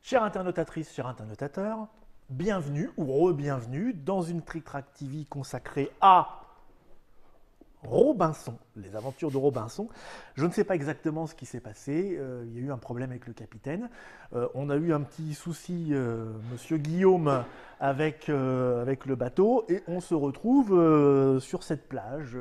Chère internautatrice, cher internautateur, bienvenue ou re-bienvenue dans une Trick Track TV consacrée à Robinson, les aventures de Robinson. Je ne sais pas exactement ce qui s'est passé, il y a eu un problème avec le capitaine, on a eu un petit souci, monsieur Guillaume, avec le bateau, et on se retrouve sur cette plage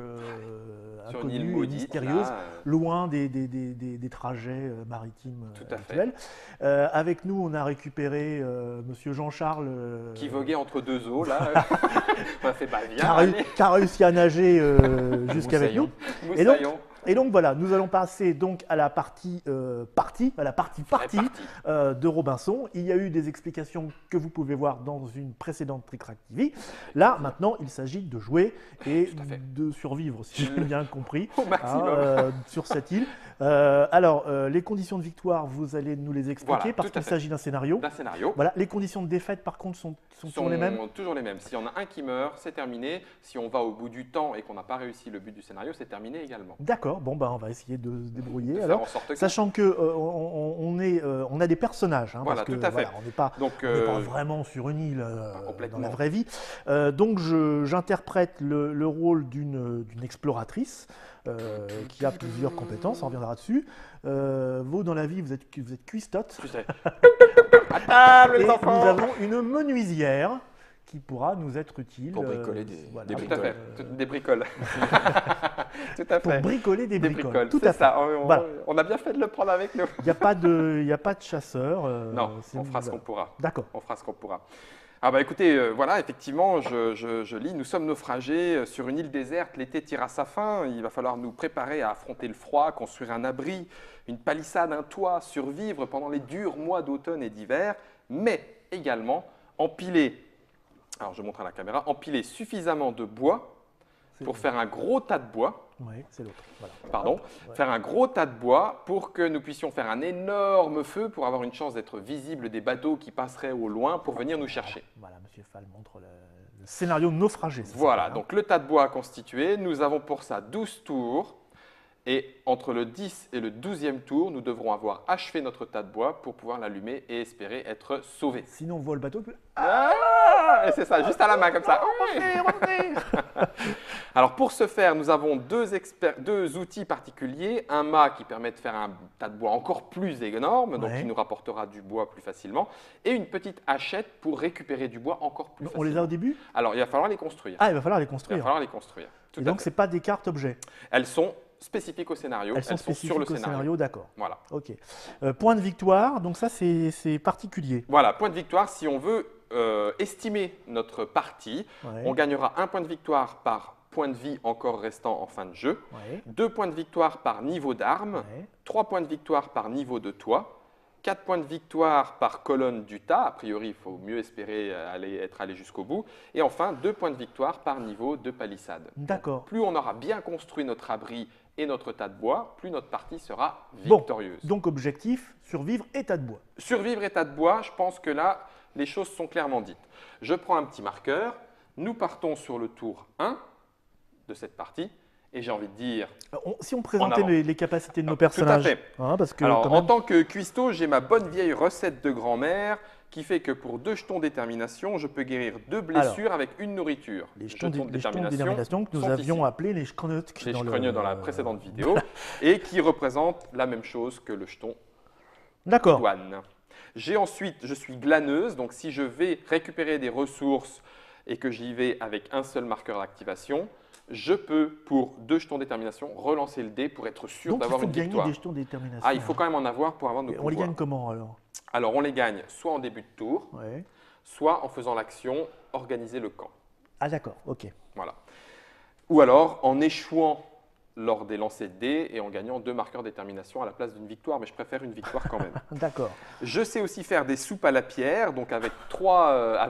Sur une île inconnue et maudite, mystérieuse, là, loin des trajets maritimes tout à habituels. Avec nous, on a récupéré monsieur Jean-Charles, qui voguait entre deux eaux, là. On a fait, bah viens, qui a réussi à nager jusqu'avec nous. Moussaillon. Et donc voilà, nous allons passer donc à la partie de Robinson. Il y a eu des explications que vous pouvez voir dans une précédente Trick Track TV. Là, maintenant, il s'agit de jouer et de survivre, si j'ai bien compris, Au maximum. sur cette île. Les conditions de victoire, vous allez nous les expliquer Voilà, parce tout à qu'il fait. s'agit d'un scénario. D'un scénario. Voilà, les conditions de défaite, par contre, sont toujours les mêmes. Toujours les mêmes. S'il y en a un qui meurt, c'est terminé. Si on va au bout du temps et qu'on n'a pas réussi le but du scénario, c'est terminé également. D'accord, bon, on va essayer de se débrouiller. De faire Alors, en sorte que- sachant que on a des personnages, hein, Voilà, parce que tout à fait. voilà, on n'est pas, Donc, on n'est pas vraiment sur une île complètement. dans la vraie vie. Donc j'interprète le rôle d'une exploratrice qui a plusieurs compétences, on reviendra dessus. Vous, dans la vie, vous êtes cuistotte. Tu sais. À table, Et les nous enfants. avons une menuisière qui pourra nous être utile. Pour bricoler des Tout à bricoles. fait. Des bricoles. Tout à Pour fait. bricoler des Des bricoles. bricoles. Tout C'est à fait. ça. Voilà. On a bien fait de le prendre avec nous. Il n'y a pas de chasseur. Non, c'est- on fera ce voilà. qu'on pourra. D'accord. On fera ce qu'on pourra. Ah bah écoutez, voilà, effectivement, je lis, nous sommes naufragés sur une île déserte, l'été tire à sa fin, il va falloir nous préparer à affronter le froid, construire un abri, une palissade, un toit, survivre pendant les durs mois d'automne et d'hiver, mais également empiler, alors je montre à la caméra, empiler suffisamment de bois pour faire un gros tas de bois. Oui, c'est l'autre. Voilà. Pardon, Hop, ouais. faire un gros tas de bois pour que nous puissions faire un énorme feu pour avoir une chance d'être visible des bateaux qui passeraient au loin pour venir nous chercher. Voilà, Monsieur Fall montre le scénario naufragé. ça Voilà, s'appelle, hein. donc le tas de bois à constituer, nous avons pour ça 12 tours et entre le 10 et le 12e tour, nous devrons avoir achevé notre tas de bois pour pouvoir l'allumer et espérer être sauvés. Sinon, on voit le bateau. Et c'est ça, juste à la main comme ça. Alors pour ce faire, nous avons deux outils particuliers. Un mât qui permet de faire un tas de bois encore plus énorme, donc Ouais. qui nous rapportera du bois plus facilement, et une petite hachette pour récupérer du bois encore plus On facilement. les a au début. Alors il va falloir les construire. Ah, il va falloir les Il va construire. falloir les construire. Tout Et à donc, fait. c'est pas des cartes objets. Elles sont spécifiques au scénario. Elles sont sur spécifiques le au scénario. d'accord. Voilà. Ok. Point de victoire. Donc ça, c'est particulier. Voilà, point de victoire. Si on veut estimer notre partie, Ouais. on gagnera un point de victoire par point de vie encore restant en fin de jeu, Ouais. 2 points de victoire par niveau d'arme, Ouais. 3 points de victoire par niveau de toit, 4 points de victoire par colonne du tas. A priori, il faut mieux espérer être allé jusqu'au bout. Et enfin, 2 points de victoire par niveau de palissade. D'accord. Plus on aura bien construit notre abri et notre tas de bois, plus notre partie sera Bon. victorieuse. Donc objectif, survivre et tas de bois. Survivre et tas de bois, je pense que là, les choses sont clairement dites. Je prends un petit marqueur. Nous partons sur le tour 1 de cette partie. Et j'ai envie de dire… Si on présentait avant. les capacités de nos Tout à personnages. fait. Hein, parce que Alors, quand en même, tant que cuistot, j'ai ma bonne vieille recette de grand-mère qui fait que pour 2 jetons détermination, je peux guérir 2 blessures avec une nourriture. les jetons de détermination que nous sont avions ici. appelés les schkronut Les schkronut dans la précédente vidéo et qui représentent la même chose que le jeton D'accord. douane. J'ai ensuite, je suis glaneuse, donc si je vais récupérer des ressources et que j'y vais avec un seul marqueur d'activation, je peux, pour 2 jetons détermination, relancer le dé pour être sûr Donc il d'avoir faut une gagner victoire. des jetons de détermination. Ah, il faut quand même en avoir pour avoir nos Et on les pouvoirs. gagne comment alors? Alors, on les gagne soit en début de tour, Ouais. soit en faisant l'action organiser le camp. Ah d'accord, ok. Voilà. Ou alors en échouant lors des lancers de dés et en gagnant 2 marqueurs détermination à la place d'une victoire, mais je préfère une victoire quand même. D'accord. Je sais aussi faire des soupes à la pierre, donc avec trois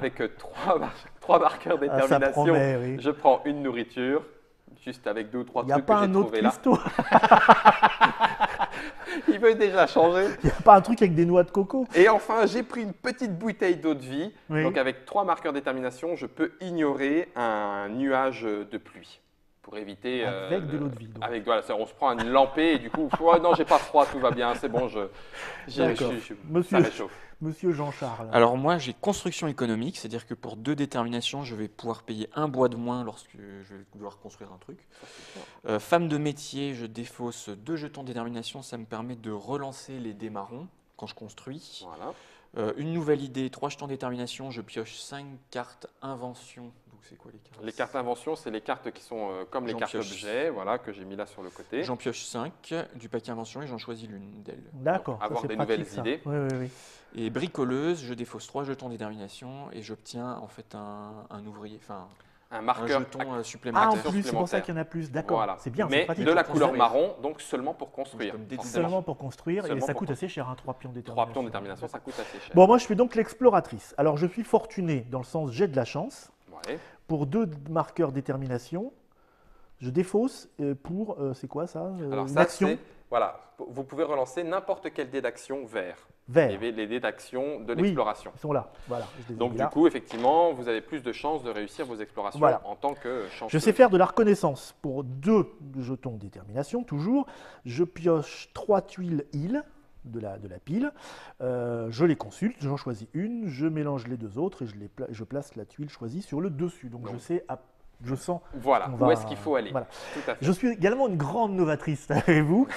marqueurs détermination, Ah, ça promet, oui. je prends une nourriture, juste avec 2 ou 3 Il n'y a trucs que pas j'ai un autre trouvés là. cuistot. Il veut déjà changer. Il n'y a pas un truc avec des noix de coco. Et enfin, j'ai pris une petite bouteille d'eau de vie. Oui. Donc avec 3 marqueurs détermination, je peux ignorer un nuage de pluie pour éviter… Avec de l'eau de vie. Donc. Avec, voilà, on se prend une lampée et du coup, oh, non, j'ai pas froid, tout va bien, c'est bon, D'accord. ça réchauffe. Monsieur Jean-Charles. Alors moi, j'ai construction économique, c'est-à-dire que pour 2 déterminations, je vais pouvoir payer 1 bois de moins lorsque je vais devoir construire un truc. Femme de métier, je défausse 2 jetons de détermination, ça me permet de relancer les dés marrons quand je construis. Voilà. Une nouvelle idée, 3 jetons de détermination, je pioche 5 cartes invention. Donc c'est quoi les cartes? Les cartes invention, c'est les cartes qui sont comme les cartes objets, voilà, que j'ai mis là sur le côté. J'en pioche 5 du paquet invention et j'en choisis l'une d'elles. D'accord. Avoir des nouvelles idées. Oui, oui, oui. Et bricoleuse, je défausse 3 jetons de détermination et j'obtiens en fait un ouvrier, enfin un un marqueur jeton supplémentaire. Ah, en plus, c'est pour ça qu'il y en a plus. D'accord. Voilà. C'est bien, c'est Mais pratique. de la couleur construire. marron, donc seulement pour construire. Comme des forcément. Seulement pour construire Seulement et ça pour coûte assez cher, 3 pions de 3 détermination. pions de détermination, ça coûte assez cher. Bon, moi je suis donc l'exploratrice. Alors je suis fortuné dans le sens j'ai de la chance. Ouais. Pour 2 marqueurs détermination, je défausse pour, c'est quoi ça Alors une ça, action c'est… Voilà, vous pouvez relancer n'importe quel dé d'action vert. vert. Les dés d'action de Oui. l'exploration. Ils sont là. Voilà. Je les ai Donc mis du là. coup, effectivement, vous avez plus de chances de réussir vos explorations Voilà. en tant que chanceux. Je sais faire de la reconnaissance. Pour 2 jetons de détermination, toujours, je pioche 3 tuiles îles de la pile. Je les consulte, j'en choisis une, je mélange les 2 autres et je place la tuile choisie sur le dessus. Donc je sais, je sens. Voilà, qu'on où va- est-ce qu'il faut aller. Voilà. Tout à fait. Je suis également une grande novatrice, savez-vous.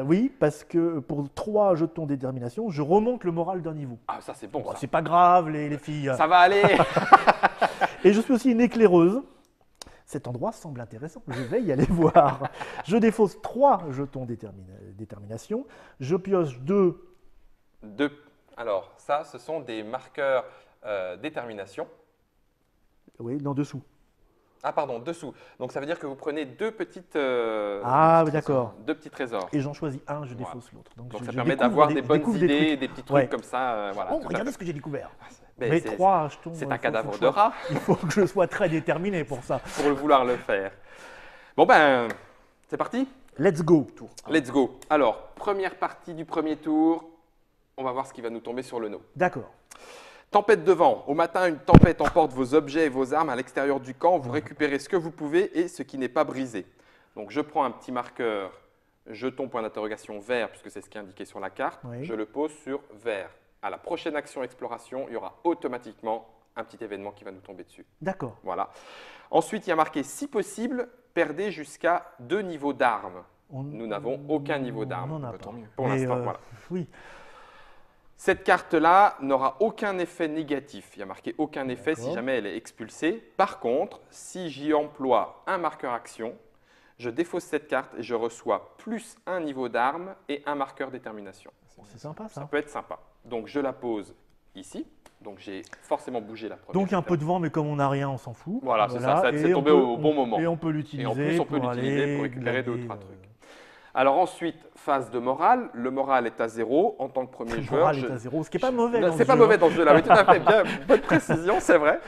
Oui, parce que pour 3 jetons de détermination, je remonte le moral d'un niveau. Ah, ça c'est bon. Bon, Ça. c'est pas grave, les filles. Ça va aller. Et je suis aussi une éclaireuse. Cet endroit semble intéressant, je vais y aller voir. Je défausse 3 jetons détermination, je pioche 2. Alors, ça, ce sont des marqueurs détermination. Oui, dans dessous. Ah, pardon, dessous. Donc, ça veut dire que vous prenez 2 petites… Ah, oui, d'accord. 2 petits trésors. Et j'en choisis un, je Voilà. défausse l'autre. Donc, je ça permet découvre d'avoir des bonnes découvre idées, trucs. des petits trucs Ouais. comme ça. Voilà, Oh, tout à regardez fait. ce que j'ai découvert. Mais Mais c'est- 3 jetons. C'est il un faut cadavre que de rat il faut que je sois très déterminé pour ça. pour vouloir le faire. Bon, ben, c'est parti. Let's go. Let's go. Alors, première partie du premier tour. On va voir ce qui va nous tomber sur le nez. D'accord. Tempête de vent. Au matin, une tempête emporte vos objets et vos armes à l'extérieur du camp. Vous récupérez ce que vous pouvez et ce qui n'est pas brisé. Donc, je prends un petit marqueur, jeton point d'interrogation vert, puisque c'est ce qui est indiqué sur la carte. Oui. Je le pose sur vert. À la prochaine action exploration, il y aura automatiquement un petit événement qui va nous tomber dessus. D'accord. Voilà. Ensuite, il y a marqué, si possible, perdez jusqu'à 2 niveaux d'armes. Nous n'avons aucun niveau d'arme. On n'en a Bah, pas. tant mieux. Pour Mais, l'instant, voilà. Oui. Cette carte-là n'aura aucun effet négatif. Il y a marqué aucun effet si D'accord. jamais elle est expulsée. Par contre, si j'y emploie un marqueur action, je défausse cette carte et je reçois plus un niveau d'arme et un marqueur détermination. Bon, c'est sympa Ça ça. peut être sympa. Donc je la pose ici. Donc j'ai forcément bougé la première. Donc un peu de vent, mais comme on n'a rien, on s'en fout. Voilà, c'est ça, c'est Et tombé on peut- au bon moment. Et on peut l'utiliser. Et en plus, on peut pour l'utiliser aller pour récupérer glaner, 2 ou 3 trucs. Alors ensuite, phase de morale. Le moral est à 0 en tant que premier Le joueur. moral est à 0, ce qui n'est pas mauvais. Non, dans c'est ce pas jeu, mauvais hein. dans ce jeu-là, mais tout à fait bien. Bonne précision, c'est vrai.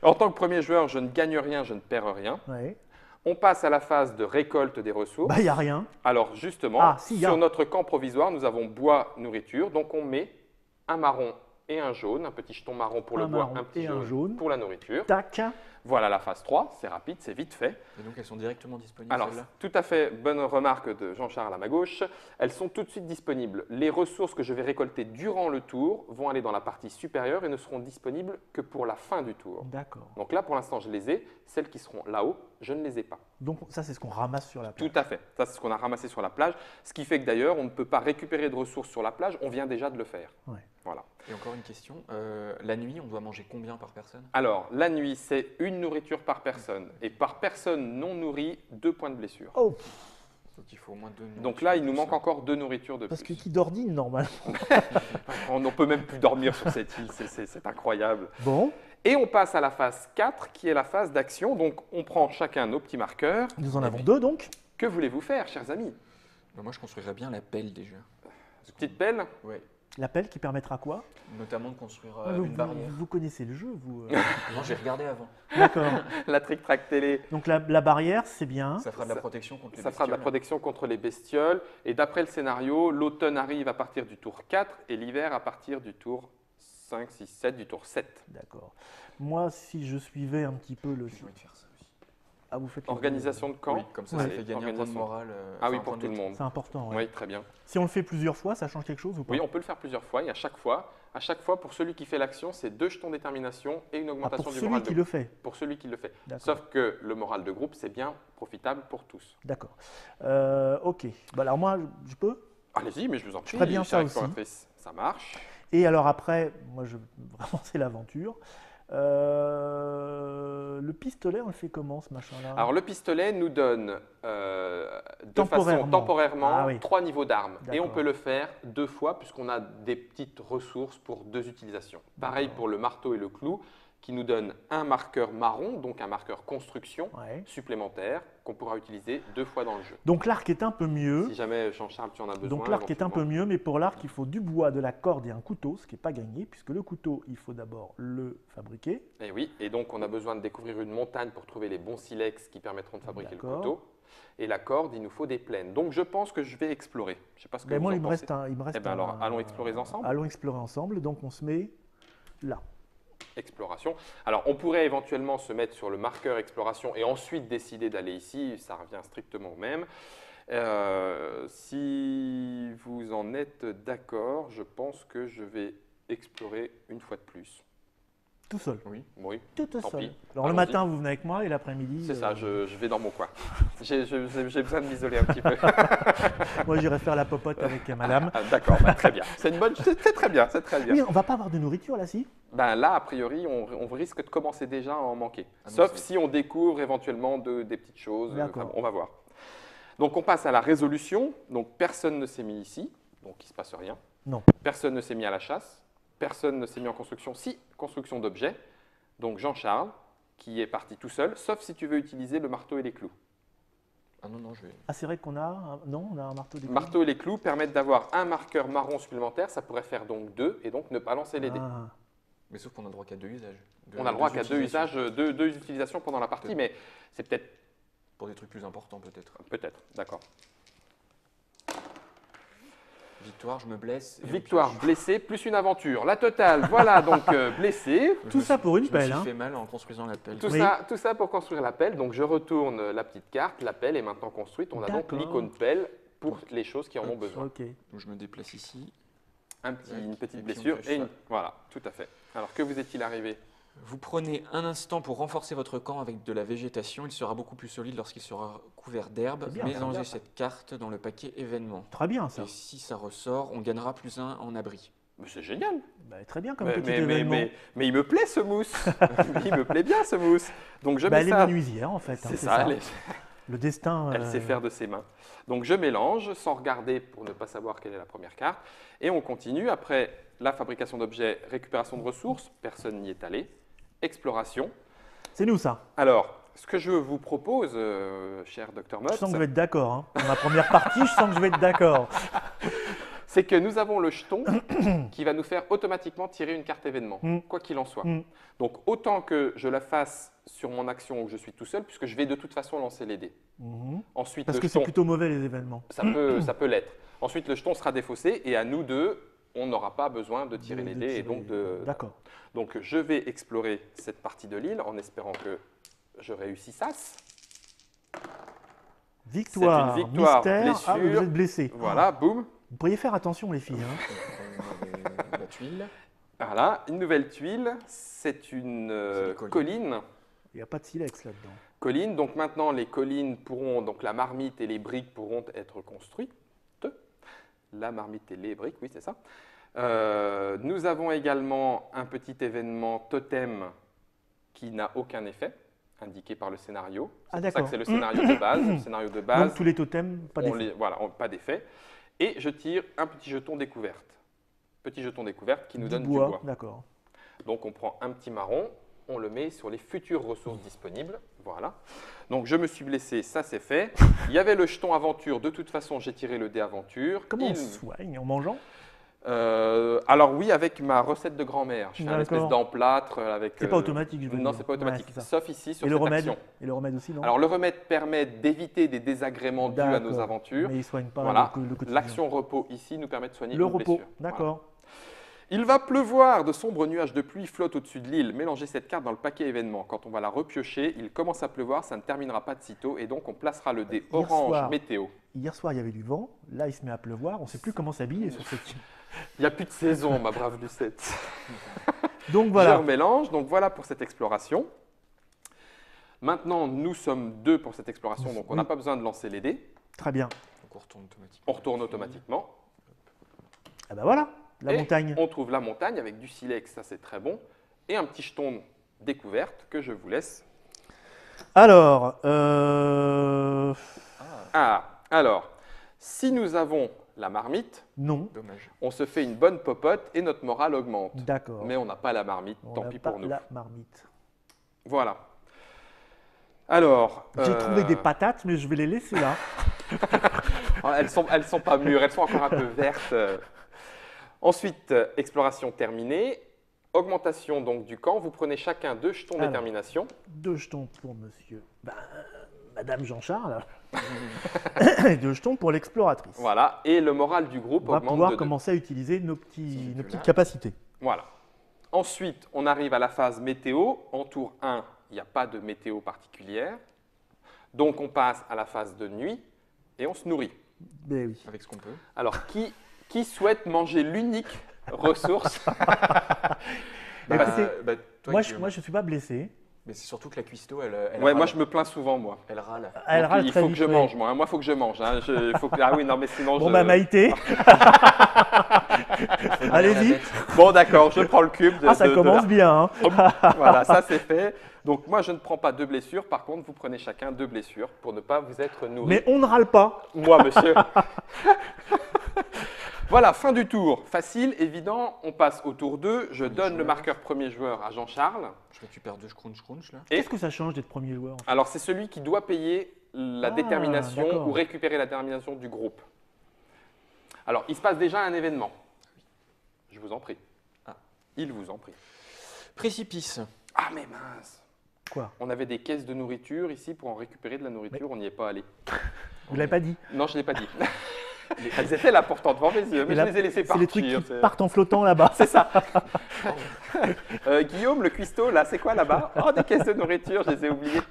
En tant que premier joueur, je ne gagne rien, je ne perds rien. Ouais. On passe à la phase de récolte des ressources. Bah, il n'y a rien. Alors justement, Ah, si, y a. sur notre camp provisoire, nous avons bois, nourriture. Donc on met un marron et un jaune, un petit jeton marron pour le Un bois, marron un petit et un jaune, jaune. pour la nourriture. Tac. Voilà la phase 3, c'est rapide, c'est vite fait. Et donc elles sont directement disponibles Alors, celles-là. tout à fait, bonne remarque de Jean-Charles à ma gauche. Elles sont tout de suite disponibles. Les ressources que je vais récolter durant le tour vont aller dans la partie supérieure et ne seront disponibles que pour la fin du tour. D'accord. Donc là, pour l'instant, je les ai. Celles qui seront là-haut, je ne les ai pas. Donc ça, c'est ce qu'on ramasse sur la plage. Tout à fait. Ça, c'est ce qu'on a ramassé sur la plage. Ce qui fait que d'ailleurs, on ne peut pas récupérer de ressources sur la plage. On vient déjà de le faire. Ouais. Voilà. Et encore une question, la nuit, on doit manger combien par personne? Alors, la nuit, c'est une nourriture par personne. Et par personne non nourrie, 2 points de blessure. Oh, Donc il faut au moins 2 Donc là, il nous manque encore 2 nourritures de parce que plus. qui dordine normalement. On ne peut même plus dormir sur cette île. C'est incroyable. Bon, Et on passe à la phase 4, qui est la phase d'action. Donc, on prend chacun nos petits marqueurs. nous en Et avons puis- 2 donc. Que voulez-vous faire, chers amis? Moi je construirais bien la pelle déjà. Petite pelle? Ouais. L'appel qui permettra quoi? Notamment de construire vous, une barrière. vous connaissez le jeu, vous. Non, j'ai regardé avant. D'accord. La trick-track télé, Donc la barrière, c'est bien. Ça fera de la Ça- protection contre les ça fera de la bestioles. protection contre les bestioles. Et d'après le scénario, l'automne arrive à partir du tour 4 et l'hiver à partir du tour 5, 6, 7, du tour 7. D'accord. Moi, si je suivais un petit peu le. J'ai envie de faire ça aussi. Ah, vous faites les Organisation de camp. Oui, comme ça, Ouais. ça fait gagner un point de Organisation. morale. Ah oui, enfin, un pour point tout le de- monde. C'est important. Ouais. Oui, très bien. Si on le fait plusieurs fois, ça change quelque chose ou pas? Oui, on peut le faire plusieurs fois et à chaque fois, pour celui qui fait l'action, c'est 2 jetons détermination et une Ah, augmentation pour du celui moral qui de le groupe. fait. Pour celui qui le fait. D'accord. Sauf que le moral de groupe, c'est bien profitable pour tous. D'accord. Ok. Bah, alors moi, je peux? Allez-y, mais je vous en prie. ferais bien ça cher aussi. exploratrice, ça marche. Et alors après, moi, vraiment, c'est l'aventure. Le pistolet, on le fait comment, ce machin-là? Alors le pistolet nous donne de Temporairement. façon temporairement Ah oui. 3 niveaux d'armes. Et on D'accord. peut le faire 2 fois puisqu'on a des petites ressources pour 2 utilisations. Pareil D'accord. pour le marteau et le clou qui nous donne un marqueur marron, donc un marqueur construction Ouais. supplémentaire qu'on pourra utiliser 2 fois dans le jeu. Donc l'arc est un peu mieux. Si jamais Jean-Charles tu en as besoin. Donc l'arc est un peu éventuellement. mieux, mais pour l'arc, il faut du bois, de la corde et un couteau, ce qui n'est pas gagné, puisque le couteau, il faut d'abord le fabriquer. Et oui, et donc on a besoin de découvrir une montagne pour trouver les bons silex qui permettront de fabriquer le D'accord. couteau. Et la corde, il nous faut des plaines. Donc je pense que je vais explorer. Je ne sais pas ce que Ben vous moi, en il me pensez. reste un. Il me reste Eh ben alors, allons explorer ensemble. Allons explorer ensemble. Donc on se met là. Exploration. Alors on pourrait éventuellement se mettre sur le marqueur exploration et ensuite décider d'aller ici. Ça revient strictement au même. Si vous en êtes d'accord, je pense que je vais explorer une fois de plus. Tout seul. Oui, Tout Tant seul. pis. Alors le Allons-y. matin, vous venez avec moi et l'après-midi. c'est ça, je vais dans mon coin. J'ai besoin de m'isoler un petit peu. Moi, j'irai faire la popote avec madame. Ah, d'accord, bah, très bien. C'est une bonne, c'est très bien, c'est très bien. Oui, on va pas avoir de nourriture là, si? Ben là, a priori, on risque de commencer déjà à en manquer. Ah non, Sauf c'est- si on découvre éventuellement des petites choses. D'accord. Enfin, on va voir. Donc on passe à la résolution. Donc personne ne s'est mis ici, donc il ne se passe rien. Non. Personne ne s'est mis à la chasse. Personne ne s'est mis en construction. Si, construction d'objets. Donc Jean-Charles, qui est parti tout seul, sauf si tu veux utiliser le marteau et les clous. Ah non, non, je vais. Ah, c'est vrai qu'on a. Non, on a un marteau Le d'éclairs. marteau et les clous permettent d'avoir un marqueur marron supplémentaire. Ça pourrait faire donc 2 et donc ne pas lancer les dés. Ah. Mais sauf qu'on a droit qu'à 2 usages. On a le droit qu'à 2 utilisations. usages, deux utilisations pendant la partie, mais c'est peut-être. Pour des trucs plus importants, peut-être. Peut-être, d'accord. Victoire, je me blesse. et Victoire, on pioche. blessé, plus une aventure. La totale, voilà, donc blessé. Tout ça pour une Je me pelle, suis hein. fait mal en construisant la pelle. Tout, Oui. tout ça pour construire la pelle. Donc je retourne la petite carte, la pelle est maintenant construite. On a donc D'accord. l'icône pelle pour les choses qui en ont besoin. Ok. Donc je me déplace ici. Une Et petite puis on blessure pioche et une... ça. Voilà, tout à fait. Alors que vous est-il arrivé? Vous prenez un instant pour renforcer votre camp avec de la végétation. Il sera beaucoup plus solide lorsqu'il sera couvert d'herbe. C'est bien, c'est Mélangez bien, ça. cette carte dans le paquet événement. Très bien, ça. Et si ça ressort, on gagnera plus 1 en abri. Mais c'est génial. Bah, très bien comme Mais, petit mais, événement. mais il me plaît ce mousse. Il me plaît bien ce mousse. Donc je Bah, mets elle est ça. menuisière, en fait. hein, C'est ça, elle, Le destin. elle sait faire de ses mains. Donc je mélange sans regarder pour ne pas savoir quelle est la première carte. Et on continue. Après la fabrication d'objets, récupération de ressources, personne n'y est allé. Exploration. C'est nous, ça. Alors, ce que je vous propose, cher Dr Je Mott, sens que je vais être d'accord. Hein. Dans ma première partie, je sens que je vais être d'accord. c'est que nous avons le jeton qui va nous faire automatiquement tirer une carte événement, Mm. quoi qu'il en soit. Mm. Donc autant que je la fasse sur mon action où je suis tout seul, puisque je vais de toute façon lancer les dés. Mhm. Ensuite, Parce le que c'est jeton, plutôt mauvais, les événements. ça peut l'être. Ensuite, le jeton sera défaussé et à nous deux, on n'aura pas besoin de tirer les dés. Et donc, D'accord. donc, je vais explorer cette partie de l'île en espérant que je réussissasse. Victoire, C'est une victoire, mystère. Ah, blessure. vous êtes blessé. Voilà, boum. Vous pourriez faire attention, les filles. Hein. La tuile. Voilà, une nouvelle tuile. C'est une C'est des colline. Il n'y a pas de silex là-dedans. Colline. Donc maintenant, les collines pourront, donc la marmite et les briques pourront être construites. La marmite et les briques, oui, c'est ça. Nous avons également un petit événement totem qui n'a aucun effet, indiqué par le scénario. Ah, C'est pour ça d'accord. que c'est le scénario de base. Le scénario de base, Donc tous les totems, pas on d'effet. voilà, pas d'effet. Et je tire un petit jeton découverte. Petit jeton découverte qui nous donne du bois. D'accord. Donc on prend un petit marron, on le met sur les futures ressources disponibles. Voilà. Donc je me suis blessé, ça c'est fait. Il y avait le jeton aventure, de toute façon j'ai tiré le dé aventure. Comment on Il- se soigne? En mangeant? Alors oui, avec ma recette de grand-mère. Je fais un espèce D'accord. d'emplâtre avec... C'est pas automatique, je veux Non, dire. c'est pas automatique, Ouais, c'est ça. sauf ici sur Et le cette remède? action. Et le remède aussi, non? Alors le remède permet d'éviter des désagréments dus à nos D'accord. aventures. Mais il soigne pas Voilà. le quotidien. L'action repos ici nous permet de soigner Le une repos, blessure. d'accord. Voilà. Il va pleuvoir, de sombres nuages de pluie flottent au-dessus de l'île. Mélangez cette carte dans le paquet événement. Quand on va la repiocher, il commence à pleuvoir, ça ne terminera pas de sitôt et donc on placera le dé Hier orange soir. météo. Hier soir, il y avait du vent. Là, il se met à pleuvoir. On ne sait plus comment s'habiller sur cette île. Il n'y a plus de saison, ma brave Lucette. Donc Je voilà. remélange, donc voilà pour cette exploration. Maintenant, nous sommes 2 pour cette exploration, donc on n'a Oui. pas besoin de lancer les dés. Très bien. Donc on retourne automatiquement. On retourne automatiquement. Ah ben voilà, la Et montagne. On trouve la montagne avec du silex, ça c'est très bon. Et un petit jeton découverte que je vous laisse. Alors, Alors, si nous avons la marmite, non. Dommage. on se fait une bonne popote et notre morale augmente. D'accord. Mais on n'a pas la marmite, On tant n'a pis pas pour nous. la marmite. Voilà. Alors, J'ai trouvé des patates, mais je vais les laisser là. elles sont pas mûres, elles sont encore un peu vertes. Ensuite, exploration terminée. Augmentation donc du camp. Vous prenez chacun 2 jetons Alors. détermination. 2 jetons pour monsieur. Madame Jean-Charles. Et 2 jetons pour l'exploratrice. Voilà. Et le moral du groupe On va augmente pouvoir de 2. commencer à utiliser nos Petit petites là. capacités. Voilà. Ensuite, on arrive à la phase météo. En tour 1, il n'y a pas de météo particulière. Donc, on passe à la phase de nuit et on se nourrit. Ben oui. Avec ce qu'on peut. Alors, qui souhaite manger l'unique ressource Bah, écoutez, toi, Moi, Guillaume. je ne suis pas blessé. Mais c'est surtout que la cuistot, elle Ouais, râle. moi, je me plains souvent, moi. Elle râle. Elle Donc, râle il très faut vite, que je oui. mange, moi. Moi, il faut que je mange. Hein. Ah oui, non, mais sinon, Bon, je... bah Maïté, allez-y. Bon, d'accord, je prends le cube. Ah, ça commence bien. Hein. Voilà, ça c'est fait. Donc moi, je ne prends pas 2 blessures. Par contre, vous prenez chacun 2 blessures pour ne pas vous être nourri. Mais on ne râle pas. Moi, monsieur. Voilà, fin du tour. Facile, évident. On passe au tour 2. Je donne le marqueur premier joueur à Jean-Charles. Je récupère 2 crunch là. Et- Qu'est-ce que ça change d'être premier joueur en fait Alors, c'est celui qui doit payer la Ah, détermination d'accord. ou récupérer la détermination du groupe. Alors, il se passe déjà un événement. Je vous en prie. Ah. Il vous en prie. Précipice. Ah, mais mince. Quoi? On avait des caisses de nourriture ici pour en récupérer de la nourriture. On n'y est pas allé. Vous l'avez pas dit. Non, je ne l'ai pas dit. Elles étaient là pourtant devant mes yeux, mais Et je là, les ai laissées C'est partir. les trucs qui c'est- partent en flottant là-bas. C'est ça. Guillaume, le cuistot, là, c'est quoi là-bas? Oh, des caisses de nourriture, je les ai oubliées.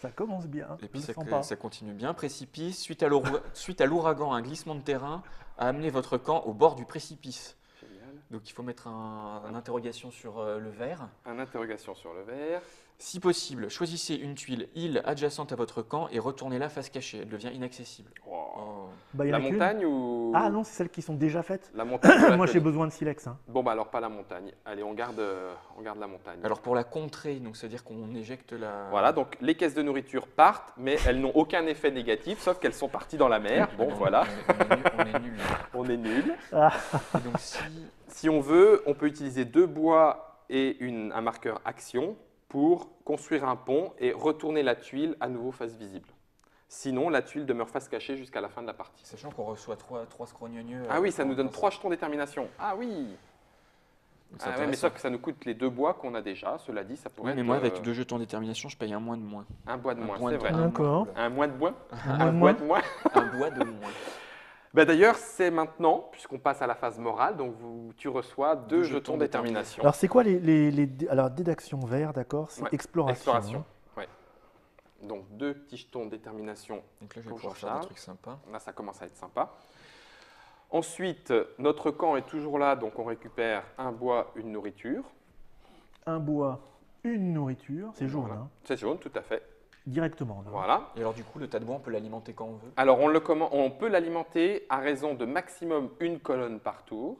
Ça commence bien. Et puis je ça, le sens pas. ça continue bien. Précipice. Suite à l'ouragan, un glissement de terrain a amené votre camp au bord du précipice. Génial. Donc il faut mettre un interrogation sur le vert. Un interrogation sur le verre. Si possible, choisissez une tuile île adjacente à votre camp et retournez-la face cachée. Elle devient inaccessible. Wow. Oh. Bah, il y en La a qu'une. montagne ou... Ah non, c'est celles qui sont déjà faites. La montagne ou la Moi, j'ai colline besoin de silex. Hein. Bon, bah alors pas la montagne. Allez, on garde la montagne. Alors pour la contrer, donc c'est-à-dire qu'on éjecte la. Voilà, donc les caisses de nourriture partent, mais elles n'ont aucun effet négatif, sauf qu'elles sont parties dans la mer. Bon, voilà, On est nul. on est nul. Et donc si Si on veut, on peut utiliser 2 bois et un marqueur action pour construire un pont et retourner la tuile à nouveau face visible. Sinon, la tuile demeure face cachée jusqu'à la fin de la partie. Sachant qu'on reçoit 3 scrogneux. Ah oui, ça nous donne 3 jetons détermination. Ah oui. Ah ouais, mais sauf que ça nous coûte les 2 bois qu'on a déjà. Cela dit, ça pourrait Oui, mais être moi avec 2 jetons détermination, je paye un moins de moins. un bois de moins, point c'est de vrai. moins. D'accord. Un mois de bois. Un bois moins. de moins. Un bois de moins. Bah d'ailleurs, c'est maintenant, puisqu'on passe à la phase morale, donc tu reçois 2 jetons détermination. Alors, c'est quoi alors, dés d'action vert, d'accord? C'est Ouais, exploration. Exploration. Ouais. Donc 2 petits jetons détermination. Donc là, je vais Pour pouvoir faire Jean-Charles. des trucs sympas. Là, ça commence à être sympa. Ensuite, notre camp est toujours là, donc on récupère un bois, une nourriture. Un bois, une nourriture. C'est jaune, Voilà. hein. C'est jaune, tout à fait. Directement. Là. Voilà. Et alors du coup, le tas de bois, on peut l'alimenter quand on veut. Alors, on peut l'alimenter à raison de maximum 1 colonne par tour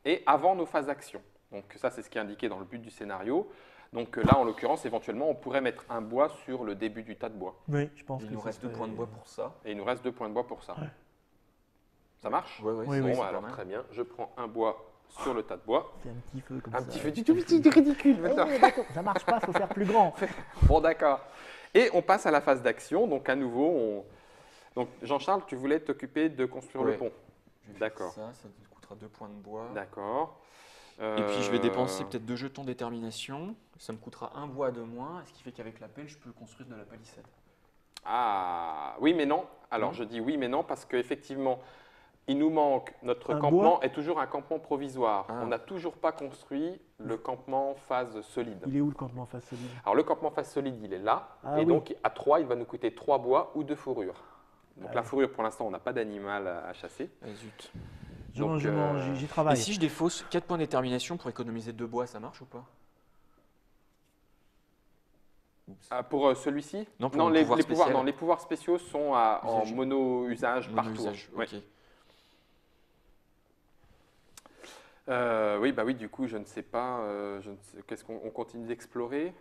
et avant nos phases d'action. Donc ça, c'est ce qui est indiqué dans le but du scénario. Donc là, en l'occurrence, éventuellement, on pourrait mettre un bois sur le début du tas de bois. Oui, je pense Il que nous ce reste 2 serait- points de bois pour ça. Et il nous reste 2 points de bois pour ça. Ouais. Ça marche? Ouais, ouais, Oui, c'est oui. Bon, super alors bien. très bien. Je prends un bois sur le tas de bois. C'est un petit feu comme Un ça. petit feu du tout petit, ridicule maintenant. D'accord, ça marche pas, faut faire plus grand. Bon, d'accord. Et on passe à la phase d'action. Donc, à nouveau, donc Jean-Charles, tu voulais t'occuper de construire le Ouais. pont. Je vais faire D'accord. Ça te coûtera 2 points de bois. D'accord. Et puis je vais dépenser peut-être 2 jetons détermination. Ça me coûtera un bois de moins, ce qui fait qu'avec la pelle, je peux construire de la palissade. Ah, oui, mais non. Alors, Non. je dis oui, mais non, parce qu'effectivement, Il nous manque, notre Un campement bois est toujours un campement provisoire. Ah. On n'a toujours pas construit le campement phase solide. Il est où le campement face solide? Alors le campement phase solide, il est là. Ah et oui. donc à 3, il va nous coûter 3 bois ou 2 fourrures. Donc Ah la oui. fourrure, pour l'instant, on n'a pas d'animal à chasser. Ah, zut. Donc, J'y Et travaille. si je défausse 4 points de détermination pour économiser 2 bois, ça marche ou pas? Oups. Ah, pour celui-ci Non, pour le les, pouvoir les pouvoirs, spécial. non, les pouvoirs spéciaux sont en Usage. mono-usage par tour. Mono-usage, Ouais. ok. Oui, bah oui, du coup, je ne sais pas. Qu'est-ce qu'on continue d'explorer?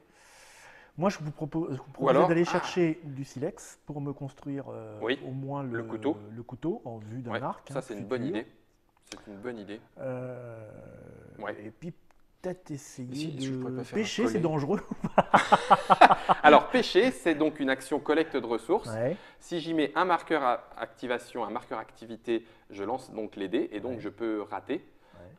Moi, je vous propose alors- d'aller ah. chercher du silex pour me construire Oui, au moins le couteau. le couteau en vue d'un Ouais, arc. ça, hein, c'est une futur. bonne idée. C'est une bonne idée. Ouais. Et puis peut-être essayer Si je pourrais de pas faire un pêcher, c'est collet. dangereux. Alors, pêcher, c'est donc une action collecte de ressources. Ouais. Si j'y mets un marqueur activation, un marqueur activité, je lance donc les dés et donc Ouais. je peux rater.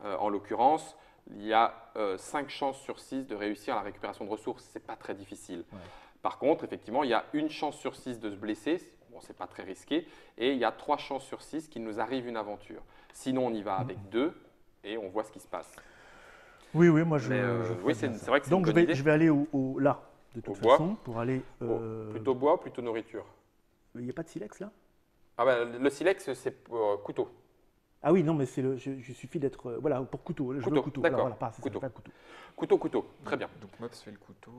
Ouais. En l'occurrence, il y a 5 chances sur 6 de réussir la récupération de ressources. Ce n'est pas très difficile. Ouais. Par contre, effectivement, il y a une chance sur 6 de se blesser. Bon, ce n'est pas très risqué. Et il y a 3 chances sur 6 qu'il nous arrive une aventure. Sinon, on y va avec 2 et on voit ce qui se passe. Oui, moi je. Mais, je oui, ferais bien c'est ça. vrai que c'est Donc une bonne idée. je vais aller là, de toute Au bois. façon, pour aller. Plutôt bois, plutôt nourriture. Il n'y a pas de silex là? Ah bah, le silex, c'est pour couteau. Ah oui, non, mais c'est je suffit d'être. Voilà, pour couteau. Je veux Couteau, couteau. d'accord. Voilà, pas, c'est ça, Couteau. pas couteau. Couteau, très bien. Donc Mops fait le couteau.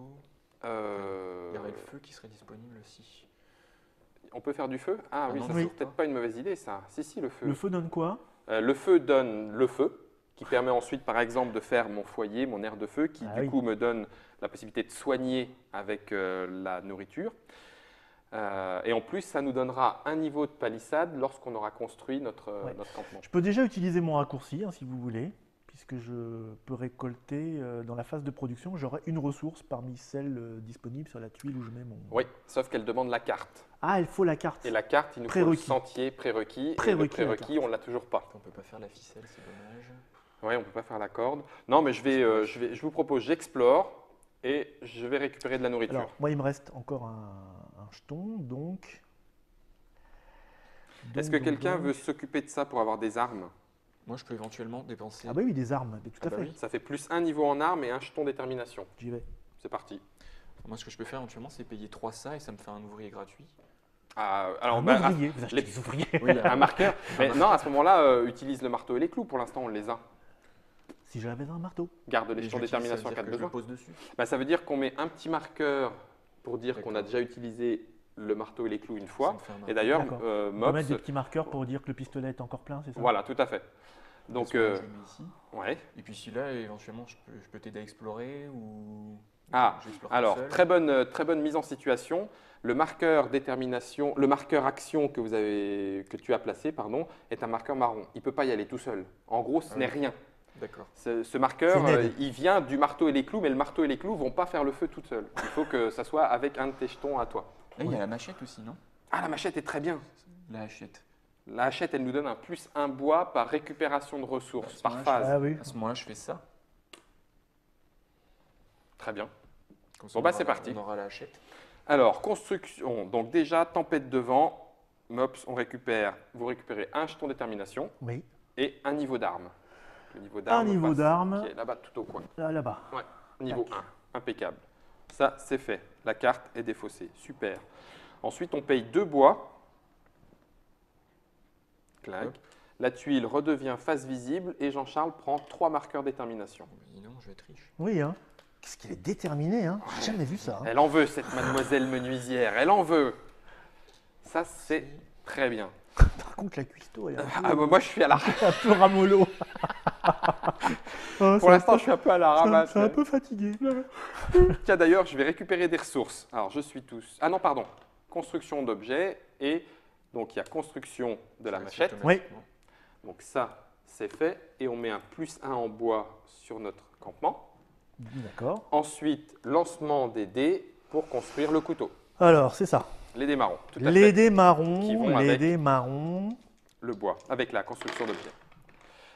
Euh, Il y aurait le feu qui serait disponible aussi. On peut faire du feu? Ah oui, non, ça oui. c'est peut-être pas une mauvaise idée ça. Si, le feu. Le feu donne quoi? Le feu donne le feu, qui permet ensuite par exemple de faire mon foyer, mon aire de feu, qui Ah du oui. coup me donne la possibilité de soigner avec la nourriture. Et en plus, ça nous donnera un niveau de palissade lorsqu'on aura construit notre campement. Je peux déjà utiliser mon raccourci, hein, si vous voulez, puisque je peux récolter dans la phase de production, j'aurai une ressource parmi celles disponibles sur la tuile où je mets mon. Oui, sauf qu'elle demande la carte. Ah, il faut la carte. Et la carte, il nous faut le Prérequis. sentier prérequis. Et le Prérequis, la prérequis, carte. on ne l'a toujours pas. On peut pas faire la ficelle, c'est dommage. Oui, on ne peut pas faire la corde. Non, mais je vous propose, j'explore et je vais récupérer de la nourriture. Alors, moi, il me reste encore un jeton, donc. Est-ce que quelqu'un veut s'occuper de ça pour avoir des armes? Moi, je peux éventuellement dépenser. Ah, bah oui, des armes, mais tout Ah à bah fait. oui. Ça fait plus un niveau en armes et un jeton détermination. J'y vais. C'est parti. Moi, ce que je peux faire éventuellement, c'est payer 3 ça et ça me fait un ouvrier gratuit. Alors, Un bah, ouvrier, vous achetez les- des ouvriers. Oui, un marqueur. Mais non, à ce moment-là, utilise le marteau et les clous. Pour l'instant, on les a. Si j'avais un marteau. Garde Et les je jetons l'utilise, détermination ça en veut cas dire de que je le besoin. pose dessus. Bah, ça veut dire qu'on met un petit marqueur pour dire qu'on a D'accord. déjà utilisé le marteau et les clous une Ça fois. me fait un Et d'ailleurs, D'accord. On peut Mops, mettre des petits marqueurs pour dire que le pistolet est encore plein, c'est ça? voilà, tout à fait. Donc, je le mets ici. ouais. Et puis si là, éventuellement, je peux t'aider à explorer ou. Ah, j'explore tout alors, seul. très bonne mise en situation. Le marqueur détermination, le marqueur action que tu as placé, pardon, est un marqueur marron. Il ne peut pas y aller tout seul. En gros, ce Ah n'est oui. rien. D'accord. Ce marqueur, C'est une aide. il vient du marteau et les clous, mais le marteau et les clous ne vont pas faire le feu tout seul. Il faut que ça soit avec un de tes jetons à toi. Là, il y a la machette aussi, non? Ah, la machette est très bien. La hachette. La hachette, elle nous donne un plus 1 bois par récupération de ressources, À par ce phase. Ah oui. À ce moment-là, je fais ça. Très bien. Comme ça, Bon, on bah, aura c'est la- parti. On aura la hachette. Alors, construction. Donc déjà, tempête de vent. Mops, vous récupérez un jeton détermination Oui. et un niveau d'arme. Le niveau Un niveau passe, d'arme. qui est là-bas tout au coin. Là-bas. Niveau Tac. 1, impeccable. Ça, c'est fait. La carte est défaussée. Super. Ensuite, on paye 2 bois. Clac. Hop. La tuile redevient face visible et Jean-Charles prend 3 marqueurs détermination. Bon, bah, dis donc, je vais être riche. Oui, hein. Qu'est-ce qu'il est déterminé, hein. J'ai jamais vu ça. hein. Elle en veut, cette mademoiselle menuisière. Elle en veut. Ça, c'est très bien. Par contre, la cuistot, elle est Ah, bah, moi, je suis à la un peu ramollo. Pour l'instant, je suis un peu à la ramasse. C'est un peu fatigué. Tiens, d'ailleurs, je vais récupérer des ressources. Alors, je suis tous. Ah non, pardon. Construction d'objets et donc il y a construction de la Ça, machette. c'est automatiquement. Donc ça, c'est fait et on met un plus 1 en bois sur notre campement. D'accord. Ensuite, lancement des dés pour construire le couteau. Alors, c'est ça. Les dés marrons, tout à Les fait. dés Qui marrons, vont les avec- dés marrons. Le bois avec la construction d'objets.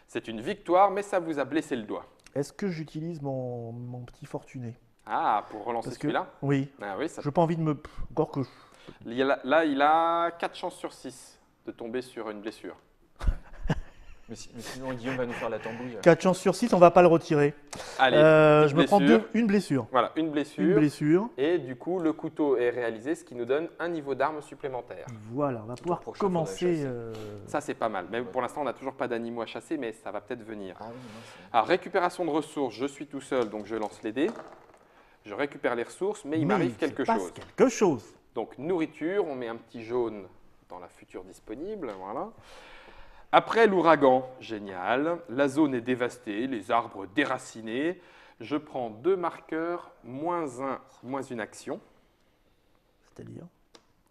C'est une victoire, mais ça vous a blessé le doigt. Est-ce que j'utilise mon petit fortuné? Ah, pour relancer Parce que celui-là. oui, Ah oui, ça je n'ai pas envie de me. Encore que. Là, il a 4 chances sur 6 de tomber sur une blessure. Mais sinon, Guillaume va nous faire la tambouille. 4 chances sur 6, on va pas le retirer. Allez, Je me prends blessure. une blessure. Voilà, une Une blessure. blessure. Et du coup, le couteau est réalisé, ce qui nous donne un niveau d'arme supplémentaire. Voilà, on va pouvoir prochain, faudra commencer. chasser. Ça, c'est pas mal. Mais pour l'instant, on n'a toujours pas d'animaux à chasser, mais ça va peut-être venir. Ah oui, non, c'est- Alors, récupération de ressources, je suis tout seul, donc je lance les dés. Je récupère les ressources, mais il m'arrive se quelque passe chose. quelque chose. Donc, nourriture, on met un petit jaune dans la future disponible, voilà. Après l'ouragan, génial, la zone est dévastée, les arbres déracinés. Je prends 2 marqueurs, -1, -1 action. C'est-à-dire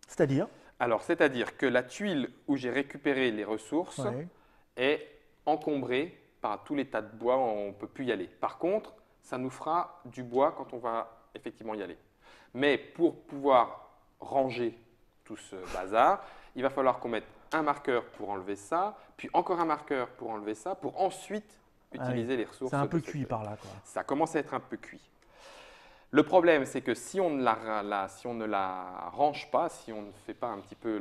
C'est-à-dire Alors, c'est-à-dire que la tuile où j'ai récupéré les ressources Ouais. est encombrée par tous les tas de bois, on ne peut plus y aller. Par contre, ça nous fera du bois quand on va effectivement y aller. Mais pour pouvoir ranger tout ce bazar, il va falloir qu'on mette un marqueur pour enlever ça, puis encore un marqueur pour enlever ça, pour ensuite utiliser les ressources. C'est un peu de ce cuit truc. par là, quoi. Ça commence à être un peu cuit. Le problème, c'est que si on ne la range pas, si on ne fait pas un petit peu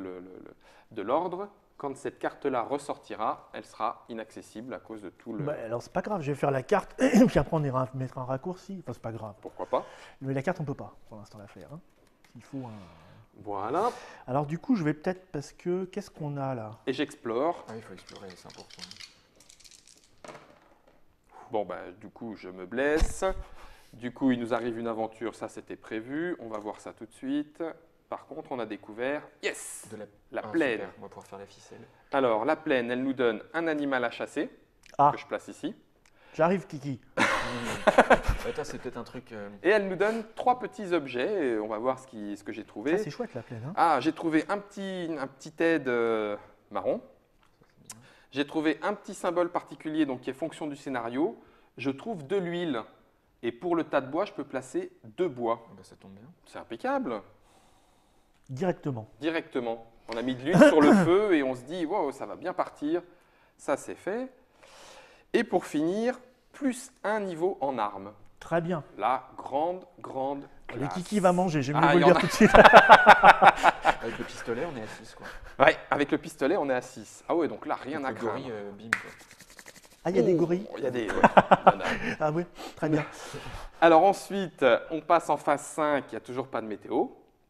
de l'ordre, quand cette carte-là ressortira, elle sera inaccessible à cause de tout le... Bah, alors c'est pas grave, je vais faire la carte, puis après on ira mettre un raccourci. Enfin, c'est pas grave. Pourquoi pas? Mais la carte, on peut pas pour l'instant la faire. Hein. Il faut un. Voilà. Alors du coup, je vais peut-être parce que qu'est-ce qu'on a là? Et j'explore. Ah oui, il faut explorer, c'est important. Bon, du coup, je me blesse. Du coup, il nous arrive une aventure, ça c'était prévu. On va voir ça tout de suite. Par contre, on a découvert, yes, De la Ah, plaine. super, on va pouvoir faire la ficelle. Alors, la plaine, elle nous donne un animal à chasser, Ah, que je place ici. j'arrive, Kiki. Attends, c'est peut-être un truc. Et elle nous donne 3 petits objets. Et on va voir ce que j'ai Ça, trouvé. c'est chouette la plaine. Hein. Ah, j'ai trouvé un petit aide marron. J'ai trouvé un petit symbole particulier donc, qui est fonction du scénario. Je trouve de l'huile. Et pour le tas de bois, je peux placer 2 bois. Ah bah, ça tombe bien. C'est impeccable. Directement. Directement. On a mis de l'huile sur le feu et on se dit, wow, ça va bien partir. Ça, c'est fait. Et pour finir, plus un niveau en armes. Très bien. La grande Les classe. Kiki va manger, j'aime Ah, mieux il vous y le en dire a. tout de suite. Avec le pistolet, on est à 6, quoi. Ouais, avec le pistolet, on est à 6. Ah ouais, donc là, rien Donc, à le craindre. gorille, bim, quoi. Ah, il y a des Oh, gorilles. Il y a des... ouais, il y en a. Ah oui, très bien. Alors ensuite, on passe en phase 5, il n'y a toujours pas de météo,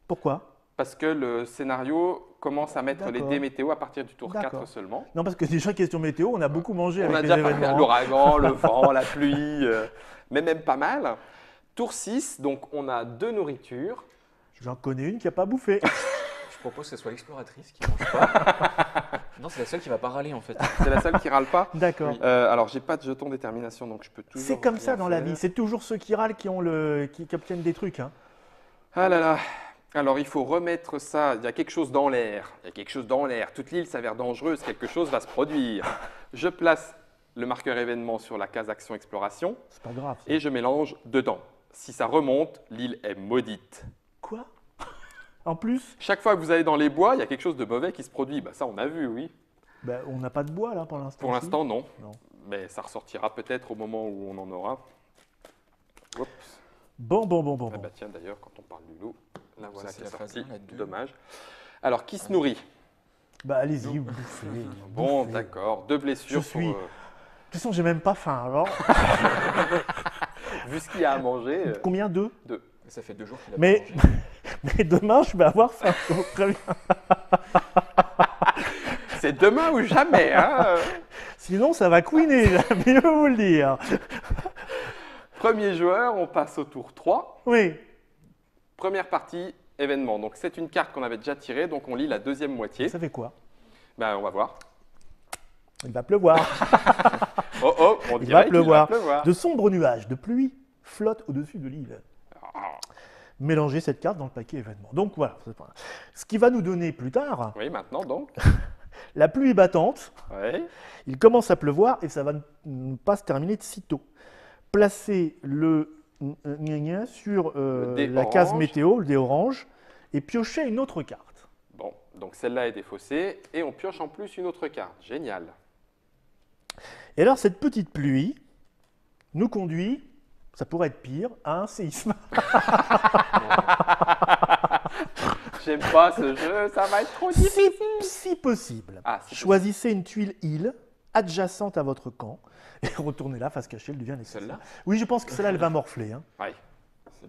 Pourquoi? parce que le scénario commence à mettre les D'accord. dés météo à partir du tour 4 D'accord. seulement. Non, parce que déjà, question météo, on a beaucoup mangé On a avec les déjà parlé événements. l'ouragan, le vent, la pluie, mais même pas mal. Tour 6, donc on a 2 nourritures. J'en connais une qui n'a pas bouffé. Je propose que ce soit l'exploratrice qui mange pas. Non, c'est la seule qui va pas râler, en fait. C'est la seule qui râle pas. D'accord. Oui. Alors, j'ai pas de jeton détermination, donc je peux toujours. C'est comme ça rien dans la faire. vie. C'est toujours ceux qui râlent qui obtiennent des trucs. Hein. Ah là là. Alors, il faut remettre ça. Il y a quelque chose dans l'air. Il y a quelque chose dans l'air. Toute l'île s'avère dangereuse. Quelque chose va se produire. Je place le marqueur événement sur la case action exploration C'est pas grave. ça. et je mélange dedans. Si ça remonte, l'île est maudite. Quoi? En plus, Chaque fois que vous allez dans les bois, il y a quelque chose de mauvais qui se produit. Bah, ça, on a vu, oui. ben, on n'a pas de bois là pour l'instant. Pour l'instant, non. Non. Mais ça ressortira peut-être au moment où on en aura. Oups. Bon. Ah bah tiens, d'ailleurs, quand on parle du loup, là voilà, c'est c'est la phase sorti. 1, la 2. Dommage. Alors, qui se nourrit? Bah allez-y, bouffez. Bon, bouffez. d'accord. 2 blessures. Je suis- Pour, De toute façon, j'ai même pas faim. Alors, vu ce qu'il y a à manger. combien? 2? Ça fait 2 jours qu'il a Mais- pas mangé. Mais demain, je vais avoir faim. je vous préviens. C'est demain ou jamais. Hein. Sinon, ça va couiner, j'aime mieux vous le dire. Premier joueur, on passe au tour 3. Oui. Première partie, événement. Donc, c'est une carte qu'on avait déjà tirée, donc on lit la deuxième moitié. Ça fait quoi? Ben, on va voir. Il va pleuvoir. Oh, on Il dirait va qu'il pleuvoir. pleuvoir. De sombres nuages de pluie flottent au-dessus de l'île. Ah, Mélangez cette carte dans le paquet événement. Donc voilà. Ce qui va nous donner plus tard oui, maintenant donc. la pluie battante. Oui. Il commence à pleuvoir et ça va ne pas se terminer de sitôt. Placez le gna-gna sur Le dé la case orange. météo, le dé orange, et piochez une autre carte. Bon, donc celle-là est défaussée et on pioche en plus une autre carte. Génial. Et alors cette petite pluie nous conduit, ça pourrait être pire, à un séisme. J'aime pas ce jeu, ça va être trop difficile. Si possible, Ah, c'est choisissez une tuile île adjacente à votre camp et retournez là, face cachée, elle devient inaccessible. Celle-là? Oui, je pense que celle-là, elle va morfler. Hein. Ouais.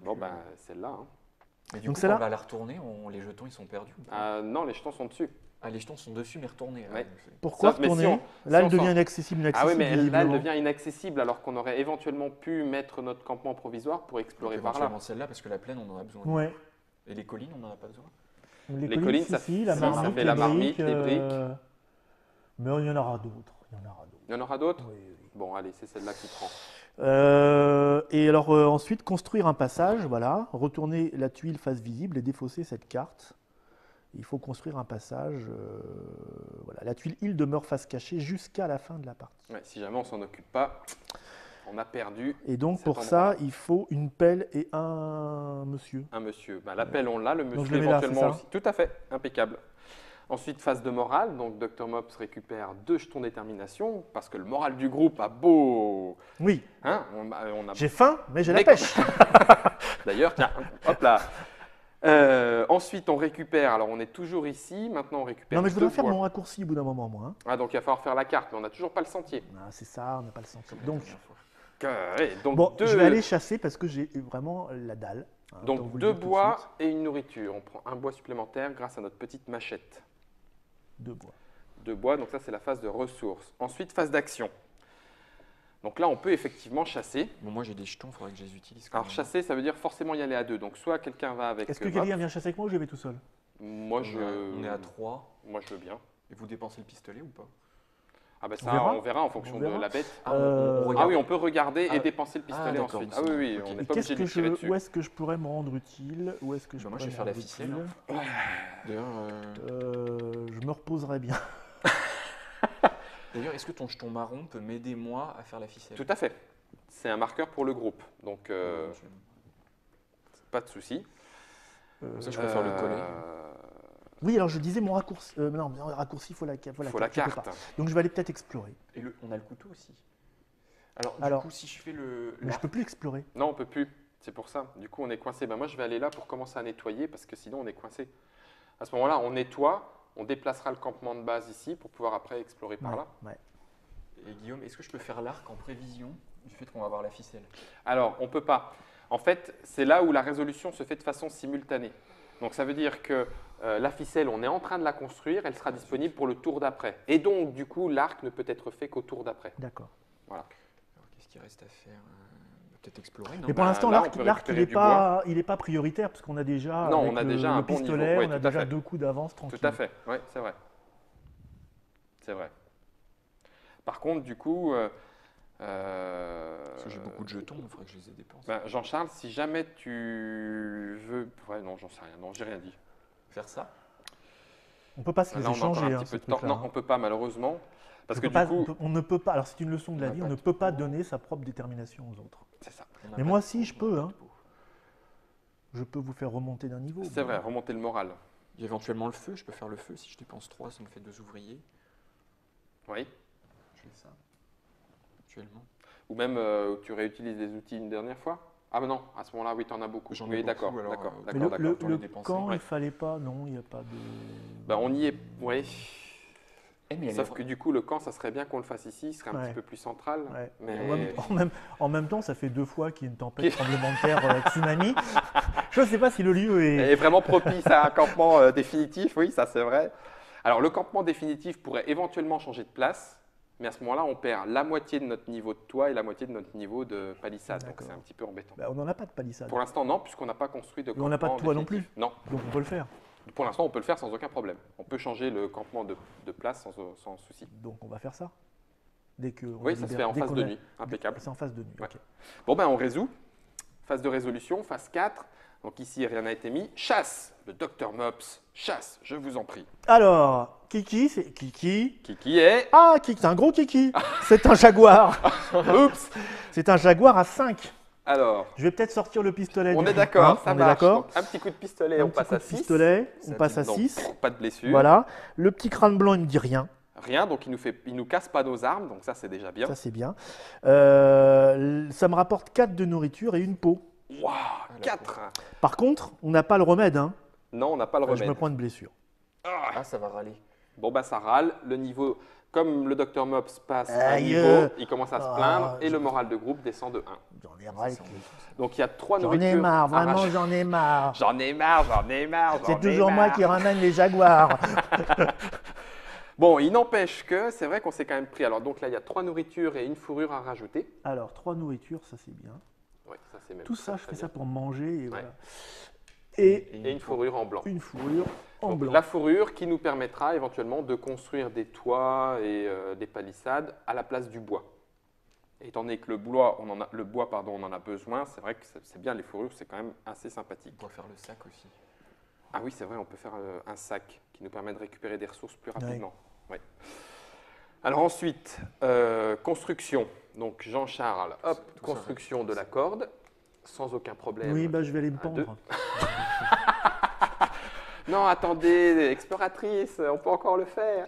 Bon, ben, celle-là. Hein. Et du Donc coup, celle-là- quand on va la retourner, les jetons ils sont perdus ou pas? Non, les jetons sont dessus. Ah, les jetons sont dessus mais retournés. Ouais. Pourquoi Ça, mais si retourner? on- Là, si elle on devient sort- inaccessible, Ah oui, mais là, elle visiblement. devient inaccessible alors qu'on aurait éventuellement pu mettre notre campement provisoire pour explorer par là. Éventuellement celle-là parce que la plaine on en a besoin. Ouais. Et les collines on en a pas besoin. Les collines, si, ça- si, la si, marmite, ça fait les la marmite, briques, les briques. Mais il y en aura d'autres. Il y en aura d'autres. Il y en aura d'autres? Oui, oui. Bon, allez, c'est celle-là qui prend. Et alors ensuite, construire un passage, voilà, retourner la tuile face visible et défausser cette carte. Il faut construire un passage. Voilà, la tuile île demeure face cachée jusqu'à la fin de la partie. Ouais, si jamais on s'en occupe pas, on a perdu Et donc cet pour ça, endroit-là. il faut une pelle et un monsieur. Un monsieur. Ben, l'appel, on l'a, le je monsieur le mets là, éventuellement c'est ça aussi. Tout à fait, impeccable. Ensuite, phase de morale. Donc, Dr Mops récupère 2 jetons détermination parce que le moral du groupe a beau. Oui, Hein, on a j'ai faim, mais j'ai la Mais- pêche. D'ailleurs, tiens, hop là. Ensuite, on récupère. Alors, on est toujours ici. Maintenant, on récupère. Non, mais je voudrais 2 faire bois. mon raccourci au bout d'un moment, moi. Hein. Ah, donc, il va falloir faire la carte, mais on n'a toujours pas le sentier. Ah, c'est ça, on n'a pas le sens. Donc, Donc, bon, deux, je vais aller chasser parce que j'ai vraiment la dalle. Hein, autant donc vous le 2 dire tout de bois suite. et une nourriture. On prend un bois supplémentaire grâce à notre petite machette. 2 bois. 2 bois, donc ça, c'est la phase de ressources. Ensuite, phase d'action. Donc là, on peut effectivement chasser. Bon, moi j'ai des jetons, il faudrait que je les utilise. quand Alors, même. chasser, ça veut dire forcément y aller à 2. Donc, soit quelqu'un va avec. Est-ce que Mops. quelqu'un vient chasser avec moi ou j'y vais tout seul? Moi, On est à 3. Moi, je veux bien. Et vous dépensez le pistolet ou pas? Ah, bah On ça, verra. on verra en fonction On de verra. la bête. Ah, regarde. Ah oui, on peut regarder Ah, et dépenser le pistolet d'accord, ensuite. c'est Ah oui, bon. oui, Ok. on Et n'est pas Qu'est-ce obligé de que tirer je, dessus. où est-ce que je pourrais me rendre utile? Où est-ce que je Bah, moi pourrais je vais me faire la rendre ficelle. utile D'ailleurs, Je me reposerai bien. est-ce que ton jeton marron peut m'aider moi à faire la ficelle? Tout à fait. C'est un marqueur pour le groupe. Donc, pas de souci. Comme ça, je peux faire le collet. Oui, alors je disais mon raccourci. Non, le raccourci, il faut la carte. Il Voilà, faut la je peux carte. pas. Donc je vais aller peut-être explorer. Et on a le couteau aussi. Alors, Alors, du coup, si je fais le. Mais je peux plus explorer. Non, on peut plus. C'est pour ça. Du coup, on est coincé. Ben, moi, je vais aller là pour commencer à nettoyer parce que sinon, on est coincé. À ce moment-là, on nettoie. On déplacera le campement de base ici pour pouvoir après explorer par là. Ouais. Et Guillaume, est-ce que je peux faire l'arc en prévision du fait qu'on va avoir la ficelle? Alors, on ne peut pas. En fait, c'est là où la résolution se fait de façon simultanée. Donc, ça veut dire que la ficelle, on est en train de la construire, elle sera disponible pour le tour d'après. Et donc, du coup, l'arc ne peut être fait qu'au tour d'après. D'accord. Voilà. Alors, qu'est-ce qu'il reste à faire? Peut-être explorer, non? Mais pour bah, l'instant, là, l'arc, on peut l'arc, il récupérer n'est du pas prioritaire parce qu'on a déjà, Non, avec on a déjà un le bon niveau. pistolet, Ouais, on a tout à déjà fait. 2 coups d'avance tranquille. Tout à fait, oui, c'est vrai. C'est vrai. Par contre, du coup, Parce que j'ai beaucoup de jetons, il faudrait que je les ai dépensés. ben, Jean-Charles, si jamais tu veux... Ouais, non, j'en sais rien. Non, j'ai rien dit. Faire ça? On peut pas se les Là, on a encore échanger. un Hein, petit peu ces de temps. trucs-là, Non, hein. on peut pas, malheureusement. Parce On que peut du pas- coup... on ne peut pas. Alors c'est une leçon de la On a vie. pas On ne de peut pas pot. donner sa propre détermination aux autres. C'est ça. On a Mais pas moi, de si, pot, je on a peux, pas hein. de pot. Je peux vous faire remonter d'un niveau. C'est vrai, remonter le moral. Il y a éventuellement le feu, je peux faire le feu. Si je dépense 3, ça me fait 2 ouvriers. Oui. Je fais ça. Actuellement. Ou même, tu réutilises des outils une dernière fois. Ah, mais non, à ce moment-là, oui, tu en as beaucoup. J'en ai Oui, beaucoup, d'accord, alors, d'accord, mais Mais d'accord, le, d'accord. autant le les dépenser. camp, Ouais. il fallait pas. Non, il n'y a pas de. Ben, on y est, oui. Mais Sauf que du coup, le camp, ça serait bien qu'on le fasse ici, il serait un Ouais. petit peu plus central. Ouais. Mais... En même temps, ça fait 2 fois qu'il y a une tempête, tremblement de terre, tsunami. Je ne sais pas si le lieu Elle est. est vraiment propice à un campement définitif, oui, ça c'est vrai. Alors le campement définitif pourrait éventuellement changer de place, mais à ce moment-là, on perd la moitié de notre niveau de toit et la moitié de notre niveau de palissade, donc D'accord. c'est un petit peu embêtant. Bah, on n'en a pas de palissade. Pour l'instant, non, puisqu'on n'a pas construit de Et campement on n'a pas de toit non définitif. Non, Donc on peut le faire. pour l'instant, on peut le faire sans aucun problème. On peut changer le campement de place sans souci. Donc on va faire ça. Dès que. on Oui, va ça se libérer- fait en dès phase qu'on de a- nuit, impeccable. C'est en phase de nuit. Ouais. Ok. Bon, ben on résout. Phase de résolution, phase 4. Donc ici, rien n'a été mis. Chasse, le Dr Mops, chasse, je vous en prie. Alors, Kiki, c'est Kiki. Qui est... Ah, Kiki, c'est un gros Kiki. C'est un jaguar. Oups. C'est un jaguar à 5. Alors, Je vais peut-être sortir le pistolet. on du est coup, d'accord, hein, ça on est marche. d'accord. Donc, un petit coup de pistolet, Un on petit passe coup à de 6. pistolet, on passe à 6. Pas de blessure. Voilà. Le petit crâne blanc, il ne me dit rien. Rien, donc il nous casse pas nos armes, donc ça c'est déjà bien. Ça, c'est bien. Ça me rapporte 4 de nourriture et une peau. Waouh, 4. Par contre, on n'a pas le remède. Hein. Non, on n'a pas le Je me remède. prends une blessure. Ah, ça va râler. Bon, bah ça râle. Le niveau Comme le docteur Mops passe un Aïe. niveau, il commence à se Ah, plaindre et je- le moral de groupe descend de 1. J'en ai ras. Donc il y a 3 J'en nourritures. ai marre, vraiment, arrachées. j'en ai marre. J'en ai marre, j'en ai marre. C'est j'en ai toujours moi marre. qui ramène les jaguars. Bon, il n'empêche que c'est vrai qu'on s'est quand même pris. Alors donc là, il y a 3 nourritures et une fourrure à rajouter. Alors, 3 nourritures, ça c'est bien. Oui, ça c'est même Tout très, ça, je très fais ça bien. pour manger. Et, Ouais. voilà. Et Et une fourrure en blanc. une fourrure en Donc, blanc. la fourrure qui nous permettra éventuellement de construire des toits et des palissades à la place du bois. Et étant donné que le bois, on en a besoin, c'est vrai que c'est bien, les fourrures, c'est quand même assez sympathique. On pourrait faire le sac aussi. Ah oui, c'est vrai, on peut faire un sac qui nous permet de récupérer des ressources plus rapidement. Ouais. Alors ensuite, construction. Donc Jean-Charles, hop, Tout ça construction de la corde, sans aucun problème. Oui, bah, je vais aller me Un, deux. pendre. Non, attendez, exploratrice, on peut encore le faire.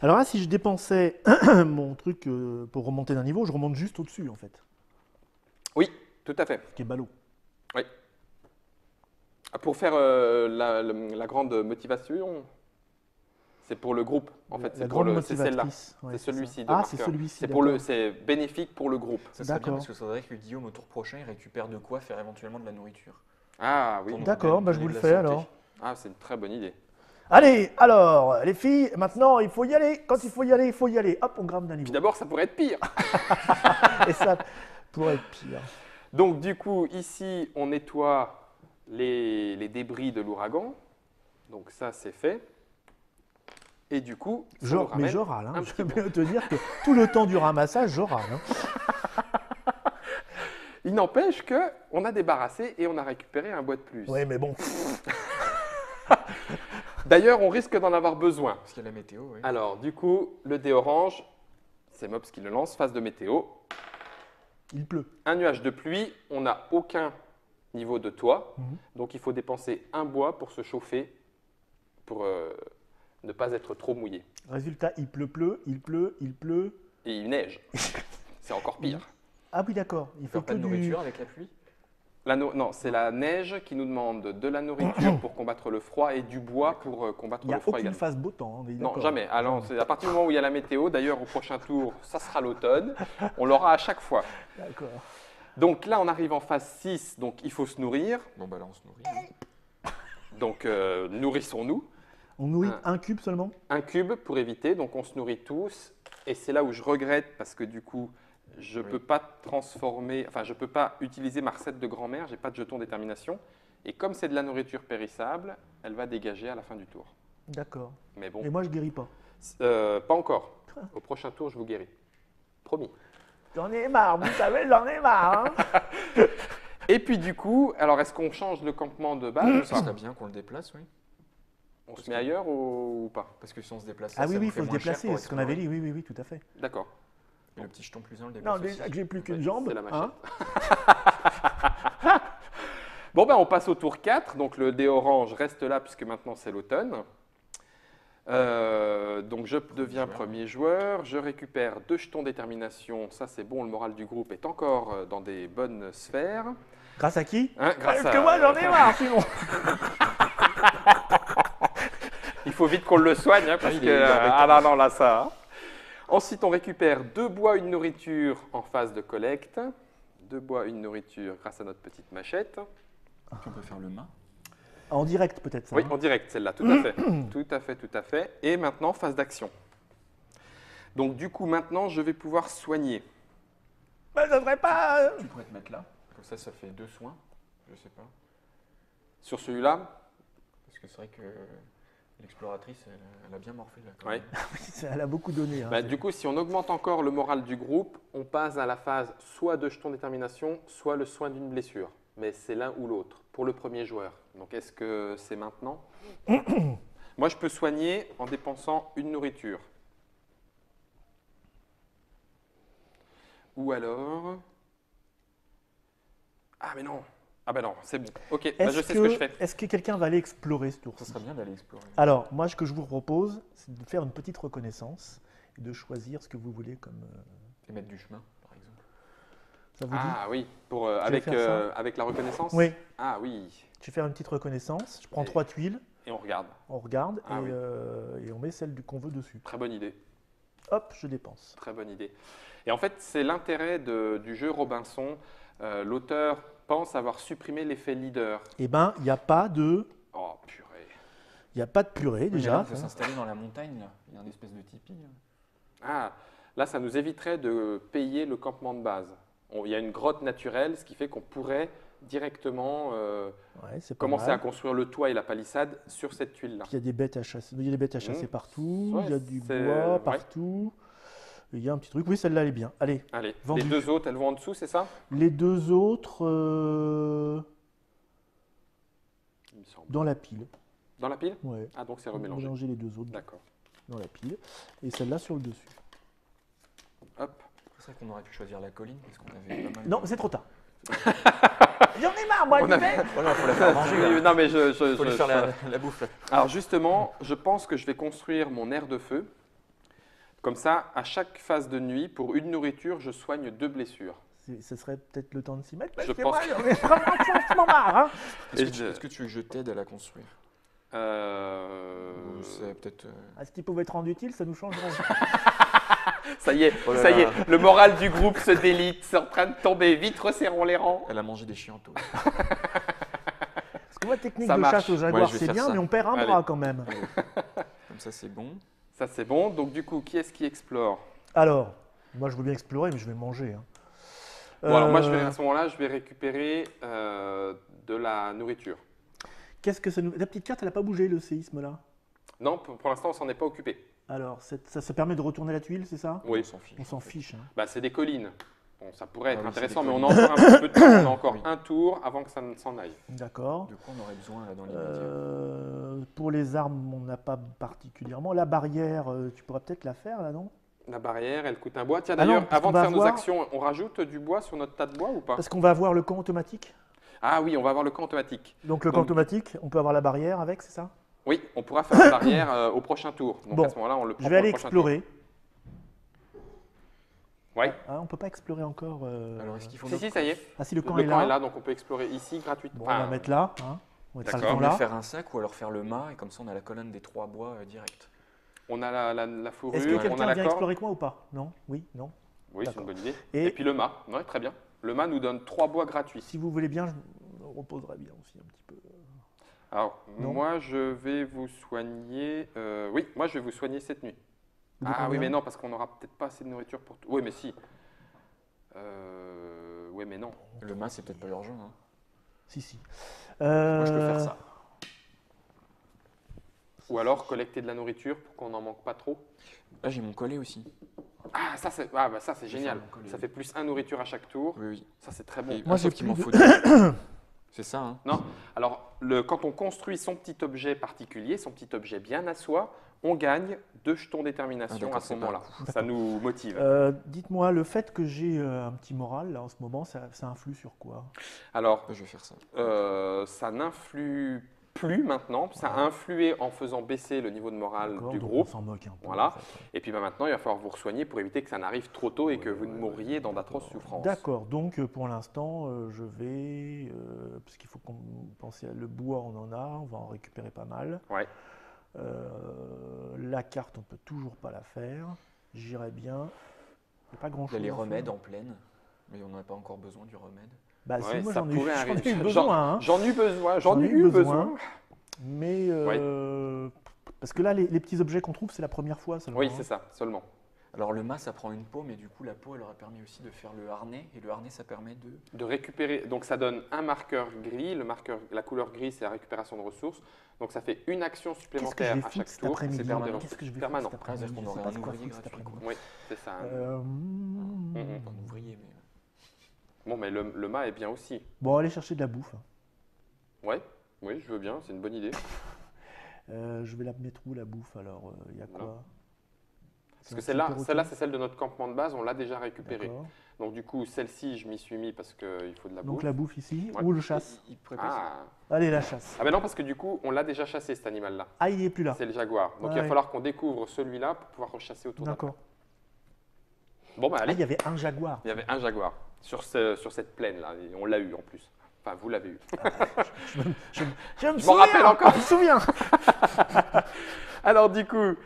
Alors là, si je dépensais mon truc pour remonter d'un niveau, je remonte juste au-dessus, en fait. Oui, tout à fait. Ce qui est ballot. Pour faire la grande motivation, c'est pour le groupe. En fait, La c'est pour grande c'est celle-là. motivatrice. Ouais, C'est celui-ci de ça. Ah, c'est marqueur. celui-ci. C'est pour d'accord. c'est bénéfique pour le groupe. Ça serait bien D'accord. parce que ça voudrait que Guillaume, au tour prochain, il récupère de quoi faire éventuellement de la nourriture. Ah oui. Pour nous D'accord, donner bah, je vous de le la fais santé. alors. Ah, c'est une très bonne idée. Allez, alors, les filles, maintenant, il faut y aller. Quand il faut y aller, il faut y aller. Hop, on grimpe d'un Puis niveau. d'abord, ça pourrait être pire. Et ça pourrait être pire. Donc du coup, ici, on nettoie les débris de l'ouragan. Donc ça, c'est fait. Et du coup, ça nous Genre, mais ramène je râle. Hein. un Je petit peux bien te dire que tout le temps du ramassage, je râle. Hein. Il n'empêche qu'on a débarrassé et on a récupéré un bois de plus. Ouais, mais bon. D'ailleurs, on risque d'en avoir besoin. Parce qu'il y a la météo, oui. Alors, du coup, le dé orange, c'est Mops qui le lance, phase de météo. Il pleut. Un nuage de pluie, on n'a aucun niveau de toit. Mhm. Donc, il faut dépenser un bois pour se chauffer, pour ne pas être trop mouillé. Résultat, il pleut. Et il neige. C'est encore pire. Ah oui, d'accord. Il Faire fait pas que de du... nourriture avec la pluie. Non, c'est la neige qui nous demande de la nourriture pour combattre le froid et du bois pour combattre Il n'y a le froid aucune également. phase beau temps. On est Non, d'accord. jamais. Alors, c'est à partir du moment où il y a la météo, d'ailleurs, au prochain tour, ça sera l'automne. On l'aura à chaque fois. D'accord. Donc là, on arrive en phase 6, donc il faut se nourrir. Bon, bah là, on se nourrit. hein. Donc, nourrissons-nous. On nourrit un cube seulement. Un cube pour éviter, donc on se nourrit tous. Et c'est là où je regrette parce que du coup, je ne Oui. peux pas transformer, enfin, je ne peux pas utiliser ma recette de grand-mère, je n'ai pas de jeton détermination. Et comme c'est de la nourriture périssable, elle va dégager à la fin du tour. D'accord. Mais bon, Et moi, je guéris pas. pas encore. Au prochain tour, je vous guéris. Promis. J'en ai marre, vous savez, j'en ai marre. Hein. Et puis du coup, alors est-ce qu'on change le campement de base ou Ça pas serait bien qu'on le déplace, oui. On se met ailleurs ou pas? Parce que si on se déplace, Ah ça oui, nous oui, il fait faut se moins cher déplacer, pour c'est ce qu'on avait explorer. dit. Oui, tout à fait. D'accord. Et le petit jeton plus un, on le déplace Non, déjà aussi. que j'ai plus qu'une Ouais, jambe. c'est la hein. Bon, ben, on passe au tour 4. Donc le dé orange reste là puisque maintenant c'est l'automne. Donc je deviens premier joueur. Je récupère 2 jetons détermination. Ça c'est bon, le moral du groupe est encore dans des bonnes sphères. Grâce à qui Hein, grâce Parce à- que moi, j'en ai marre, sinon. Il faut vite qu'on le soigne, hein, parce il que... est embêtant. Ah non, là ça... hein. Ensuite, on récupère 2 bois, une nourriture en phase de collecte. 2 bois, une nourriture grâce à notre petite machette. Puis on peut faire le mât. En direct, peut-être ça. Oui, hein. en direct, celle-là, tout à fait. Tout à fait. Et maintenant, phase d'action. Donc du coup, maintenant, je vais pouvoir soigner. Mais ça serait pas. Tu pourrais te mettre là. Comme ça fait 2 soins. Je sais pas. Sur celui-là, Parce que c'est vrai que l'exploratrice, elle a bien morflé là. quand Ouais. même. Elle a beaucoup donné. Hein. bah, du coup, si on augmente encore le moral du groupe, on passe à la phase soit de jeton détermination, soit le soin d'une blessure. Mais c'est l'un ou l'autre pour le premier joueur. Donc est-ce que c'est maintenant? Moi, je peux soigner en dépensant une nourriture. Ou alors... Ah mais non. Ah ben non, c'est bon. Ok, bah, je sais ce que je fais. Est-ce que quelqu'un va aller explorer ce tour? Ça serait bien d'aller explorer. Alors, moi, ce que je vous propose, c'est de faire une petite reconnaissance et de choisir ce que vous voulez comme. Et mettre du chemin, par exemple. Ça vous dit? Ah oui, pour, faire ça. avec la reconnaissance. Oui. Ah oui, Je vais faire une petite reconnaissance. Je prends Et- 3 tuiles, et on regarde. on regarde Ah oui. et on met celle qu'on veut dessus. Très bonne idée. hop, je dépense. Très bonne idée. Et en fait, c'est l'intérêt du jeu Robinson. L'auteur pense avoir supprimé l'effet leader. Eh ben, il n'y a pas de... Oh, purée. Il n'y a pas de purée Oui, mais déjà. là, on peut s'installer dans la montagne, là. Il y a une espèce de tipi. Ah, là, ça nous éviterait de payer le campement de base. Il y a une grotte naturelle, ce qui fait qu'on pourrait directement Ouais, c'est pas commencer mal. à construire le toit et la palissade sur cette tuile-là. Il y a des bêtes à chasser, il y a des bêtes à chasser partout, Ouais, il y a du c'est- bois ouais. partout. Il y a un petit truc. Oui, celle-là, elle est bien. Allez, Allez, Vendu. les deux autres, elles vont en dessous, c'est ça? les deux autres Il me semble. dans la pile. Dans la pile? Ouais. Ah, donc c'est remélangé. Mélanger les deux autres D'accord. dans la pile. Et celle-là sur le dessus. Hop. C'est vrai qu'on aurait pu choisir la colline parce qu'on avait pas mal. Non, c'est trop tard. J'en ai marre, moi, On tu a- sais. Voilà, faut la faire manger. là. Non, mais Faut lui faire la bouffe. Là. Alors justement, je pense que je vais construire mon aire de feu. Comme ça, à chaque phase de nuit, pour une nourriture, je soigne 2 blessures. Ce serait peut-être le temps de s'y mettre. Je C'est pense vrai, j'en ai vraiment franchement marre. Hein. Est-ce Et que, est-ce que tu veux que je t'aide à la construire Ou c'est peut-être. Ah, si tu pouvais être rendu utile, ça nous changerait. Ça y est, Oh là ça y là. est, le moral du groupe se délite, c'est en train de tomber. Vite, resserrons les rangs. Elle a mangé des chiantos. Parce que moi, technique Ça de marche. chasse aux jaguars, Ouais, je vais c'est faire bien, ça. mais on perd un Allez. bras quand même. Comme ça, c'est bon. Ça, c'est bon. Donc, du coup, qui est-ce qui explore? Alors, moi, je veux bien explorer, mais je vais manger. Hein. Bon, alors moi, Euh, à ce moment-là, je vais récupérer de la nourriture. Qu'est-ce que ça nous... La petite carte, elle n'a pas bougé, le séisme, là. Non, pour l'instant, on s'en est pas occupé. Alors, ça permet de retourner la tuile, c'est ça? Oui. On s'en fiche. On s'en fiche. Hein. Bah, c'est des collines. Bon, ça pourrait être Ah oui, c'est intéressant, des mais on a collines. encore un petit peu de temps. On a encore Oui. un tour avant que ça ne s'en aille. D'accord. De quoi on aurait besoin là dans l'immédiat Pour les armes, on n'a pas particulièrement. La barrière, tu pourrais peut-être la faire, là, non? La barrière, elle coûte un bois. Tiens, Ah non, d'ailleurs, parce avant qu'on de va faire nos avoir- actions, on rajoute du bois sur notre tas de bois ou pas? Parce qu'on va avoir le camp automatique. Ah oui, on va avoir le camp automatique. Donc, le camp Donc- automatique, on peut avoir la barrière avec, c'est ça? Oui, on pourra faire la barrière au prochain tour. Donc Bon, à ce moment-là, on le prend Je vais pour aller le prochain explorer. tour. Ouais. Ah, on peut pas explorer encore. Alors, est-ce qu'il faut. Si, ça y est. Ah, si le camp Le est camp là. est là, donc on peut explorer ici gratuitement. Bon, on va mettre là. Hein. On va mettre ça D'accord. le On camp peut là. faire un sac ou alors faire le mât et comme ça on a la colonne des 3 bois direct. On a la fourrure, Est-ce que on a quelqu'un la vient corde. explorer avec moi ou pas? Non? Oui? Non? Oui, c'est une D'accord. bonne idée. Et- Et puis le mât. Ouais, très bien. Le mât nous donne 3 bois gratuits. Si vous voulez bien, je me reposerai bien aussi un petit peu. Alors, Non. moi, je vais vous soigner. Oui, moi, je vais vous soigner cette nuit. De Ah oui, combien? mais non, parce qu'on n'aura peut-être pas assez de nourriture pour tout. Oui, mais si. Oui, mais non. Le mât c'est peut-être pas urgent. Hein. Si, si. Moi je peux faire ça. Ou alors collecter de la nourriture pour qu'on n'en manque pas trop. Là j'ai mon collet aussi. Ah, ça, c'est Je vais génial. faire mon collier. Ça fait plus 1 nourriture à chaque tour. Oui, oui. Ça, c'est très bon. Et Moi, sauf j'ai qu'il m'en plus faut de- 2. C'est ça, hein. Non. Alors, quand on construit son petit objet particulier, son petit objet bien à soi, on gagne 2 jetons Ah, détermination d'accord, à ce c'est pas moment-là. un coup. Ça nous motive. Dites-moi, le fait que j'ai un petit moral là en ce moment, ça influe sur quoi? Alors, Je vais faire ça. ça n'influe plus maintenant. Ça a influé en faisant baisser le niveau de morale D'accord, du donc groupe. on s'en moque un peu. Voilà. en fait. Et puis maintenant, il va falloir vous soigner pour éviter que ça n'arrive trop tôt et que vous ne mouriez dans d'atroces souffrances. D'accord, donc pour l'instant, je vais. Parce qu'il faut qu'on pense à le bois, on en a, on va en récupérer pas mal. Ouais. La carte, on peut toujours pas la faire. J'irai bien. Il n'y a pas grand Il y a chose. les remèdes en pleine, mais on n'en a pas encore besoin du remède. Bah, si, Ouais, moi ça j'en ai, pourrait j'en ai arriver. eu besoin. Hein. J'en ai eu besoin. J'en J'en ai ai eu eu besoin. besoin. Mais. Parce que là, les petits objets qu'on trouve, c'est la première fois seulement. Oui, hein. c'est ça, seulement. Alors le mât ça prend une peau, mais du coup la peau elle aurait permis aussi de faire le harnais, et le harnais ça permet de... De récupérer, donc ça donne un marqueur gris. La couleur gris, c'est la récupération de ressources. Donc ça fait une action Qu'est-ce que je supplémentaire vais à foutre chaque cet tour. après-midi C'est permanent. Qu'est-ce que je vais Permanent. foutre cet Ah, c'est-à-dire après-midi qu'on Je sais aurait pas un ce qu'on va ouvrier foutre cet gratuit, quoi. après-midi. Oui, c'est ça. Pas un ouvrier, mais... Bon, mais le mât est bien aussi. Bon, allez chercher de la bouffe. Ouais, oui, je veux bien, c'est une bonne idée. Je vais la mettre où la bouffe alors? Il y a quoi? Voilà. Parce que celle-là, c'est celle de notre campement de base, on l'a déjà récupérée. D'accord. Donc du coup, celle-ci, je m'y suis mis parce qu'il faut de la Donc bouffe. la bouffe ici, Ouais. ou le chasse? Il pourrait pas... Ah. Allez, la chasse. Ah ben non, parce que du coup, on l'a déjà chassé cet animal-là. Ah, il est plus là. C'est le jaguar. Donc il Ouais. va falloir qu'on découvre celui-là pour pouvoir rechasser autour d'un. D'accord. Bon, bah Ah, allez, il y avait un jaguar. il y avait un jaguar sur cette plaine-là. Et on l'a eu en plus. Enfin, vous l'avez eu. Je me m'en rappelle encore. Je me souviens. Alors du coup,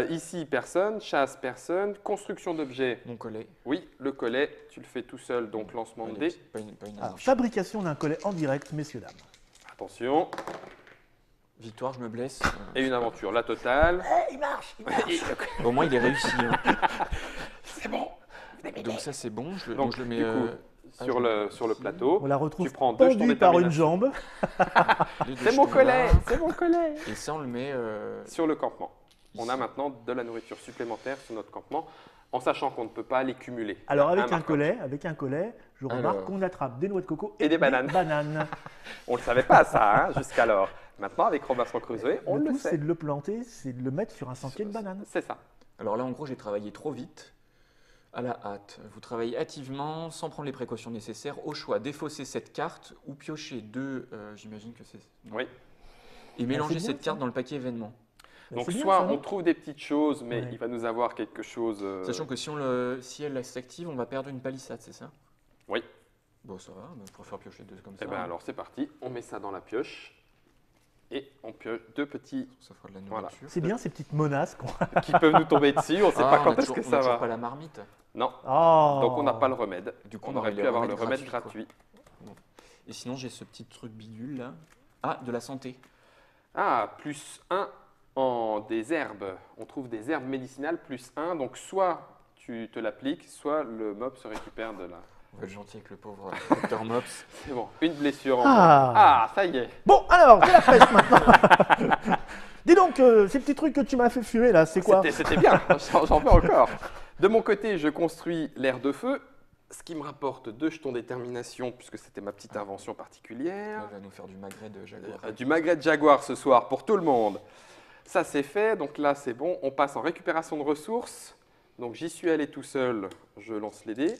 Ici, personne. Chasse, personne. Construction d'objets. Mon collet. Oui, le collet, tu le fais tout seul, donc lancement de dés. Pas une Ah, avance. fabrication d'un collet en direct, messieurs, dames. Attention. Victoire, je me blesse. Et une aventure, la totale. Il marche. Au moins, il est réussi. Hein. C'est bon. Donc ça, c'est bon. Donc, je le mets du coup, sur le plateau. On la retrouve Tu prends 2 jetons pendue par une détermination. jambe. C'est mon collet, c'est mon collet. Et ça, on le met... Sur le campement. On a ici. maintenant de la nourriture supplémentaire sur notre campement, en sachant qu'on ne peut pas les cumuler. Alors avec un marqueur. collet, je remarque Alors. qu'on attrape des noix de coco Et des bananes. On ne le savait pas ça, hein, jusqu'alors. Maintenant, avec Robinson Crusoe, on le le tout, sait. c'est de le planter, c'est de le mettre sur un sentier de bananes. C'est ça. Alors là, en gros, j'ai travaillé trop vite, à la hâte. Vous travaillez hâtivement, sans prendre les précautions nécessaires, au choix défausser cette carte ou piocher deux, j'imagine que c'est... Oui. Et mélanger c'est bien, cette ça. carte dans le paquet événement. Donc C'est bien, soit ça, on non trouve des petites choses, mais Ouais. il va nous avoir quelque chose. Sachant que si elle s'active, on va perdre une palissade, c'est ça? Oui. Bon, ça va, mais je préfère piocher deux comme ça. Eh bien alors c'est parti, on met ça dans la pioche et on pioche 2 petits Ça fera de la Voilà. nourriture. C'est bien ces petites monasses qu'on... qui peuvent nous tomber dessus, on ne sait Ah, pas on quand a est-ce toujours- que on a ça toujours va. pas la marmite. Non, Oh. donc on n'a pas le remède. Du coup, On aurait pu avoir le remède quoi. gratuit. Et sinon, j'ai ce petit truc bidule là. Ah, de la santé. Ah, plus 1 en des herbes. On trouve des herbes médicinales plus 1. Donc soit tu te l'appliques, soit le mob se récupère de la... On va être gentil avec le pauvre Dr Mops. C'est bon, une blessure en Ah. moins. Ah, ça y est. Bon, alors, c'est la pêche maintenant. Dis donc, ces petits trucs que tu m'as fait fumer là, c'est quoi? C'était bien, j'en veux encore. De mon côté, je construis l'air de feu, ce qui me rapporte 2 jetons détermination, puisque c'était ma petite invention particulière. Là, il va nous faire du magret de jaguar. Du magret de jaguar ce soir pour tout le monde. Ça c'est fait, donc là c'est bon. On passe en récupération de ressources. Donc j'y suis allé tout seul, je lance les dés.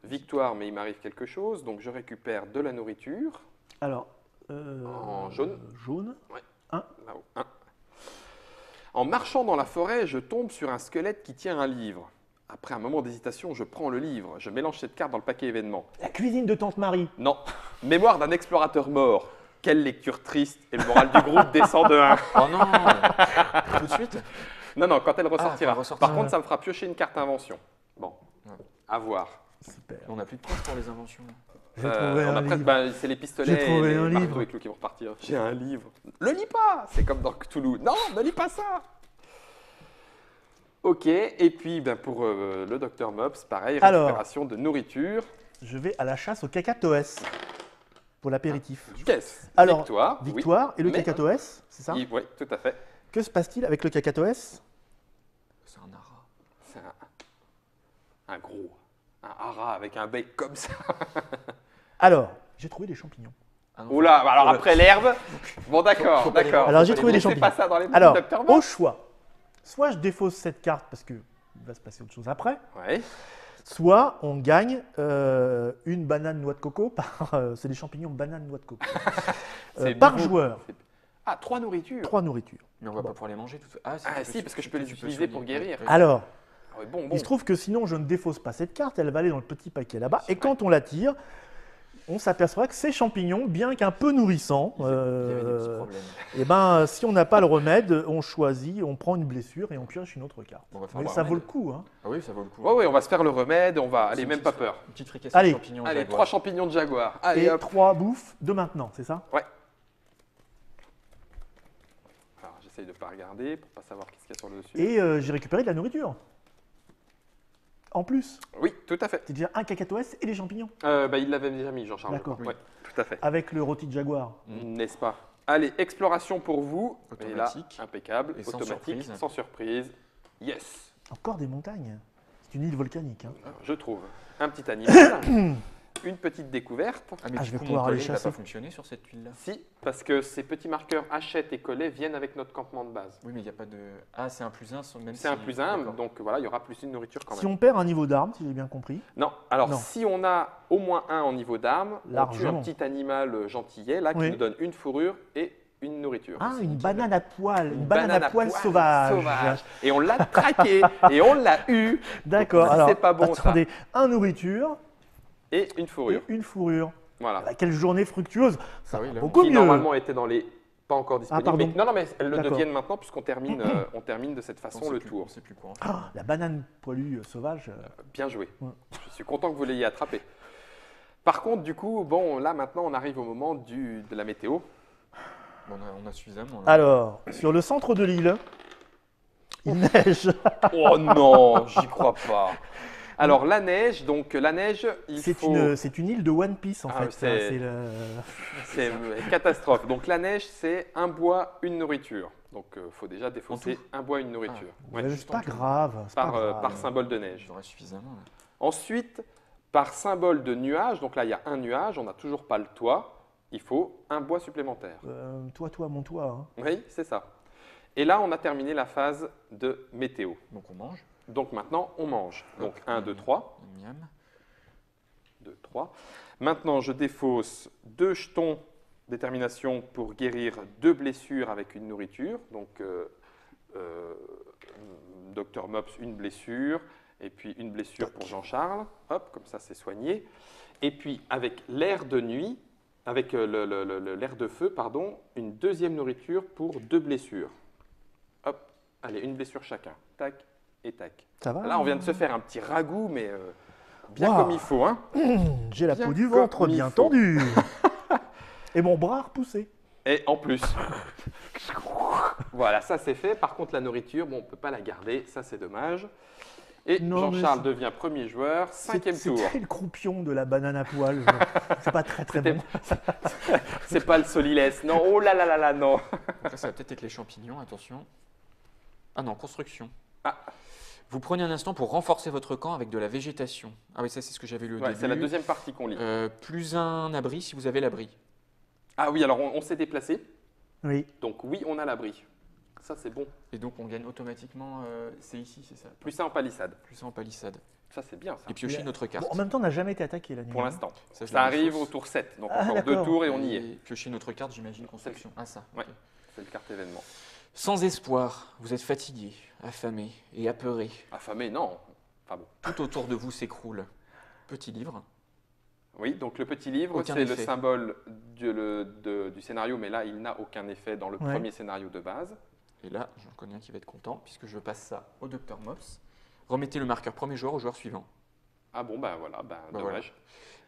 Victoire, mais il m'arrive quelque chose, donc je récupère de la nourriture. Alors, En jaune. Jaune. Là-haut, 1. En marchant dans la forêt, je tombe sur un squelette qui tient un livre. Après un moment d'hésitation, je prends le livre. Je mélange cette carte dans le paquet événement. La cuisine de Tante Marie. Non. Mémoire d'un explorateur mort. Quelle lecture triste. Et le moral du groupe descend de 1. Oh non. Tout de suite. Non, non, quand elle ressortira. quand elle ressortira. Par contre, ça me fera piocher une carte invention. Bon, Ouais. à voir. Super. On n'a plus de place pour les inventions. J'ai trouvé on a un presque- livre. bah, c'est les pistolets J'ai trouvé et un les marteaux livre. et clous qui vont repartir. J'ai un livre. Le lis pas. C'est comme dans Cthulhu. Non, ne lis pas ça. Ok, et puis ben, pour le Dr Mops, pareil, Alors. récupération de nourriture. Je vais à la chasse au cacatoès pour l'apéritif. Yes. Alors, Victoire. oui. Victoire et le Mais- cacatoès, c'est ça? Oui, tout à fait. Que se passe-t-il avec le cacatoès? C'est un ara. C'est un gros, un hara avec un bec comme ça. Alors, j'ai trouvé des champignons. Ah non, Oula, bah alors Oula. après l'herbe. Bon, d'accord, Faut pas les d'accord. voir. Alors, j'ai faut trouvé les des C'est champignons. pas ça dans les Alors, Dr au Mops. choix, soit je défausse cette carte parce qu'il va se passer autre chose après, Ouais. soit on gagne une banane noix de coco par. C'est des champignons banane noix de coco. C'est Par niveau- joueur, Ah, 3 nourritures. 3 nourritures. Mais on va Bon. pas pouvoir les manger tout ça. Ah, tu si, parce que je peux les tu utiliser soigner. pour guérir. Ouais. Alors, Ah ouais, bon. il se trouve que sinon je ne défausse pas cette carte, elle va aller dans le petit paquet là-bas. Et quand on la tire, on s'aperçoit que ces champignons, bien qu'un peu nourrissants, Il y avait des petits problèmes. et ben, si on n'a pas le remède, on choisit, on prend une blessure et on pioche une autre carte. On va faire Mais le ça vaut le remède. coup. Hein. Ah oui, ça vaut le coup. Ouais, ouais, on va se faire le remède, on va. Allez, C'est même une pas petite- peur. Une petite fricassée Allez. de champignons. Allez, jaguar. 3 champignons de jaguar. Allez, Et hop. 3 bouffes de maintenant, c'est ça? Alors, j'essaye de pas regarder pour pas savoir qu'est-ce qu'il y a sur le dessus. Et j'ai récupéré de la nourriture. En plus, Oui, tout à fait. c'est déjà un cacatoès et des champignons, Bah, il l'avait déjà mis, Jean-Charles. D'accord. Ouais, tout à fait. avec le rôti de jaguar. N'est-ce pas? Allez, exploration pour vous. Et là, Automatique. impeccable. Et sans Automatique, surprise. sans surprise. Yes, Encore des montagnes. C'est une île volcanique. Hein. je trouve. Un petit animal. Une petite découverte. Ah, mais Ah, du je vais coup, pouvoir mon aller collet, il va chasser. pas fonctionner sur cette tuile-là. Si, parce que ces petits marqueurs hachette et collet viennent avec notre campement de base. Oui, mais il n'y a pas de. Ah, c'est un plus 1, même C'est un plus 1, donc voilà, il y aura plus une nourriture quand Si même. on perd un niveau d'arme, si j'ai bien compris, Non, alors Non. si on a au moins 1 en niveau d'arme, on tue Largement. un petit animal gentillet là qui Oui. nous donne une fourrure et une nourriture. ah, c'est une nickel. banane à poil, une banane à poil sauvage. Et on l'a traqué et on l'a eu D'accord. Si Alors, c'est pas bon, ça. attendez, un nourriture et une fourrure. et une fourrure. Voilà. Ah, quelle journée fructueuse. Ça Ah oui, va là, beaucoup Qui mieux. normalement était dans les pas encore disponibles. pardon. Non, mais elles le D'accord. deviennent maintenant puisqu'on termine, on termine de cette façon le tour. C'est plus quoi en fait. Ah, la banane poilue sauvage. Bien joué. Ouais. Je suis content que vous l'ayez attrapé. Par contre, du coup, bon, là maintenant, on arrive au moment de la météo. Bon, on a suffisamment. Là. Alors, sur le centre de l'île, il neige. Oh non, j'y crois pas. Alors la neige, C'est une île de One Piece en Ah, fait. c'est une catastrophe. Donc la neige, c'est un bois, une nourriture. Donc il faut déjà défausser un bois, une nourriture. Ah. Ouais. C'est pas grave. c'est pas grave. Par symbole de neige. J'aurais suffisamment. Là. Ensuite, par symbole de nuage, donc là il y a un nuage, on n'a toujours pas le toit, il faut un bois supplémentaire. Toi, mon toit. Hein. Oui, c'est ça. Et là, on a terminé la phase de météo. Donc on mange. Donc maintenant, on mange. Donc 1, 2, 3. 3. Miam. 2, 3. Maintenant, je défausse 2 jetons détermination pour guérir 2 blessures avec une nourriture. Donc, Dr Mops, une blessure. Et puis une blessure pour Jean-Charles. Hop, comme ça, c'est soigné. Et puis, avec l'air de nuit, avec l'air de feu, pardon, une deuxième nourriture pour 2 blessures. Hop, allez, une blessure chacun. Tac et tac. Ça va Là, on vient de se faire un petit ragoût, mais bien Waouh. comme il faut. Hein. J'ai la Bien peau du comme ventre il bien faut. tendue. Et mon bras repoussé. Et en plus, voilà, ça c'est fait. Par contre, la nourriture, bon, on ne peut pas la garder, ça c'est dommage. Et Non, mais Jean-Charles c'est- devient premier joueur, 5e tour. C'était le croupion de la banane à poil. C'est pas très C'était- bon. C'est pas le solilès, non, oh là là là là, non. Donc là, ça va peut-être être les champignons, attention. Ah non, construction. Ah. Vous prenez un instant pour renforcer votre camp avec de la végétation. Ah oui, ça c'est ce que j'avais lu au Ouais, début. c'est la deuxième partie qu'on lit. Plus un abri si vous avez l'abri. Ah oui, alors on s'est déplacé, Oui. donc oui, on a l'abri. Ça c'est bon. Et donc on gagne automatiquement, c'est ici, c'est ça. Plus ça en palissade. Plus ça en palissade. Ça c'est bien ça. Et piocher Mais- notre carte. Bon, en même temps, on n'a jamais été attaqué la nuit. Pour hein. l'instant. Ça, je Ça la arrive défausse. au tour 7, donc Ah, encore 2 d'accord. tours et on y est. Piocher notre carte, j'imagine, construction. Ah ça. Ouais. ok. C'est le carte événement. Sans espoir, vous êtes fatigué, affamé et apeuré. Affamé, non. Enfin bon. Tout autour de vous s'écroule. Petit livre. Oui, donc le petit livre, Aucun c'est le effet. symbole du scénario, mais là, il n'a aucun effet dans le Ouais. premier scénario de base. Et là, j'en connais un qui va être content, puisque je passe ça au Dr Mops. Remettez le marqueur premier joueur au joueur suivant. Ah bon, ben voilà, Bah dommage.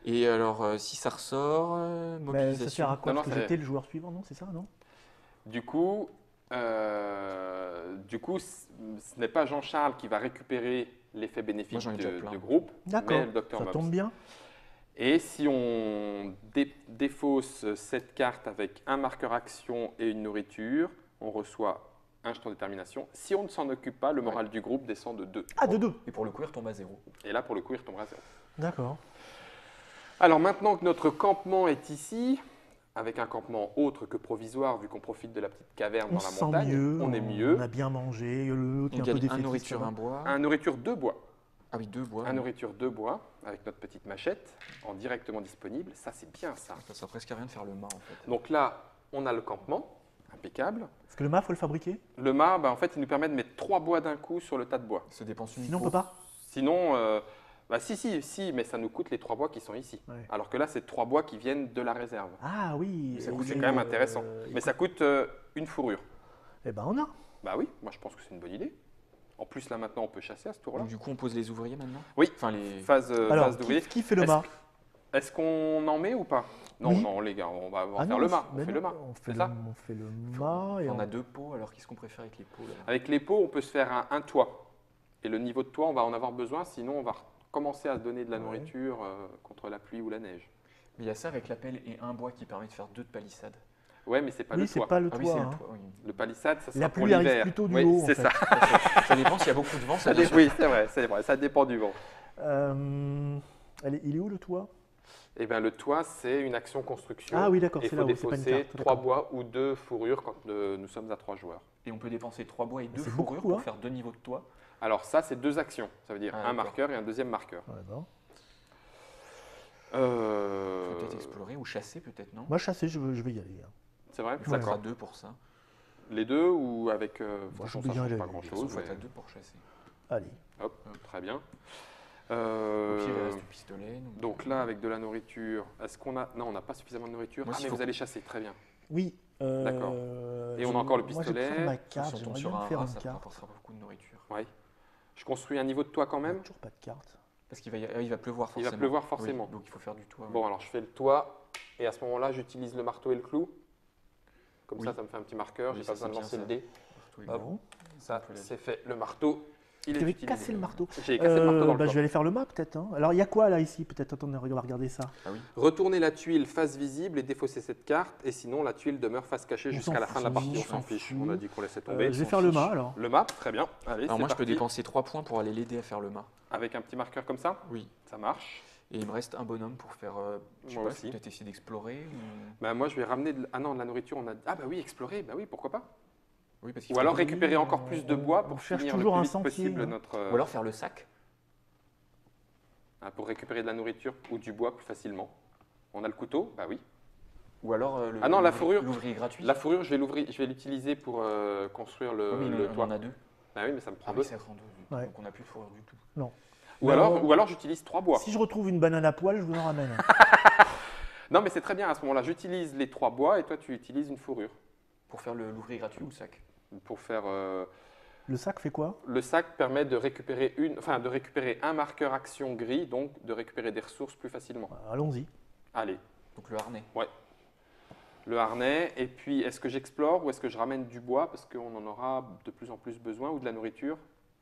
Et alors, si ça ressort, Mais ça mobilisation. sert à quoi Non, Parce non, que c'est- j'étais le joueur suivant, non C'est ça, non Du coup, ce n'est pas Jean-Charles qui va récupérer l'effet Moi, bénéfique j'en ai déjà plein. du groupe, D'accord. mais le Dr Ça Mops. tombe bien. Et si on défausse cette carte avec un marqueur action et une nourriture, on reçoit un jeton de détermination. Si on ne s'en occupe pas, le moral du groupe descend de 2. Ah, de 2. Et pour le coup, il retombe à 0. Et là, pour le coup, il retombera à 0. D'accord. Alors maintenant que notre campement est ici, avec un campement autre que provisoire, vu qu'on profite de la petite caverne On dans se la sent montagne, mieux. on est mieux. On a bien mangé. L'autre On est un peu gagne un défaitiste. nourriture, ça va. un bois. Un nourriture 2 bois. Ah oui, 2 bois. Un nourriture 2 bois, avec notre petite machette, en directement disponible. Ça, c'est bien ça. Ça sert presque à rien de faire le mât en fait. Donc là, on a le campement, impeccable. Parce que le mât, faut le fabriquer. Le mât, en fait, il nous permet de mettre 3 bois d'un coup sur le tas de bois. Ça dépense une Sinon, on peut pas. Sinon, si, mais ça nous coûte les 3 bois qui sont ici. Ouais. Alors que là, c'est 3 bois qui viennent de la réserve. Ah oui. C'est et quand même intéressant. il Mais ça coûte une fourrure. Eh ben, on a. Bah oui, moi je pense que c'est une bonne idée. En plus, là maintenant, on peut chasser à ce tour-là. Donc, du coup, on pose les ouvriers maintenant. Oui. Enfin, les. Phase Alors, d'ouvrier. qui fait le Est-ce mât Est-ce qu'on en met ou pas? Non, Oui. non, les gars, on va Ah faire non, le mât. On mais fait non, le mât. On fait C'est le, ça on fait le mât et On a 2 pots, alors qu'est-ce qu'on préfère avec les pots là Avec les pots, on peut se faire un toit. Et le niveau de toit, on va en avoir besoin, sinon on va commencer à se donner de la Ouais. nourriture contre la pluie ou la neige. Mais il y a ça avec la pelle et un bois qui permet de faire 2 de palissade. Ouais, mais c'est pas Oui, le c'est toit. pas le Ah toit. oui, c'est hein. le toit. Oui. Le palissade, ça sera La pour pluie arrive l'hiver. plutôt du Oui, haut, en c'est fait. ça. Ça dépend s'il y a beaucoup de vent, ça Ça bien dé- sûr. Oui, c'est vrai, ça dépend du vent. Il est où le toit Eh bien, le toit, c'est une action construction. Ah oui, d'accord, Il c'est faut là-haut, c'est pas une défausser carte, 3 d'accord. bois ou 2 fourrures quand nous sommes à 3 joueurs. Et on peut dépenser 3 bois et 2 C'est fourrures beaucoup, pour hein. faire 2 niveaux de toit. Alors ça, c'est 2 actions. Ça veut dire Ah, un d'accord. marqueur et un deuxième marqueur. Ouais, bon. Il faut peut-être explorer ou chasser peut-être, non Moi, chasser, je vais y aller. hein. C'est vrai, Il faudra d'accord. 2 pour ça. Les deux ou avec... je franchement, veux ça bien change aller. pas Il grand-chose. faut mais- à 2 pour chasser. Allez. Hop, très bien. Au pire, il reste du pistolet. Donc là, avec de la nourriture, est-ce qu'on a... Non, on n'a pas suffisamment de nourriture. Moi, Ah, s'il mais faut- vous allez chasser, très bien. Oui, D'accord. Et on a encore le Moi, pistolet. j'ai toujours ma Si carte, on tombe j'aimerais sur bien me un faire rat, une ça carte. rapportera beaucoup de nourriture. Ouais. Je construis un niveau de toit quand même. Toujours pas de carte. Parce qu'il va pleuvoir Il forcément. va pleuvoir Oui, forcément. donc il faut faire du toit. Bon, alors je fais le toit et à ce moment-là, j'utilise le marteau et le clou. Comme Oui. ça me fait un petit marqueur. Oui, J'ai ça, pas besoin de c'est lancer bien, le ça. dé. Marteau et Hop. Bon. Ça, On peut c'est fait. Le marteau, il Tu est avais utilisé. cassé le marteau. J'ai cassé le marteau dans le Je toit. vais aller faire le mât peut-être. Hein. Alors il y a quoi là ici? Peut-être attendez, on va regarder ça. Ah oui. Retournez la tuile face visible et défausser cette carte. Et sinon, la tuile demeure face cachée On jusqu'à s'en la fin de la fout, partie. on On s'en s'en fiche. fout. On a dit qu'on laissait tomber. Je vais s'en faire le fiche. mât alors. Le mât, très bien. Allez, Alors c'est moi, je peux parti. dépenser 3 points pour aller l'aider à faire le mât. Avec un petit marqueur comme ça, Oui. ça marche. Et il me reste un bonhomme pour faire. Je sais Moi pas, aussi. je vais peut-être essayer d'explorer. Bah, moi, je vais ramener ah non, de la nourriture. On a... Ah bah oui, explorer. Bah oui, pourquoi pas. Oui, parce qu'il Ou faut- alors récupérer encore on- plus de bois on pour cherche finir le toujours plus un vite sentier, possible hein. notre. Ou alors faire le sac. Pour récupérer de la nourriture ou du bois plus facilement. On a le couteau, bah oui. Ou alors Ah non, la fourrure. l'ouvrier gratuit. La fourrure, je vais l'utiliser pour construire Oui, mais le on toit. en a 2. Ah oui, mais ça me prend Ah deux. oui, ça prend 2. Ouais. Donc on n'a plus de fourrure du tout. Ou Mais alors j'utilise 3 bois. Si je retrouve une banane à poil, je vous en ramène. Non, mais c'est très bien à ce moment-là. J'utilise les 3 bois et toi, tu utilises une fourrure Pour faire l'ouvrier gratuit ou le sac. pour faire. Le sac fait quoi? Le sac permet de récupérer de récupérer un marqueur action gris, donc de récupérer des ressources plus facilement. Allons-y. Allez, Donc le harnais. le harnais. Et puis, est-ce que j'explore ou est-ce que je ramène du bois parce qu'on en aura de plus en plus besoin ou de la nourriture?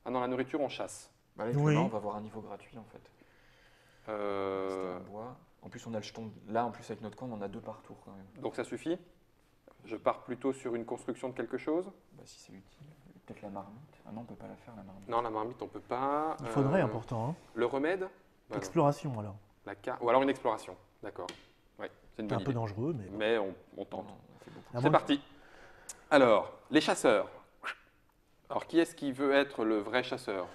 Ah non, la nourriture, on chasse. Bah, avec Oui. le mât, on va avoir un niveau gratuit en fait. C'était Euh, un bois. En plus, on a le jeton. Là, en plus, avec notre camp, on en a 2 par tour quand même. donc ça suffit. Je pars plutôt sur une construction de quelque chose. Bah, si c'est utile. Peut-être la marmite. Ah non, on peut pas la faire la marmite. Non, la marmite, on peut pas. Il faudrait, important. Hein. Le remède Bah non. Exploration alors. Ou alors une exploration. D'accord. Ouais, c'est une C'est un bonne peu idée. dangereux, mais. bon. Mais on Non, tente. on a fait beaucoup. À C'est moins parti. Alors, les chasseurs. Alors, qui est-ce qui veut être le vrai chasseur?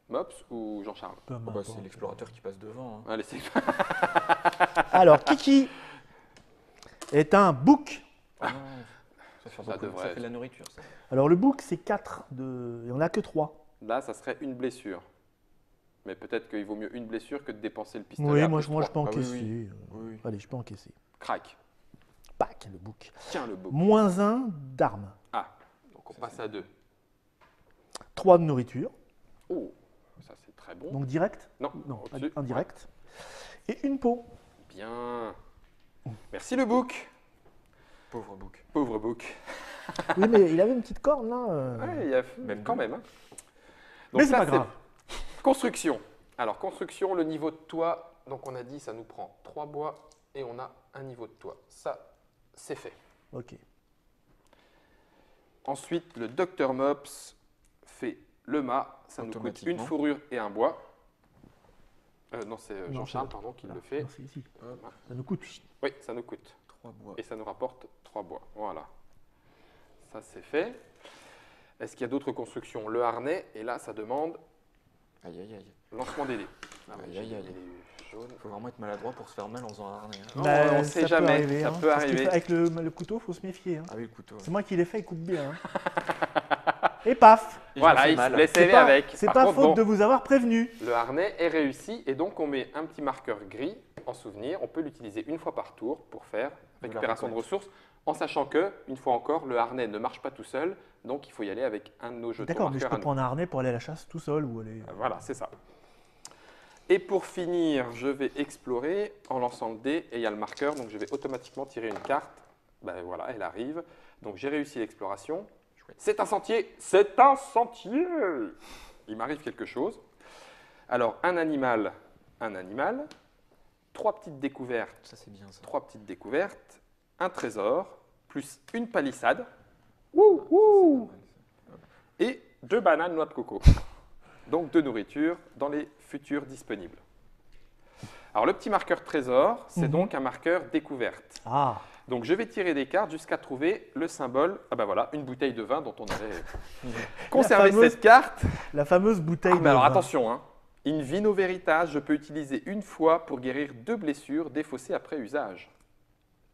Mops ou Jean-Charles? peu Oh, bah, importe. c'est l'explorateur qui passe devant. Hein. Allez, c'est Alors, Kiki est un bouc. Ah non, ça fait, Ça beaucoup, devrait ça fait être. de la nourriture. Ça. Alors, le bouc, c'est 4 de. Et on n'a que 3. Là, ça serait une blessure. Mais peut-être qu'il vaut mieux une blessure que de dépenser le pistolet. Oui, à moi, plus je peux trois. Ah oui, encaisser. oui. Oui, oui. Allez, je peux encaisser. Crac. Pac, le bouc. Tiens le beau. -1 d'armes. Ah, donc on passe à 2. 3 de nourriture. Oh, ça c'est très bon. Donc direct? Non, Non, au-dessus. indirect. Et une peau. Bien. Merci le bouc. Pauvre bouc. Pauvre bouc. Oui, mais il avait une petite corne là. Ouais, il y a Même quand deux. même. Hein. Mais c'est ça, pas grave. Construction. Alors, construction, le niveau de toit, donc on a dit ça nous prend 3 bois et on a un niveau de toit. Ça, c'est fait. Ok. Ensuite, le Dr Mops fait le mât. Ça nous coûte une Automatiquement. fourrure et un bois. Non, c'est Non, Jean-Charles, c'est- pardon, qui Là, le fait. non, c'est ici. Hop. Ça nous coûte. Oui, ça nous coûte. 3 bois. Et ça nous rapporte 3 bois. Voilà. Ça, c'est fait. Est-ce qu'il y a d'autres constructions? Le harnais, et là, ça demande Aïe, aïe, aïe. lancement des dés. Ah, mais Aïe, j'ai aïe, des aïe. dés jaunes. Il faut vraiment être maladroit pour se faire mal en faisant un harnais. Hein. Non, Bah, on sait ça jamais, peut arriver, ça hein. peut Parce qu'il arriver. faut- avec le couteau, il faut se méfier. Hein. Ah oui, le couteau. C'est moi qui l'ai fait, il coupe bien. Hein. Et paf! Et je me Voilà, fais il se mal. laisse C'est aider pas, avec. c'est Par pas contre, faute bon, de vous avoir prévenu. le harnais est réussi et donc on met un petit marqueur gris en souvenir. On peut l'utiliser une fois par tour pour faire la récupération de récolte. ressources, en sachant que, une fois encore, le harnais ne marche pas tout seul, donc il faut y aller avec un de nos jetons D'accord, mais je marqueurs peux à nous. prendre un harnais pour aller à la chasse tout seul ou aller. Voilà, c'est ça. Et pour finir, je vais explorer en lançant le dé et il y a le marqueur, donc je vais automatiquement tirer une carte. Ben voilà, elle arrive. Donc j'ai réussi l'exploration. Chouette. C'est un sentier, c'est un sentier. Il m'arrive quelque chose. Alors un animal, 3 petites découvertes, Ça, c'est bien ça. 3 petites découvertes, un trésor, plus une palissade. Wouh, wouh, et 2 bananes noix de coco. Donc de nourriture dans les futurs disponibles. Alors le petit marqueur trésor, c'est Mhm. donc un marqueur découverte. Ah, Donc je vais tirer des cartes jusqu'à trouver le symbole, ah ben voilà, une bouteille de vin dont on avait conservé fameuse cette carte. la fameuse bouteille Ah, mais de alors vin. attention, hein. In vino veritas, je peux utiliser une fois pour guérir 2 blessures défaussées après usage.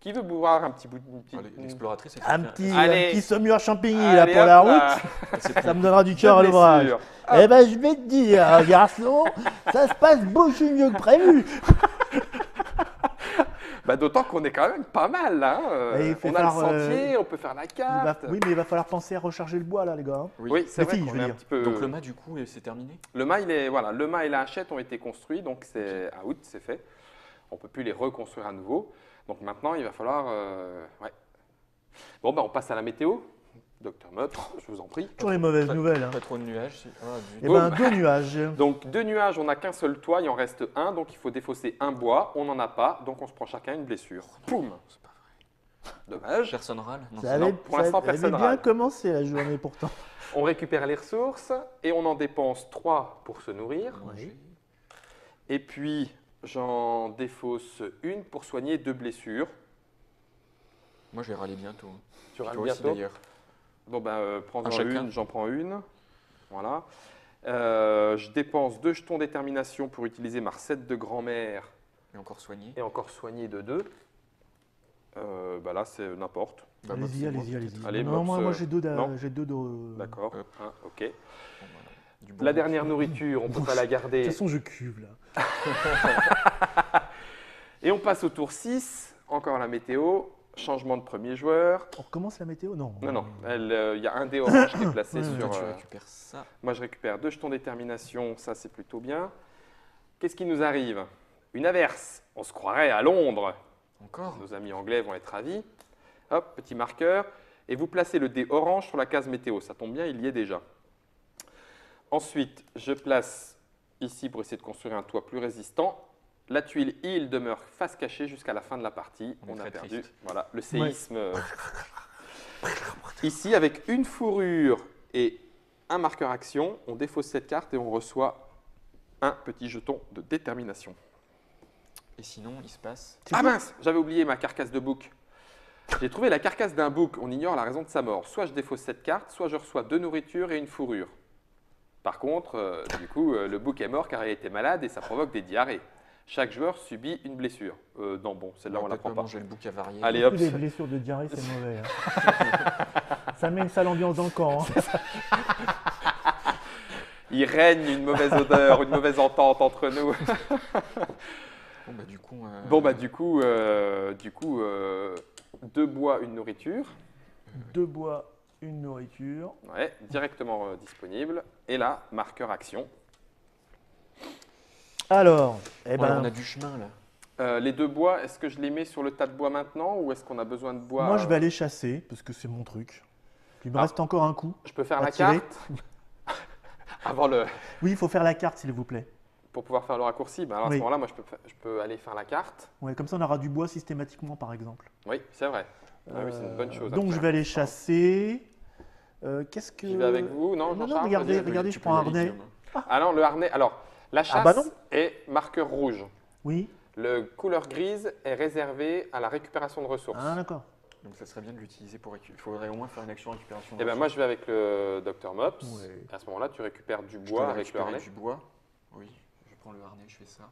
Qui veut boire un petit bout de... Allez, L'exploratrice, elle Un fait petit, Allez. un petit saumur champigny là Allez, pour hop la là. route, ça me donnera du cœur à Deux l'ouvrage. blessures. Eh ben, je vais te dire, garçon, ça se passe beaucoup mieux que prévu. Bah, d'autant qu'on est quand même pas mal là. Hein. Et il fait On a le faire, sentier, on peut faire la carte. Oui, mais il va falloir penser à recharger le bois là, les gars. Hein. Oui, c'est Les vrai filles, qu'on je veux est un dire. petit peu. Donc le mât, du coup, c'est terminé? Le mât, le mât et la hachette ont été construits, donc c'est à août, c'est fait. On ne peut plus les reconstruire à nouveau. Donc maintenant, il va falloir. Ouais. Bon, bah, on passe à la météo. Docteur Mops, je vous en prie. Toujours les mauvaises nouvelles. Hein. Pas trop de nuages. Eh ben, 2 nuages. Donc 2 nuages, on n'a qu'un seul toit, il en reste un, donc il faut défausser un bois. On n'en a pas, donc on se prend chacun une blessure. Poum. C'est pas vrai. Dommage. Personne râle? Non. Ça non, avait, pour l'instant, ça avait personne bien râle. commencé la journée pourtant. On récupère les ressources et on en dépense 3 pour se nourrir. Oui. Et puis j'en défausse une pour soigner 2 blessures. Moi, je vais râler bientôt. Tu râles Toi aussi, bientôt. d'ailleurs. Bon, prends-en Un chacun. une, j'en prends une. Voilà. Je dépense 2 jetons détermination pour utiliser ma recette de grand-mère Et encore soigné. et encore soigner de 2. Bah là, c'est n'importe. Bah, Allez-y, c'est allez-y, bon, allez-y. peut-être. Allez, Non, Mops, moi j'ai deux, non. j'ai deux de. D'accord. Hop. Hein, ok. Bon, voilà. Du bon La goût. dernière nourriture, on ne peut pas la De garder. toute façon, je cuve là. Et on passe au tour 6. Encore la météo. Changement de premier joueur. On recommence la météo? Non. Non, il y a un dé orange qui est placé Ouais, sur. Toi, tu récupères ça. Moi, je récupère 2 jetons détermination. Ça, c'est plutôt bien. Qu'est-ce qui nous arrive? Une averse. On se croirait à Londres. Encore? Nos amis anglais vont être ravis. Hop, petit marqueur. Et vous placez le dé orange sur la case météo. Ça tombe bien, il y est déjà. Ensuite, je place ici pour essayer de construire un toit plus résistant. La tuile île demeure face cachée jusqu'à la fin de la partie. On est On a très perdu. triste. Voilà, le séisme. Ici, avec une fourrure et un marqueur action, on défausse cette carte et on reçoit un petit jeton de détermination. Et sinon, il se passe. C'est Ah quoi mince, j'avais oublié ma carcasse de bouc. J'ai trouvé la carcasse d'un bouc, on ignore la raison de sa mort. Soit je défausse cette carte, soit je reçois 2 nourritures et une fourrure. Par contre, du coup, le bouc est mort car il était malade et ça provoque des diarrhées. Chaque joueur subit une blessure. Non, bon, celle-là, on la prend pas. Manger le bouc avarié. Allez, hop. Plus des blessures de diarrhée, c'est mauvais. Hein. Ça met une sale ambiance dans le camp. Hein. Il règne une mauvaise odeur, une mauvaise entente entre nous. Bon, bah, du coup. Bon, bah, du coup, 2 bois, une nourriture. 2 bois, une nourriture. Ouais, directement disponible. Et là, marqueur action. Alors, eh Voilà, ben, on a du chemin là. Les 2 bois, est-ce que je les mets sur le tas de bois maintenant ou est-ce qu'on a besoin de bois moi je vais aller chasser parce que c'est mon truc. Il me Ah. reste encore un coup. Je peux faire à la tirer. carte avant le. Oui, il faut faire la carte, s'il vous plaît. Pour pouvoir faire le raccourci. Ben alors à Oui. ce moment-là, moi, je peux aller faire la carte. Ouais, comme ça, on aura du bois systématiquement, par exemple. Oui, c'est vrai. Ah oui, c'est une bonne chose. Donc, après. je vais aller chasser. Qu'est-ce que. J'y vais avec vous, non, Non, Jean-Charles, regardez, vas-y. regardez, Tu je peux prends y un aller, harnais. Guillaume. Ah non, le harnais. Alors, la chasse bah non. est marqueur rouge. Oui. Le couleur grise est réservé à la récupération de ressources. Ah, d'accord. Donc ça serait bien de l'utiliser pour récupérer. Il faudrait au moins faire une action récupération. Eh bien, moi, je vais avec le Dr Mops. Ouais. À ce moment-là, tu récupères du je bois peux avec le récupérer harnais. du bois. Oui, je prends le harnais, je fais ça.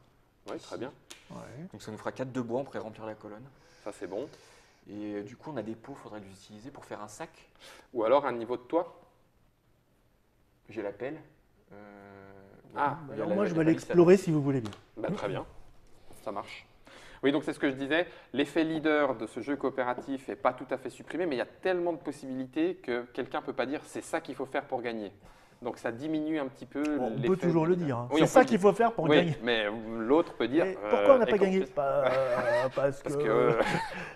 Oui, très bien. Ouais. Donc ça nous fera 4 de bois, on pourrait remplir la colonne. Ça, c'est bon. Et du coup, on a des pots, il faudrait les utiliser pour faire un sac. Ou alors un niveau de toit. J'ai la pelle. Ah, il y a Alors, la- moi, la je vais balise, l'explorer si vous voulez bien. Bah, très bien. Ça marche. Oui, donc c'est ce que je disais. L'effet leader de ce jeu coopératif n'est pas tout à fait supprimé, mais il y a tellement de possibilités que quelqu'un ne peut pas dire c'est ça qu'il faut faire pour gagner. Donc ça diminue un petit peu On l'effet peut toujours le leader. dire. Hein. Oui, c'est on ça peut le qu'il dire. faut faire pour Oui, gagner. mais l'autre peut dire. Mais pourquoi on n'a pas écoute, gagné Parce Parce que. que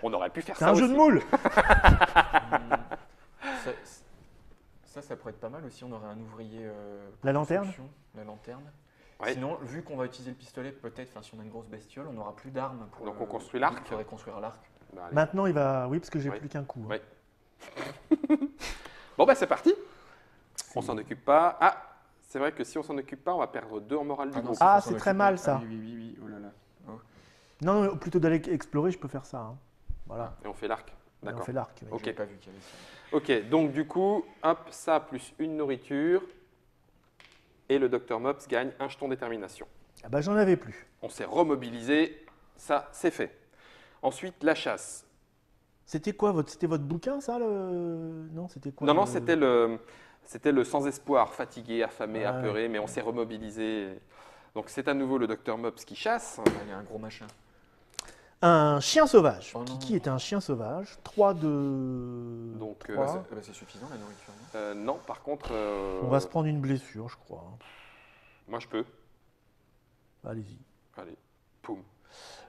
on aurait pu faire C'est ça un jeu aussi. de moule. Ça pourrait être pas mal aussi. On aurait un ouvrier. La lanterne. construction, la lanterne. Ouais. Sinon, vu qu'on va utiliser le pistolet, peut-être, si on a une grosse bestiole, on n'aura plus d'armes. Pour Donc on construit l'arc. Il faudrait construire l'arc. Bah, allez. Maintenant, il va. Oui, parce que j'ai Oui. plus qu'un coup. Oui. Bon, bah c'est parti. On s'en occupe pas. Ah, c'est vrai que si on s'en occupe pas, on va perdre 2 en morale du non, groupe. ça, Ah, faut s'en c'est très occuper. mal, ça. Ah, oui, oh là là. Non, non, plutôt d'aller explorer, je peux faire ça. Hein. Voilà. Et on fait l'arc. On D'accord. fait l'arc. oui. Ok. J'avais pas vu qu'il y avait ça. Ok, donc du coup, hop, ça plus une nourriture. Et le Dr Mops gagne un jeton détermination. Ah bah, j'en avais plus. On s'est remobilisé, ça c'est fait. Ensuite, la chasse. C'était quoi C'était votre bouquin, ça le... Non, c'était quoi Non, non, le- c'était le sans espoir, fatigué, affamé, Ouais. apeuré, mais on s'est remobilisé. Donc c'est à nouveau le Dr Mops qui chasse. Il y a un gros machin. Un chien sauvage. Oh non. Kiki est un chien sauvage. 3 de... Donc, Trois. C'est suffisant la nourriture. Non non, par contre, On va se prendre une blessure, je crois. moi je peux. Allez-y. Allez, poum.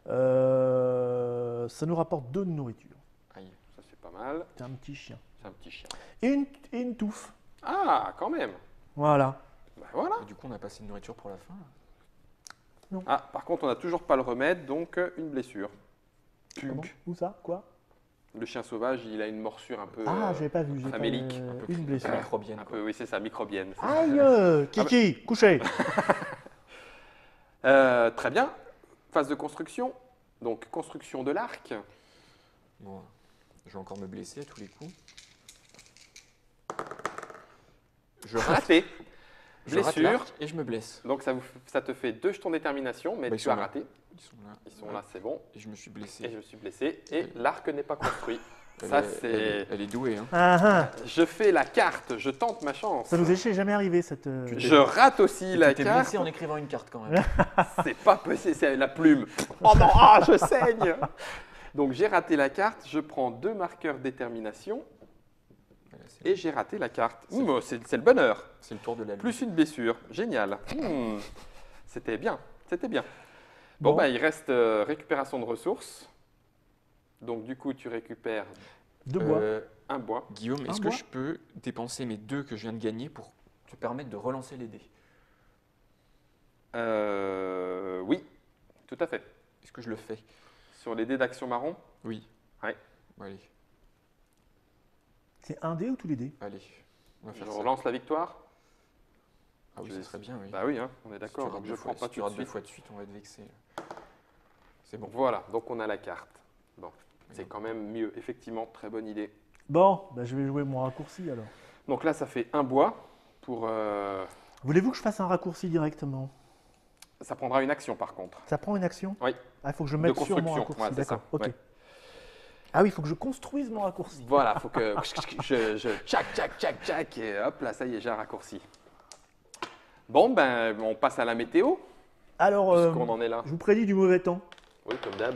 Ça nous rapporte 2 de nourriture. Aïe. Ça c'est pas mal. C'est un petit chien. C'est un petit chien. Et une touffe. Ah, quand même. Voilà. Bah voilà. Et du coup, on a passé de nourriture pour la fin. Là. Ah, par contre, on n'a toujours pas le remède, donc une blessure. Comment Punk. Où ça Quoi Le chien sauvage, il a une morsure un peu. Ah, j'avais pas vu. J'ai pas famélique, une blessure. Microbienne. un quoi. peu, oui, c'est ça, microbienne. Aïe Kiki, couché. Très bien. Phase de construction. Donc, construction de l'arc. Bon, je vais encore me blesser à tous les coups. Je rate, Raté. je rate Blessure. l'arc et je me blesse. Donc, ça te fait 2 jetons détermination, mais Bah, ils tu sont as là. raté. Ils sont là. Ils sont là, c'est bon. Et je me suis blessé. Et je me suis blessé. Et Ok. l'arc n'est pas construit. Elle Ça, est- c'est. Elle est douée. Hein. Ah, ah. Je fais la carte, je tente ma chance. Ça nous est jamais arrivé cette. Je rate aussi la Tu t'es carte. blessé en écrivant une carte quand même. C'est pas possible, c'est la plume. Oh non, ah, je saigne. Donc j'ai raté la carte, je prends 2 marqueurs détermination Voilà, c'est et j'ai raté la carte. C'est le bonheur. c'est le tour de la lune. Plus une blessure, génial. C'était bien, c'était bien. Bon, Bon. bah, il reste récupération de ressources. Donc du coup, tu récupères 2 bois. un bois. Guillaume, Un est-ce que bois je peux dépenser mes 2 que je viens de gagner pour te permettre de relancer les dés? Oui, tout à fait. Est-ce que je le fais? Sur les dés d'action marron. Oui. Ouais. Bon, allez, C'est un dé ou tous les dés allez. On va Je faire ça. relance la victoire. Ah oui, Je ça vais- serait bien, oui. Bah oui, hein, on est Si tu d'accord. rates Donc deux je fois- prends pas si tu tout de rates deux suite. fois de suite, on va être vexé. C'est bon. Voilà, donc on a la carte. Bon, c'est Oui. quand même mieux. Effectivement, très bonne idée. Bon, bah, je vais jouer mon raccourci alors. Donc là, ça fait un bois pour. Voulez-vous que je fasse un raccourci directement? Ça prendra une action par contre. Ça prend une action? Oui. Ah, il faut que je De mette sur mon construction, raccourci. ouais, c'est D'accord, ça, ok. ouais. Ah oui, il faut que je construise mon raccourci. Voilà, faut que je tchac, tchac, tchac, tchac, et hop, là, ça y est, j'ai un raccourci. Bon, ben, on passe à la météo, Alors, puisqu'on en est là. je vous prédis du mauvais temps. Oui, comme d'hab.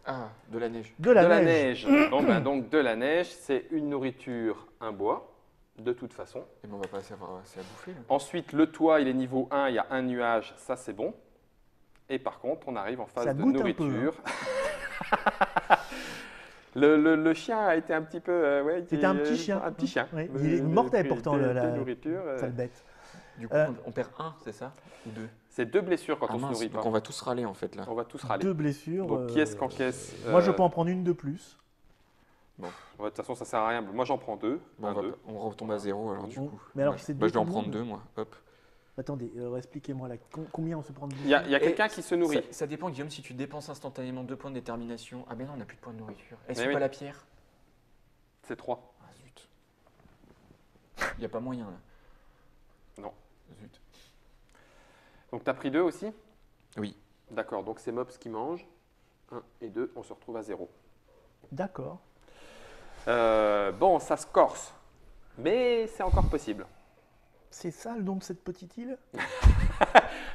Ah, de la neige. De la de la neige. neige. Bon, ben, donc, de la neige, c'est une nourriture, un bois, de toute façon. Et ben, on va pas avoir assez à bouffer là. Ensuite, le toit, il est niveau 1, il y a un nuage, ça c'est bon. Et par contre, on arrive en phase Ça de goûte un peu, nourriture. Le chien a été un petit peu. Ouais, C'était un petit chien. Un petit chien. Oui, il est mortel pourtant, la nourriture. sale bête. Du coup, Euh, on perd un, c'est ça? Ou 2? C'est 2 blessures quand Ah on se mince, nourrit donc pas. on va tous râler en fait là. On va tous râler. 2 blessures. Donc, qui est-ce qu'encaisse Moi, je peux en prendre une de plus. Ouais, de toute façon, ça sert à rien. Moi, j'en prends 2. Bon, on retombe à 0 alors du Bon. coup. Mais alors, Bah, c'est bah, je vais en tout le prendre monde 2 moi. Hop. Attendez, expliquez-moi là. Combien on se prend de Il y a blessures quelqu'un qui se nourrit. Ça dépend, Guillaume, si tu dépenses instantanément 2 points de détermination. Ah ben non, on n'a plus de points de nourriture. Est-ce Mais que oui. pas la pierre? C'est 3. Ah zut. Il n'y a pas moyen là. Non. Zut. Donc, tu as pris 2 aussi? Oui. D'accord, donc c'est Mops qui mange. 1 et 2, on se retrouve à 0. D'accord. Bon, ça se corse. Mais c'est encore possible. C'est ça le nom de cette petite île?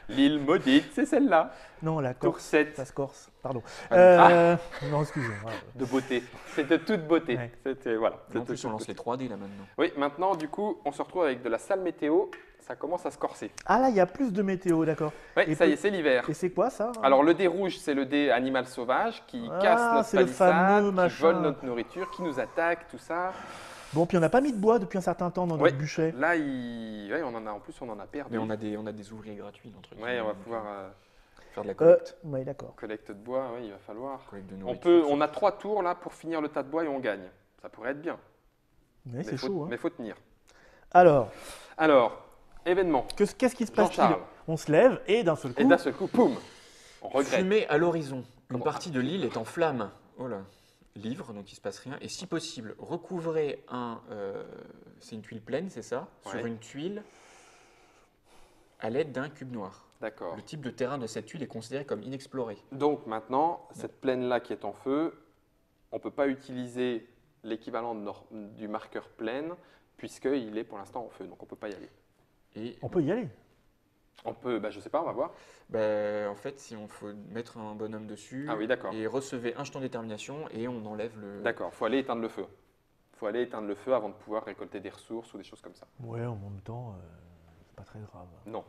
L'île maudite, c'est celle-là. Non, la Tour Corse. 7 Ça se corse, pardon. Ah. Non, excusez-moi. de beauté. C'est de toute beauté. Ouais. C'était, voilà. En c'était plus, on toute lance beauté. les 3D là maintenant. Oui, maintenant, du coup, on se retrouve avec de la sale météo. Ça commence à se corser. Ah là, il y a plus de météo, d'accord. Oui, Et ça y peu- est, c'est l'hiver. Et c'est quoi ça? Alors, le dé rouge, c'est le dé animal sauvage qui Ah, casse notre c'est le fameux palissade, qui machin. vole notre nourriture, qui nous attaque, tout ça. Bon, puis on n'a pas mis de bois depuis un certain temps dans Ouais. notre bûcher. Là, ouais, en plus, on en a perdu. Mais on a des ouvriers gratuits entre Ouais, guillemets, on va donc, pouvoir faire de la collecte. Oui, d'accord. collecte de bois. Oui, il va falloir. Collecte de On nourriture. on a 3 tours là pour finir le tas de bois et on gagne. Ça pourrait être bien. Mais c'est faut, chaud. Hein. Mais faut tenir. Alors, Alors, événement. qu'est-ce qui se passe-t-il? Jean-Charles. On se lève et d'un seul coup, Et d'un seul coup, poum, on regrette. Fumée à l'horizon. Une Comment partie de l'île est en flammes. Oh là. Livre, donc il se passe rien. Et si possible, recouvrez c'est une tuile pleine, c'est ça? Ouais. Sur une tuile à l'aide d'un cube noir. D'accord. Le type de terrain de cette tuile est considéré comme inexploré. Donc maintenant, cette plaine-là qui est en feu, on ne peut pas utiliser l'équivalent du marqueur plaine puisqu'il est pour l'instant en feu. Donc on ne peut pas y aller. Et on peut y aller. On peut, je sais pas, on va voir. En fait, si on faut mettre un bonhomme dessus Ah oui, d'accord. et recevez un jeton détermination et on enlève le. D'accord, faut aller éteindre le feu. Faut aller éteindre le feu avant de pouvoir récolter des ressources ou des choses comme ça. Ouais, en même temps, c'est pas très grave. Non.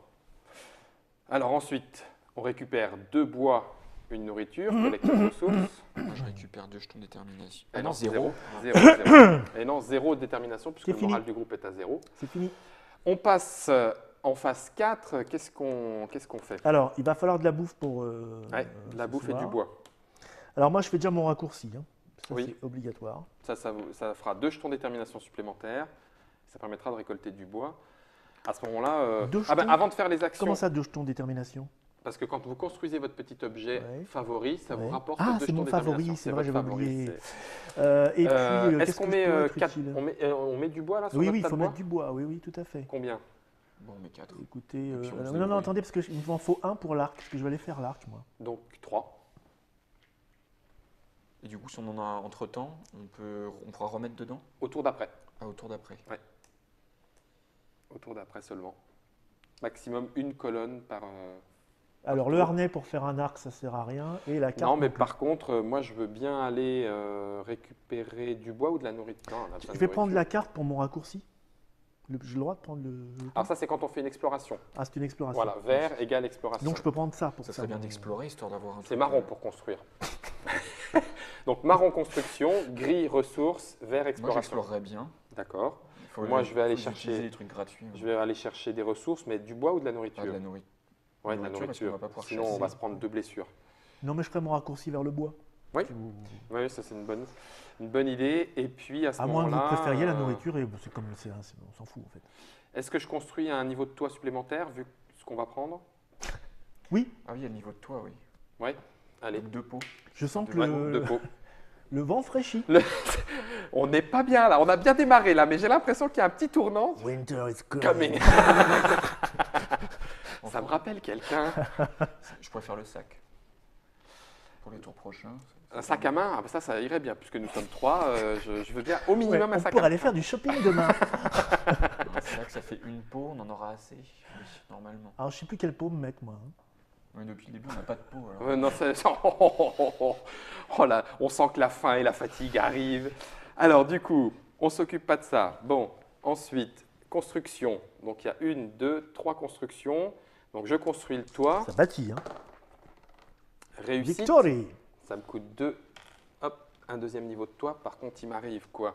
Alors ensuite, on récupère 2 bois, une nourriture, collecte les ressources. Moi, je récupère 2 jetons détermination. Ah Ah non, 0. 0. Et non, 0 de détermination puisque C'est le fini. moral du groupe est à 0. C'est fini. On passe en phase 4. Qu'est-ce qu'on fait? Alors, il va falloir de la bouffe pour. Ouais, de la ce bouffe et soir. du bois. Alors, moi, je fais déjà mon raccourci. Hein. Ça, Oui. c'est obligatoire. Ça fera 2 jetons détermination supplémentaires. Ça permettra de récolter du bois. À ce moment-là, 2 jetons. avant de faire les actions, Comment ça, 2 jetons de détermination? parce que quand vous construisez votre petit objet Ouais. favori, ça vous Ouais. rapporte Ah, 2 c'est jetons mon favori, détermination. c'est vrai, votre j'avais favori, oublié. c'est- Et puis, Est-ce qu'est-ce qu'on que met, je peux être 4 utile? on met du bois là sur Oui, notre oui, il tas faut de bois mettre du bois, oui, oui, tout à fait. Combien? Bon, on met 4. Écoutez, puis, on se non, débrouille. attendez, parce qu'il m'en faut un pour l'arc, parce que je vais aller faire l'arc, moi. Donc 3. Et du coup, si on en a entre temps, on pourra remettre dedans Au tour d'après. au tour d'après. Au tour d'après seulement. Maximum une colonne par. Alors, le harnais pour faire un arc, ça sert à rien, et la carte. Non, mais plus. par contre, moi je veux bien aller récupérer du bois ou de la nourriture. Non, on a besoin Je de vais prendre nourriture. la carte pour mon raccourci. J'ai le droit de prendre le. Alors, ça, c'est quand on fait une exploration. Ah, c'est une exploration. Voilà, vert égale exploration. Donc, je peux prendre ça pour Ça serait bien mon- d'explorer histoire d'avoir un C'est truc, marron pour construire. Donc, marron construction, gris ressources, vert Moi, exploration. j'explorerais bien. D'accord. Il faut- Moi, je vais aller faut chercher- utiliser des trucs gratuits. Je vais aller chercher des ressources, mais du bois ou de la Pas nourriture? de la nourriture. Ouais, de la nourriture, parce qu'on nourriture. va pas pouvoir Sinon, on chasser. va se prendre 2 blessures. Non, mais je ferai mon raccourci vers le bois. Oui. Si vous- Oui, ça c'est une bonne idée. Et puis à ce À moins que moment-là, vous préfériez la nourriture, et c'est comme on s'en fout en fait. Est-ce que je construis un niveau de toit supplémentaire vu ce qu'on va prendre? Oui, Ah oui, il y a le niveau de toit, oui. Oui. Allez. Donc 2 pots. je sens que Ouais, le, deux pots. le vent fraîchit. On n'est pas bien là. On a bien démarré là, mais j'ai l'impression qu'il y a un petit tournant. Winter is Coming. coming. Ça me rappelle quelqu'un. Je pourrais faire le sac. Pour les tours prochains. Un sac à main, ah bah ça irait bien, puisque nous sommes 3. Je veux bien au minimum Ouais, un on sac à pourrait main. aller faire du shopping demain. Un sac, ça fait une peau, on en aura assez. Oui, normalement. Alors, je sais plus quelle peau me mettre, moi. hein. Oui, depuis le début, on n'a pas de peau. Alors. Non, oh là, on sent que la faim et la fatigue arrivent. Alors du coup, on s'occupe pas de ça. Bon, ensuite, construction. Donc il y a 1, 2, 3 constructions. Donc je construis le toit. Ça bâtit, hein. Réussite. Victory. Ça me coûte 2. Hop, un deuxième niveau de toit. Par contre, il m'arrive quoi?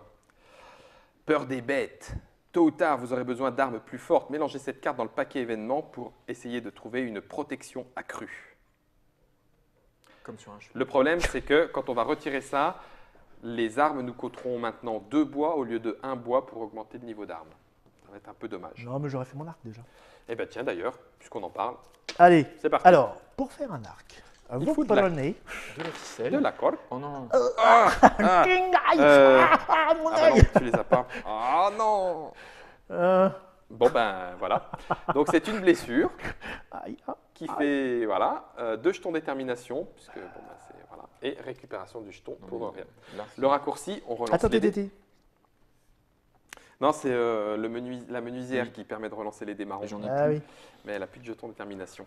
Peur des bêtes. Tôt ou tard, vous aurez besoin d'armes plus fortes. Mélangez cette carte dans le paquet événement pour essayer de trouver une protection accrue. Comme sur un cheval. Le problème, c'est que quand on va retirer ça, les armes nous coûteront maintenant 2 bois au lieu de 1 bois pour augmenter le niveau d'armes. Ça va être un peu dommage. Non, mais j'aurais fait mon arc déjà. Eh bien tiens d'ailleurs, puisqu'on en parle, Allez, c'est parti. alors, pour faire un arc, Il vous faut de la- prenez. De la ficelle. De l'accord. Oh non. Ah, King, aïe, euh, mon ah bah non, œil. tu les as pas. Ah non. Euh, Bon ben voilà. Donc c'est une blessure aïe, ah. qui fait voilà 2 jetons détermination puisque bon ben, c'est voilà et récupération du jeton Non, pour mais rien. là, Le raccourci, on relance Attends, les dés. tété. Non, c'est la menuisière Oui. qui permet de relancer les dés marrons, Et j'en ai Ah plus. oui, mais elle a plus de jetons détermination.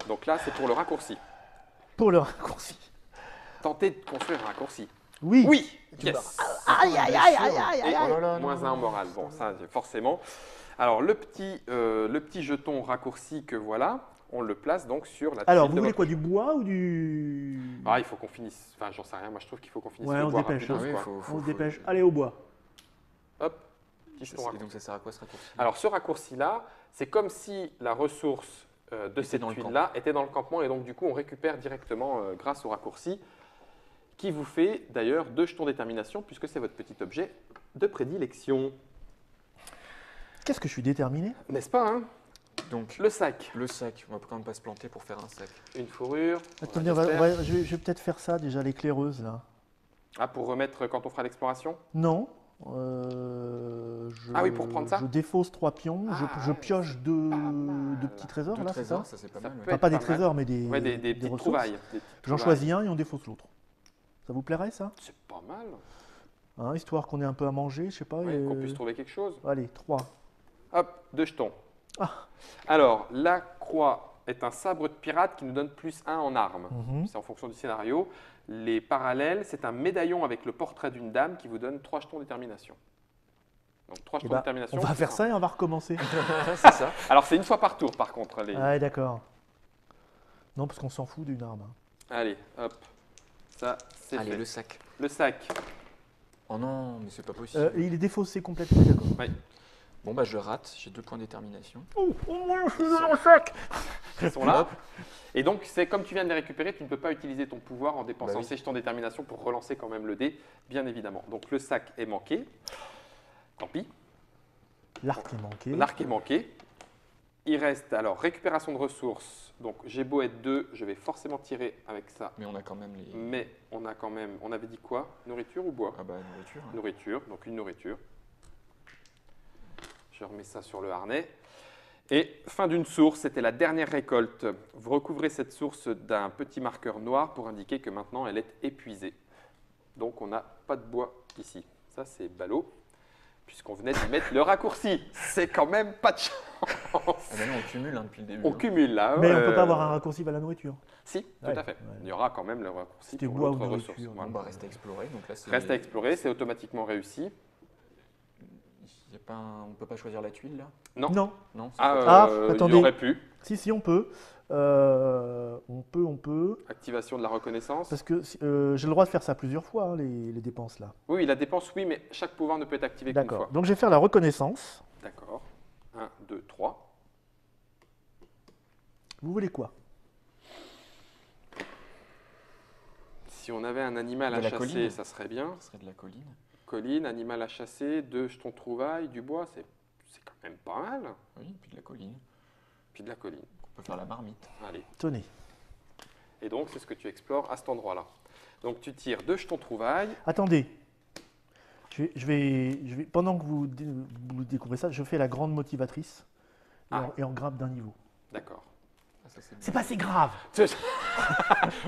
Donc là, c'est pour le raccourci. pour le raccourci. Tentez de construire un raccourci. Oui. Oui. Tu Yes. Aïe, aïe, aïe, aïe, aïe, Et aïe, aïe. Oh là là, moins non, 1 non. moral. Bon, ça, forcément. Alors, le petit jeton raccourci que voilà, on le place donc sur la Alors, tuile vous de voulez votre- quoi, du bois ou du. Ah, il faut qu'on finisse. Enfin, j'en sais rien. Moi, je trouve qu'il faut qu'on finisse Ouais, le on se bois dépêche, rapidos, Ah oui, quoi. faut- On se dépêche. Allez, au bois. Hop, petit jeton Et raccourci. donc ça sert à quoi ce raccourci? Alors, ce raccourci-là, c'est comme si la ressource de Était cette dans le tuile-là était dans le campement. Et donc, du coup, on récupère directement grâce au raccourci qui vous fait d'ailleurs 2 jetons détermination puisque c'est votre petit objet de prédilection. Qu'est-ce que je suis déterminé? N'est-ce pas, hein? Donc Le sac. le sac, on va quand même pas se planter pour faire un sac. Une fourrure. Attendez, j'espère. je vais peut-être faire ça déjà, l'éclaireuse là. Ah, pour remettre quand on fera l'exploration? Non. Ah oui, pour prendre ça? Je défausse 3 pions, Ah, je pioche deux, mal. deux petits trésors Deux là, c'est trésors, ça? ça c'est pas Ça mal. ouais. peut Enfin, pas des être pas mal. trésors, mais des, Ouais, des petites ressources. trouvailles. des petites J'en trouvailles. choisis un et on défausse l'autre. Ça vous plairait ça? C'est pas mal. Hein, histoire qu'on ait un peu à manger, je sais pas. Ouais, qu'on et- puisse trouver quelque chose. Allez, 3. Hop, 2 jetons. Ah. Alors, la croix est un sabre de pirate qui nous donne +1 en armes. Mhm. C'est en fonction du scénario. Les parallèles, c'est un médaillon avec le portrait d'une dame qui vous donne 3 jetons détermination. Donc 3 Eh jetons ben, détermination. on va c'est faire ça et on va recommencer. C'est ça. Alors c'est une fois par tour par contre. Les... Ah, d'accord. Non, parce qu'on s'en fout d'une arme. Allez, hop. Ça, c'est Allez, fait. le sac. Le sac. Oh non, mais c'est pas possible. Il est défaussé complètement, d'accord. Oui. Bon, bah je rate, j'ai 2 points de détermination. Oh, au moins, je suis dans le sac. Ils sont là. Et donc, c'est comme tu viens de les récupérer, tu ne peux pas utiliser ton pouvoir en dépensant Bah oui. ces jetons détermination pour relancer quand même le dé, bien évidemment. Donc le sac est manqué. Tant pis. L'arc est manqué. L'arc est manqué. Il reste alors récupération de ressources. Donc j'ai beau être 2, je vais forcément tirer avec ça. Mais on a quand même les. Mais on a quand même, on avait dit quoi? Nourriture ou bois? Ah bah, nourriture. hein. Nourriture, donc une nourriture. Je remets ça sur le harnais. Et fin d'une source, c'était la dernière récolte. Vous recouvrez cette source d'un petit marqueur noir pour indiquer que maintenant elle est épuisée. Donc on n'a pas de bois ici. Ça c'est ballot, puisqu'on venait d'y mettre le raccourci. C'est quand même pas de chance. Ah bah non, on cumule hein, depuis le début. On hein. cumule là. Mais on ne peut pas avoir un raccourci vers la nourriture. Si, tout Ouais, à fait. ouais. Il y aura quand même le raccourci C'était pour bois ou l'autre nourriture. ressource. Bon, Voilà. bah reste à explorer. Donc là, c'est. Reste à explorer, c'est automatiquement réussi. Y a pas on peut pas choisir la tuile là? Non. Non. Non, c'est Ah, pas- il y attendez. aurait pu. Si, on peut. On peut. Activation de la reconnaissance. Parce que j'ai le droit de faire ça plusieurs fois, hein, les dépenses là. Oui, la dépense, oui, mais chaque pouvoir ne peut être activé qu'une D'accord. fois. Donc je vais faire la reconnaissance. D'accord. 1, 2, 3. Vous voulez quoi? Si on avait un animal De à la chasser, colline. ça serait bien. Ce serait de la colline. Colline, animal à chasser, 2 jetons trouvailles, du bois, c'est quand même pas mal. Oui, puis de la colline. Puis de la colline. On peut faire la marmite. Allez. Tenez. Et donc, c'est ce que tu explores à cet endroit-là. Donc, tu tires 2 jetons trouvailles. Attendez. Je vais, pendant que vous découvrez ça, je fais la grande motivatrice et, Ah. on grimpe d'un niveau. D'accord. Ah, ça, c'est C'est bien. pas si grave.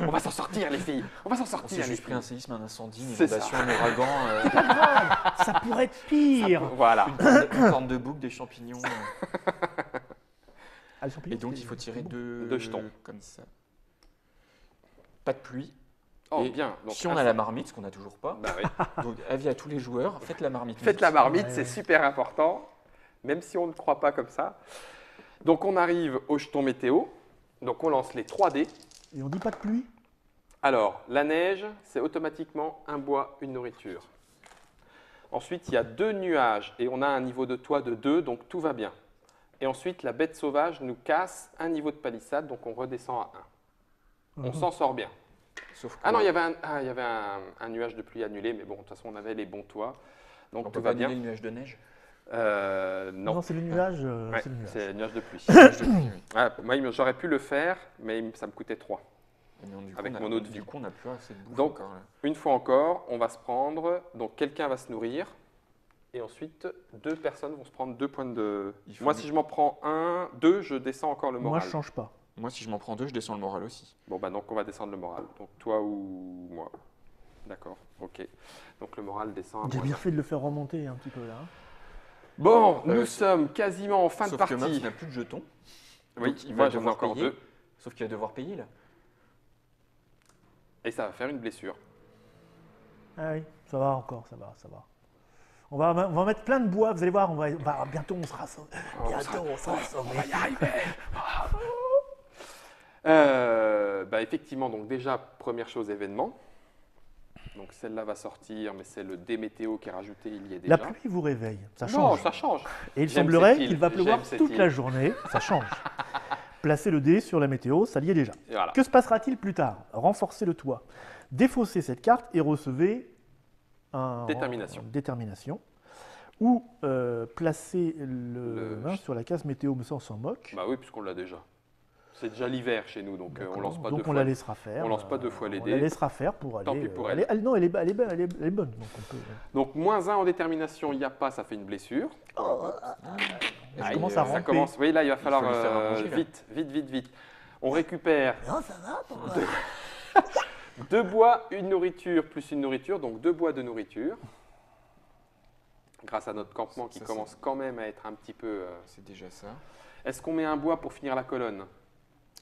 On va s'en sortir, les filles. On va s'en On sortir, s'est les juste pris un filles. séisme, un incendie, une C'est ça. inondation, un ouragan, Ça pourrait être pire. Voilà. une corne de bouc, des champignons. Ah, les champignons, Et donc, c'est- il faut tirer c'est bon. 2 Deux jetons. comme ça. Pas de pluie. Oh, Et bien. Donc, si on a la marmite, ce qu'on n'a toujours pas, Bah oui. donc avis à tous les joueurs, faites la marmite. Faites la marmite, Ouais, c'est ouais. super important, même si on ne croit pas comme ça. Donc, on arrive au jeton météo. Donc, on lance les 3 dés. Et on dit pas de pluie. Alors, la neige, c'est automatiquement un bois, une nourriture. Ensuite, il y a 2 nuages et on a un niveau de toit de 2, donc tout va bien. Et ensuite, la bête sauvage nous casse un niveau de palissade, donc on redescend à 1. On s'en sort bien. Sauf que Ah non, il y avait un nuage de pluie annulé, mais bon, de toute façon, on avait les bons toits, donc on tout peut va pas annuler bien. le nuage de neige. Non, Non, c'est le nuage. Ouais, c'est le nuage. c'est le nuage de pluie. Nuage de pluie, oui. Ah, moi, j'aurais pu le faire, mais ça me coûtait 3. Mais du coup, Avec on a- mon eau de Du vie. coup, on n'a plus assez de bouffe Donc, encore. Là. Une fois encore, on va se prendre, donc quelqu'un va se nourrir, et ensuite 2 personnes vont se prendre 2 points de... Il faut Moi, mieux- si je m'en prends 1, 2, je descends encore le Moi, moral. je change pas. Moi, si je m'en prends 2, je descends le moral aussi. Bon, bah donc on va descendre le moral. Donc toi ou moi. D'accord, ok. Donc le moral descend à J'ai moins. bien fait de le faire remonter un petit peu là. hein. Bon, nous Euh, sommes quasiment en fin de Sauf partie. que Maps n'a plus de jetons. Oui, donc il moi va j'en ai devoir encore payer. 2. Sauf qu'il va devoir payer là. Et ça va faire une blessure. Ah oui, ça va encore, ça va, ça va. On va mettre plein de bois, vous allez voir, bientôt on sera sauvés. Bientôt on sera sauvés. y arriver. Bah effectivement, donc déjà, première chose, événement. Donc celle-là va sortir, mais c'est le dé météo qui est rajouté, il y est déjà. La pluie vous réveille, ça Non, change. ça change. Et il J'aime semblerait cette île, qu'il va pleuvoir j'aime cette toute île. la journée, ça change. Placez le dé sur la météo, ça y est déjà. Et voilà. Que se passera-t-il plus tard? Renforcez le toit. Défaussez cette carte et recevez un Détermination. détermination. Ou placez le Le- main sur la case météo, mais ça on s'en moque. Bah oui, puisqu'on l'a déjà. C'est déjà l'hiver chez nous, donc on D'accord. lance pas Donc deux on fois. la laissera faire. on lance pas 2 fois les On dés. la laissera faire pour aller. Tant pis pour non, elle est bonne. Donc on peut, Donc moins 1 en détermination, il n'y a pas, ça fait une blessure. je Aïe, commence à ça ramper. commence. Oui, là, il va falloir lui faire un manger, là. vite. On récupère Non, ça va, papa. 2 bois, une nourriture plus une nourriture, donc 2 bois de nourriture. grâce à notre campement qui Ça, commence c'est- quand même à être un petit peu… C'est déjà ça. Est-ce qu'on met un bois pour finir la colonne?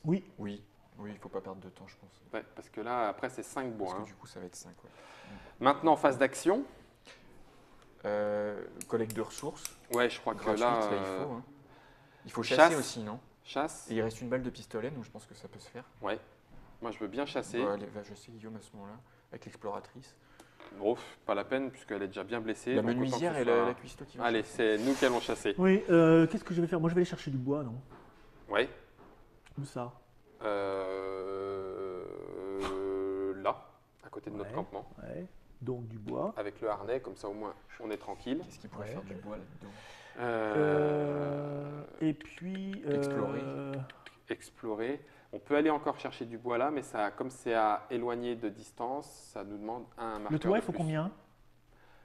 Oui. Oui, oui, il ne faut pas perdre de temps, je pense. Ouais, parce que là, après, c'est 5 bois. Parce que hein. du coup, ça va être 5. Ouais. Maintenant, phase d'action. Collecte de ressources. Ouais, je crois que Gratuite, là, il faut. Hein. Il faut chasse. chasser aussi, non? chasse. Et il reste une balle de pistolet, donc je pense que ça peut se faire. Ouais. Moi, je veux bien chasser. Bah, allez, va chasser Guillaume à ce moment-là, avec l'exploratrice. Bon, pas la peine, puisqu'elle est déjà bien blessée. La donc autant menuisière que ce et soit- la cuistot qui va Allez, chasser. c'est nous qui allons chasser. Oui, qu'est-ce que je vais faire? Moi, je vais aller chercher du bois, non? Ouais. Où ça? Là, à côté de notre Ouais. campement. Ouais. Donc du bois. Avec le harnais, comme ça au moins on est tranquille. Qu'est-ce qui pourrait Ouais. faire du bois là-dedans? Et puis. Explorer. Explorer. On peut aller encore chercher du bois là, mais ça, comme c'est à éloigner de distance, ça nous demande un marqueur. Le toit, de il faut plus. combien?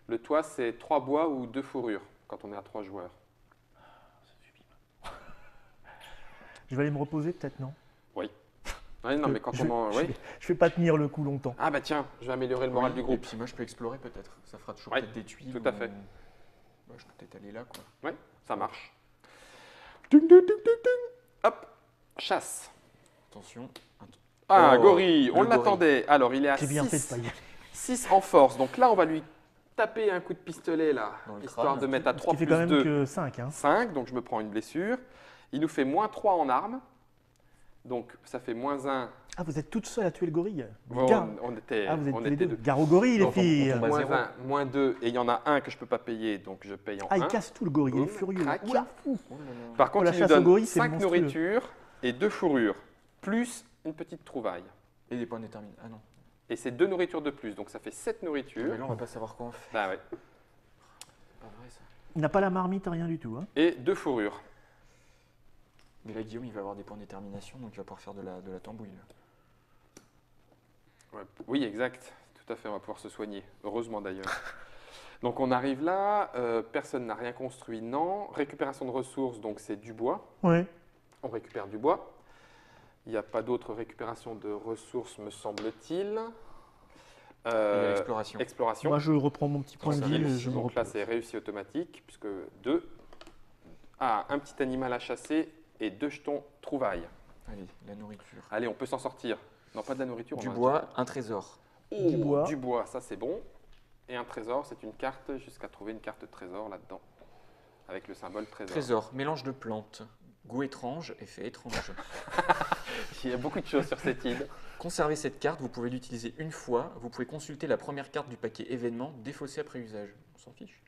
Le toit, c'est 3 bois ou 2 fourrures quand on est à 3 joueurs. Je vais aller me reposer, peut-être, non? Ouais, non, mais quand je, on en. je ouais. vais- je vais pas tenir le coup longtemps. Ah bah tiens, je vais améliorer le moral Oui, du Et groupe. puis moi, je peux explorer peut-être. Ça fera toujours Ouais, peut-être des tuiles. tout à fait. Bah, je peux peut-être aller là, quoi. Ouais, ça marche. Ding, ding, ding, ding, ding. Hop, chasse. Attention. Ah, Oh, gorille, on le l'attendait. Alors, il est à J'ai bien fait de 6, pas y aller. 6 en force. Donc là, on va lui taper un coup de pistolet là, Dans le histoire crâne. de mettre à Ce 3 qui fait plus quand même 2, que 5. Hein. 5. Donc je me prends une blessure. Il nous fait moins 3 en armes. Donc ça fait moins 1. Ah, vous êtes toutes seules à tuer le gorille? Des Bon, gars. on était, Ah, vous êtes on tous les était deux. deux. Gare au gorille, les Donc, on filles. tombe à Moins zéro. 1, moins 2. Et il y en a un que je ne peux pas payer, donc je paye en Ah, 1. il casse tout le gorille, il est Boum, furieux. crac. Oula, fou. Oh là là. Par contre, la il nous chasse au donne gorille, c'est 5 monstrueux. nourritures et 2 fourrures, plus une petite trouvaille. Et des points déterminés. Ah non. Et c'est 2 nourritures de plus, donc ça fait 7 Mais nourritures. là, on va pas savoir quoi en faire. Bah ouais. Pas vrai, ça. Il n'a pas la marmite, rien du tout. Hein. Et 2 fourrures. Mais là, Guillaume, il va avoir des points de détermination, donc il va pouvoir faire de la tambouille. là. Ouais, oui, exact. Tout à fait, on va pouvoir se soigner. Heureusement d'ailleurs. Donc on arrive là, personne n'a rien construit, non. Récupération de ressources, donc c'est du bois. Ouais. On récupère du bois. Il n'y a pas d'autre récupération de ressources, me semble-t-il. Il y a l'exploration. Exploration. Moi, je reprends mon petit point de Tranquille. vie et je me Donc là, repose. c'est réussi automatique, puisque 2. Ah, un petit animal à chasser et 2 jetons trouvailles. Allez, la nourriture. Allez, on peut s'en sortir. Non, pas de la nourriture. Du on en a bois, un trésor. déjà. Du bois. Du bois, ça c'est bon. Et un trésor, c'est une carte, jusqu'à trouver une carte trésor là-dedans, avec le symbole trésor. Trésor, mélange de plantes. Goût étrange, effet étrange. Il y a beaucoup de choses sur cette île. Conservez cette carte, vous pouvez l'utiliser une fois. Vous pouvez consulter la première carte du paquet événement, défaussée après usage. On s'en fiche.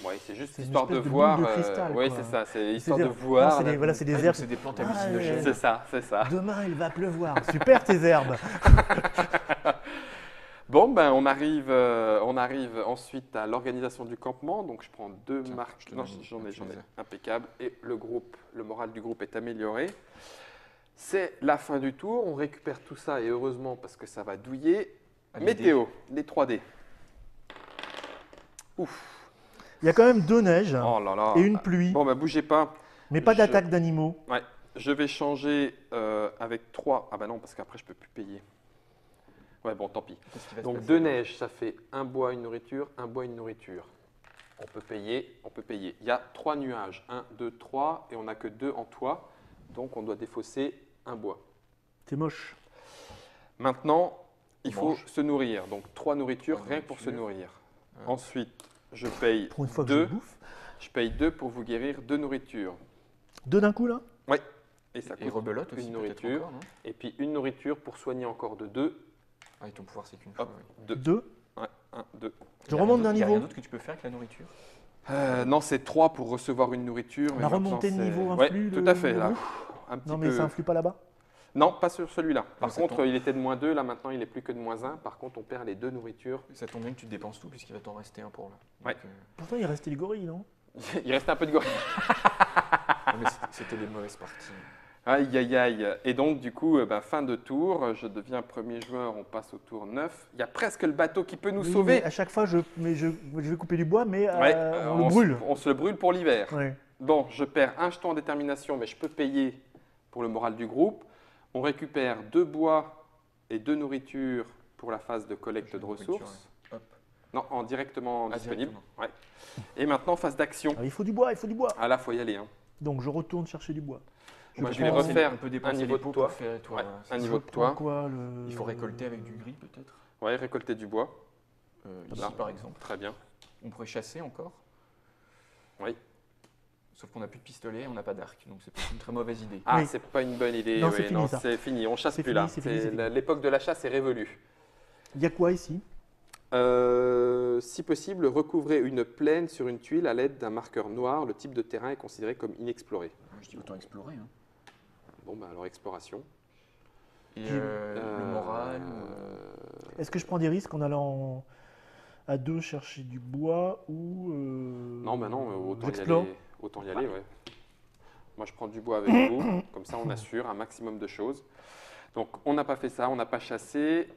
Ouais, c'est juste C'est une histoire de espèce de voir. boule de cristal, Oui, quoi. c'est ça, c'est C'est histoire de des- voir. non, c'est des- voilà, c'est des Ah, donc herbes. c'est des plantes Ah, hallucinogènes. C'est ça, c'est ça. Demain, il va pleuvoir. Super tes herbes. Bon, ben on arrive ensuite à l'organisation du campement. Donc je prends 2 Tiens, marques. je te Non, donne, j'en ai, tu les as. impeccable. Et le moral du groupe est amélioré. C'est la fin du tour. On récupère tout ça et heureusement parce que ça va douiller. Allez, Météo, les 3D. Ouf. Il y a quand même 2 neiges Oh là là. et une pluie, Bon, ben bougez pas. mais pas je- d'attaque d'animaux. Je vais changer avec 3. Ah bah non, parce qu'après je peux plus payer. Ouais, bon, tant pis. Qu'est-ce qui va se Donc passer 2 neiges, ça fait un bois, une nourriture, un bois, une nourriture. On peut payer, on peut payer. Il y a 3 nuages, 1, 2, 3, et on n'a que 2 en toit, donc on doit défausser un bois. C'est moche. Maintenant, il On faut mange. se nourrir, donc 3 nourritures, Trois rien que pour se nourritures. nourrir. Ouais. Ensuite, je paye Pour une fois que je 2, bouffe. je paye 2 pour vous guérir 2 nourritures. 2 d'un coup, là? Et ça Et coûte rebelote aussi, une peut-être nourriture. encore, non? Et puis une nourriture pour soigner encore de 2. Ah, et ton pouvoir, c'est qu'une fois. Hop, oui. 2. 2. Ouais, 1, 2. Je remonte d'un Il y a rien niveau. d'autre que tu peux faire avec la nourriture? Non, c'est 3 pour recevoir une nourriture. On mais a maintenant, remonté de c'est- niveau, Ouais, influe, tout le- à fait. le Là. groupe Un petit Non, mais peu. ça influe pas là-bas? Non, pas sur celui-là. Par ça contre, tombe. il était de moins 2, là maintenant il est plus que de moins 1. Par contre, on perd les 2 nourritures. Ça tombe bien que tu dépenses tout, puisqu'il va t'en rester un pour là. Ouais. Donc, Pourtant, il restait les gorilles, non? Il reste un peu de gorille. non, mais c'était des mauvaises parties. Aïe, aïe, aïe. Et donc, du coup, fin de tour. Je deviens premier joueur. On passe au tour 9. Il y a presque le bateau qui peut nous Oui, sauver. mais à chaque fois, je vais couper du bois, mais Ouais, on le brûle. On se le brûle pour l'hiver. Ouais. Bon, je perds un jeton en détermination, mais je peux payer pour le moral du groupe. On récupère 2 bois et 2 nourritures pour la phase de collecte de Nourriture, ressources. ouais. Hop. Non, directement disponible. directement. Ouais. Et maintenant, phase d'action. Ah, il faut du bois, il faut du bois. Ah là, faut y aller. Hein. Donc je retourne chercher du bois. Moi, je prends- vais refaire On peut un dépenser niveau les de pots toit. pour faire les toits. Ouais, voilà, un c'est niveau ça. de toit. Quoi, le... Il faut récolter avec du gris peut-être. Ouais, récolter du bois. Ici Là. par exemple. Très bien. On pourrait chasser encore. Oui. Sauf qu'on n'a plus de pistolet, on n'a pas d'arc, donc c'est peut-être une très mauvaise idée. Ah, Oui. c'est pas une bonne idée. Non, oui, c'est fini, ça. c'est fini. On chasse C'est plus fini, là. c'est fini, c'est fini. L'époque de la chasse est révolue. Il y a quoi ici? Si possible, recouvrez une plaine sur une tuile à l'aide d'un marqueur noir. Le type de terrain est considéré comme inexploré. Je dis autant explorer. Hein. Bon, bah alors exploration. Et le moral. Est-ce que je prends des risques en allant à deux chercher du bois ou... Non, bah non, autant y j'explore. aller. Autant y aller, ouais. Moi, je prends du bois avec vous. Comme ça, on assure un maximum de choses. Donc, on n'a pas fait ça, on n'a pas chassé.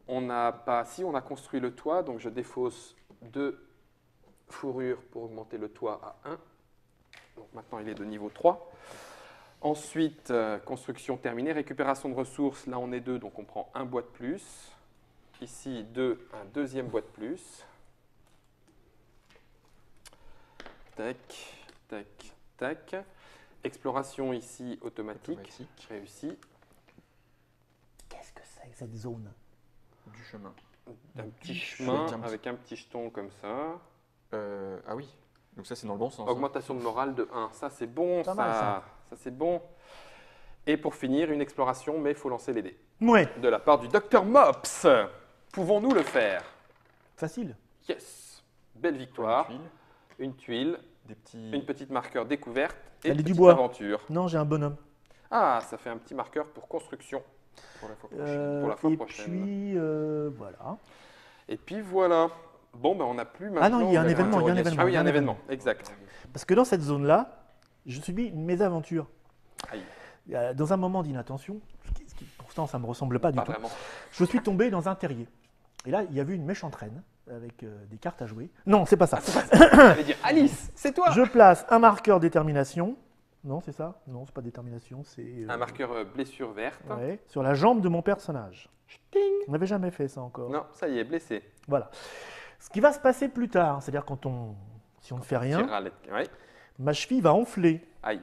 On n'a pas... Si, on a construit le toit. Donc, je défausse 2 fourrures pour augmenter le toit à 1. Donc, maintenant, il est de niveau 3. Ensuite, construction terminée. Récupération de ressources. Là, on est 2, donc on prend un bois de plus. Ici, 2, un deuxième bois de plus. Tac, tac, tac. Exploration ici automatique. Réussi. Qu'est-ce que c'est que cette zone? Du chemin. Un petit Je chemin vais dire avec un petit jeton comme ça. Ah oui, donc ça c'est dans le bon sens. hein. Augmentation de morale de 1. Ça, c'est bon. Pas mal, ça. Ça, c'est bon. Et pour finir, une exploration, mais il faut lancer les dés. Ouais, De la part du Dr Mops. Pouvons-nous le faire? facile. Yes. Belle Une victoire. tuile, Une tuile. des petits. Une petite marqueur découverte et Allez, une du petite bois. aventure. Non, j'ai un bonhomme. Ah, ça fait un petit marqueur pour construction. Pour la fois prochaine. Pour la fois et prochaine. puis, voilà. Et puis voilà. Bon, ben on n'a plus maintenant. non, il y a un la- événement, il y a un événement. Ah oui, il y a un événement, exact. Parce que dans cette zone-là, je subis une mésaventure. Aïe. Dans un moment d'inattention, pourtant ça ne me ressemble pas du Pas tout, vraiment. je suis tombé dans un terrier. Et là, il y avait une méchante reine avec des cartes à jouer. Non, c'est pas ça. J'allais dire Alice, c'est toi. Je place un marqueur détermination. Non, c'est ça? Non, c'est pas détermination, c'est... Un marqueur blessure verte. ouais, sur la jambe de mon personnage. Ting. On n'avait jamais fait ça encore. Non, ça y est, blessé. Voilà. Ce qui va se passer plus tard, c'est-à-dire si on ne fait rien, Ouais. ma cheville va enfler. Aïe.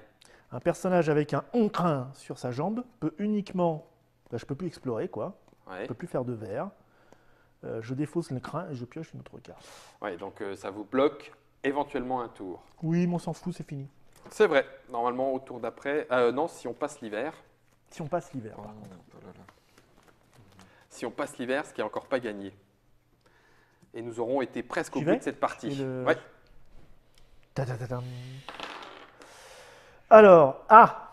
Un personnage avec un oncrin sur sa jambe peut uniquement... je peux plus explorer, quoi. Ouais. Je peux plus faire de verre. Je défausse le crin et je pioche une autre carte. Ouais, donc ça vous bloque éventuellement un tour. Oui, mais on s'en fout, c'est fini. C'est vrai. Normalement, au tour d'après. Non, si on passe l'hiver. Si on passe l'hiver. Oh, par contre. oh là là. Si on passe l'hiver, ce qui n'est encore pas gagné. Et nous aurons été presque au J'y bout vais de cette partie. Et le- Ouais. Ta-ta-ta-tam. Alors, Ah,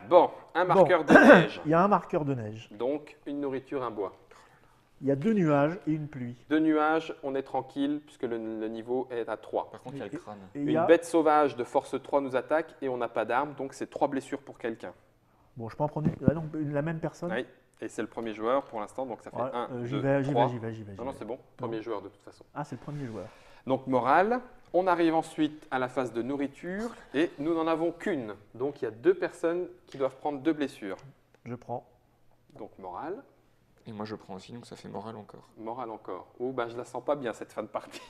bon, un marqueur de neige. il y a un marqueur de neige. Donc, une nourriture, un bois. Il y a 2 nuages et une pluie. 2 nuages, on est tranquille puisque le niveau est à 3. Par contre, il y a le crâne. Et il y Une a... bête sauvage de force 3 nous attaque et on n'a pas d'arme, donc c'est 3 blessures pour quelqu'un. Bon, je peux en prendre une... Ah non, la même personne. Oui, et c'est le premier joueur pour l'instant, donc ça fait Ouais, 1, 2, j'y vais, 3. j'y vais. Non, non, c'est bon, premier joueur de toute façon. Ah, c'est le premier joueur. Donc morale, on arrive ensuite à la phase de nourriture et nous n'en avons qu'une. Donc il y a 2 personnes qui doivent prendre 2 blessures. Je prends. Donc morale, Et moi je prends aussi, donc ça fait moral encore. morale encore. Ouh, bah je la sens pas bien cette fin de partie.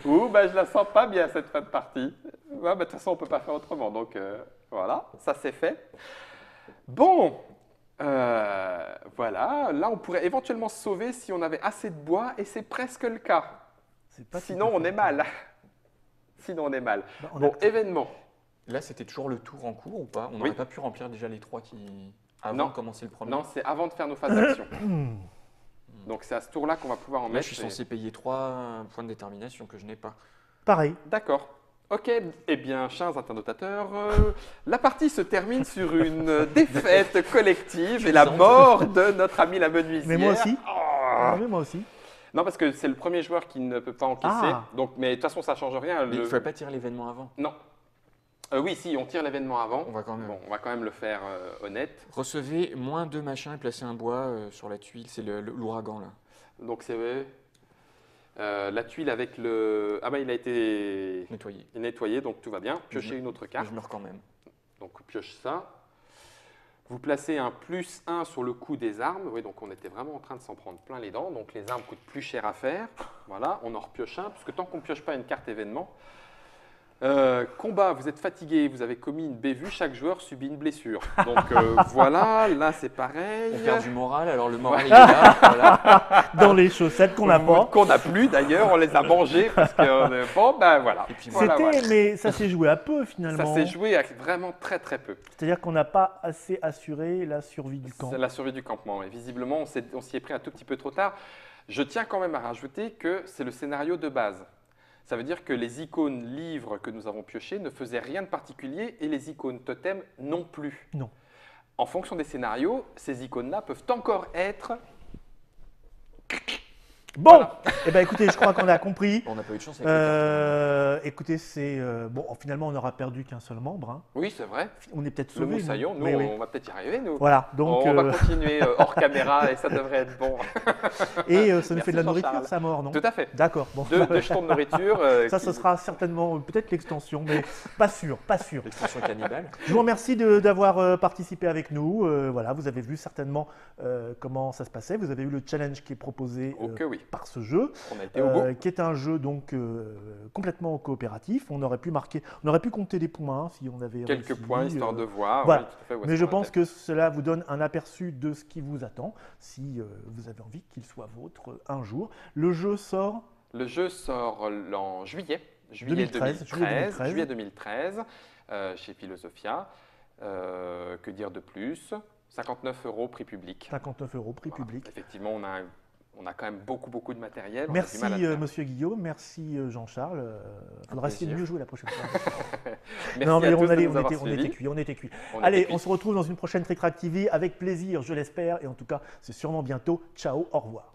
Ouh, bah je la sens pas bien cette fin de partie. Ouais, bah, de toute façon, on peut pas faire autrement. Donc voilà, ça c'est fait. Bon, voilà. Là, on pourrait éventuellement se sauver si on avait assez de bois et c'est presque le cas. C'est pas tout Sinon, à on fait est le mal. Sinon, on est mal. Bah, on Bon, a- événement. Là, c'était toujours le tour en cours ou pas? On Oui. n'aurait pas pu remplir déjà les 3 qui. Avant Non. de commencer le premier? Non, c'est avant de faire nos phases d'action. Hmm. Donc, c'est à ce tour-là qu'on va pouvoir en Là, mettre. je suis et- censé payer 3 points de détermination que je n'ai pas. Pareil. D'accord. Ok, eh bien, chers internautateurs, la partie se termine sur une défaite collective et la mort de notre ami la menuisière. Mais moi aussi. Oh. Ah, mais moi aussi. Non, parce que c'est le premier joueur qui ne peut pas encaisser. Ah. Donc, mais de toute façon, ça ne change rien. Mais il ne fallait pas tirer l'événement avant. Non. Oui, si, on tire l'événement avant. On va quand même. Bon, on va quand même le faire honnête. Recevez moins 2 machins et placez un bois sur la tuile. C'est l'ouragan là. Donc, c'est la tuile avec le... Ah bah, il a été Nettoyé. nettoyé, donc tout va bien. Piochez une autre Mais carte. je meurs quand même. Donc pioche ça. Vous placez un +1 sur le coût des armes. Oui, donc on était vraiment en train de s'en prendre plein les dents. Donc les armes coûtent plus cher à faire. Voilà, on en repioche un, parce que tant qu'on ne pioche pas une carte événement. Combat, vous êtes fatigué, vous avez commis une bévue, chaque joueur subit une blessure. Donc voilà, là c'est pareil. On perd du moral, alors le moral il est là. Voilà. Dans les chaussettes qu'on n'a pas. Qu'on n'a plus d'ailleurs, on les a mangées parce que bon, ben voilà. Et puis Voilà, C'était, voilà. mais ça s'est joué à peu finalement. Ça s'est joué à vraiment très très peu. C'est-à-dire qu'on n'a pas assez assuré la survie du camp. C'est la survie du campement. Et visiblement, on s'y est pris un tout petit peu trop tard. Je tiens quand même à rajouter que c'est le scénario de base. Ça veut dire que les icônes livres que nous avons piochées ne faisaient rien de particulier et les icônes totems non plus. Non. En fonction des scénarios, ces icônes-là peuvent encore être… Bon, Voilà. eh ben, écoutez, je crois qu'on a compris. on n'a pas eu de chance avec les cartes. Écoutez, c'est bon. Finalement, on n'aura perdu qu'un seul membre. Hein. Oui, c'est vrai. On est peut-être Le sauvés. moussaillon, nous, Mais oui. on va peut-être y arriver, nous. Voilà. Donc, On va continuer hors caméra et ça devrait être bon. et ça nous Merci fait de la nourriture, Jean-Charles. ça mort, non? Tout à fait. D'accord. Bon. Deux jetons de nourriture. Ça, qui- ce sera certainement peut-être l'extension, mais pas sûr, pas sûr. L'extension cannibale. Je vous remercie d'avoir participé avec nous. Voilà, vous avez vu certainement comment ça se passait. Vous avez eu le challenge qui est proposé Oh que oui, par ce jeu, on a été au bout. qui est un jeu donc complètement coopératif. On aurait pu compter des points hein, si on avait Quelques réussi, points histoire de voir. voilà. Oui, tout à fait, où est-ce Mais je qu'on en pense était. que cela vous donne un aperçu de ce qui vous attend si vous avez envie qu'il soit vôtre un jour. Le jeu sort Le jeu sort en juillet 2013, 2013, juillet 2013 chez Philosophia. Que dire de plus? 59 € prix public. 59 € prix Voilà. public. Effectivement, on a quand même beaucoup de matériel. On a Merci du mal à le faire. Monsieur Guillaume, merci Jean-Charles. Il faudra essayer de plaisir. mieux jouer la prochaine fois. Merci Non, mais à tous de on nous avoir était suivis. cuits, on était cuits. On Allez, était on cuits. se retrouve dans une prochaine Trick Track TV avec plaisir, je l'espère. Et en tout cas, c'est sûrement bientôt. Ciao, au revoir.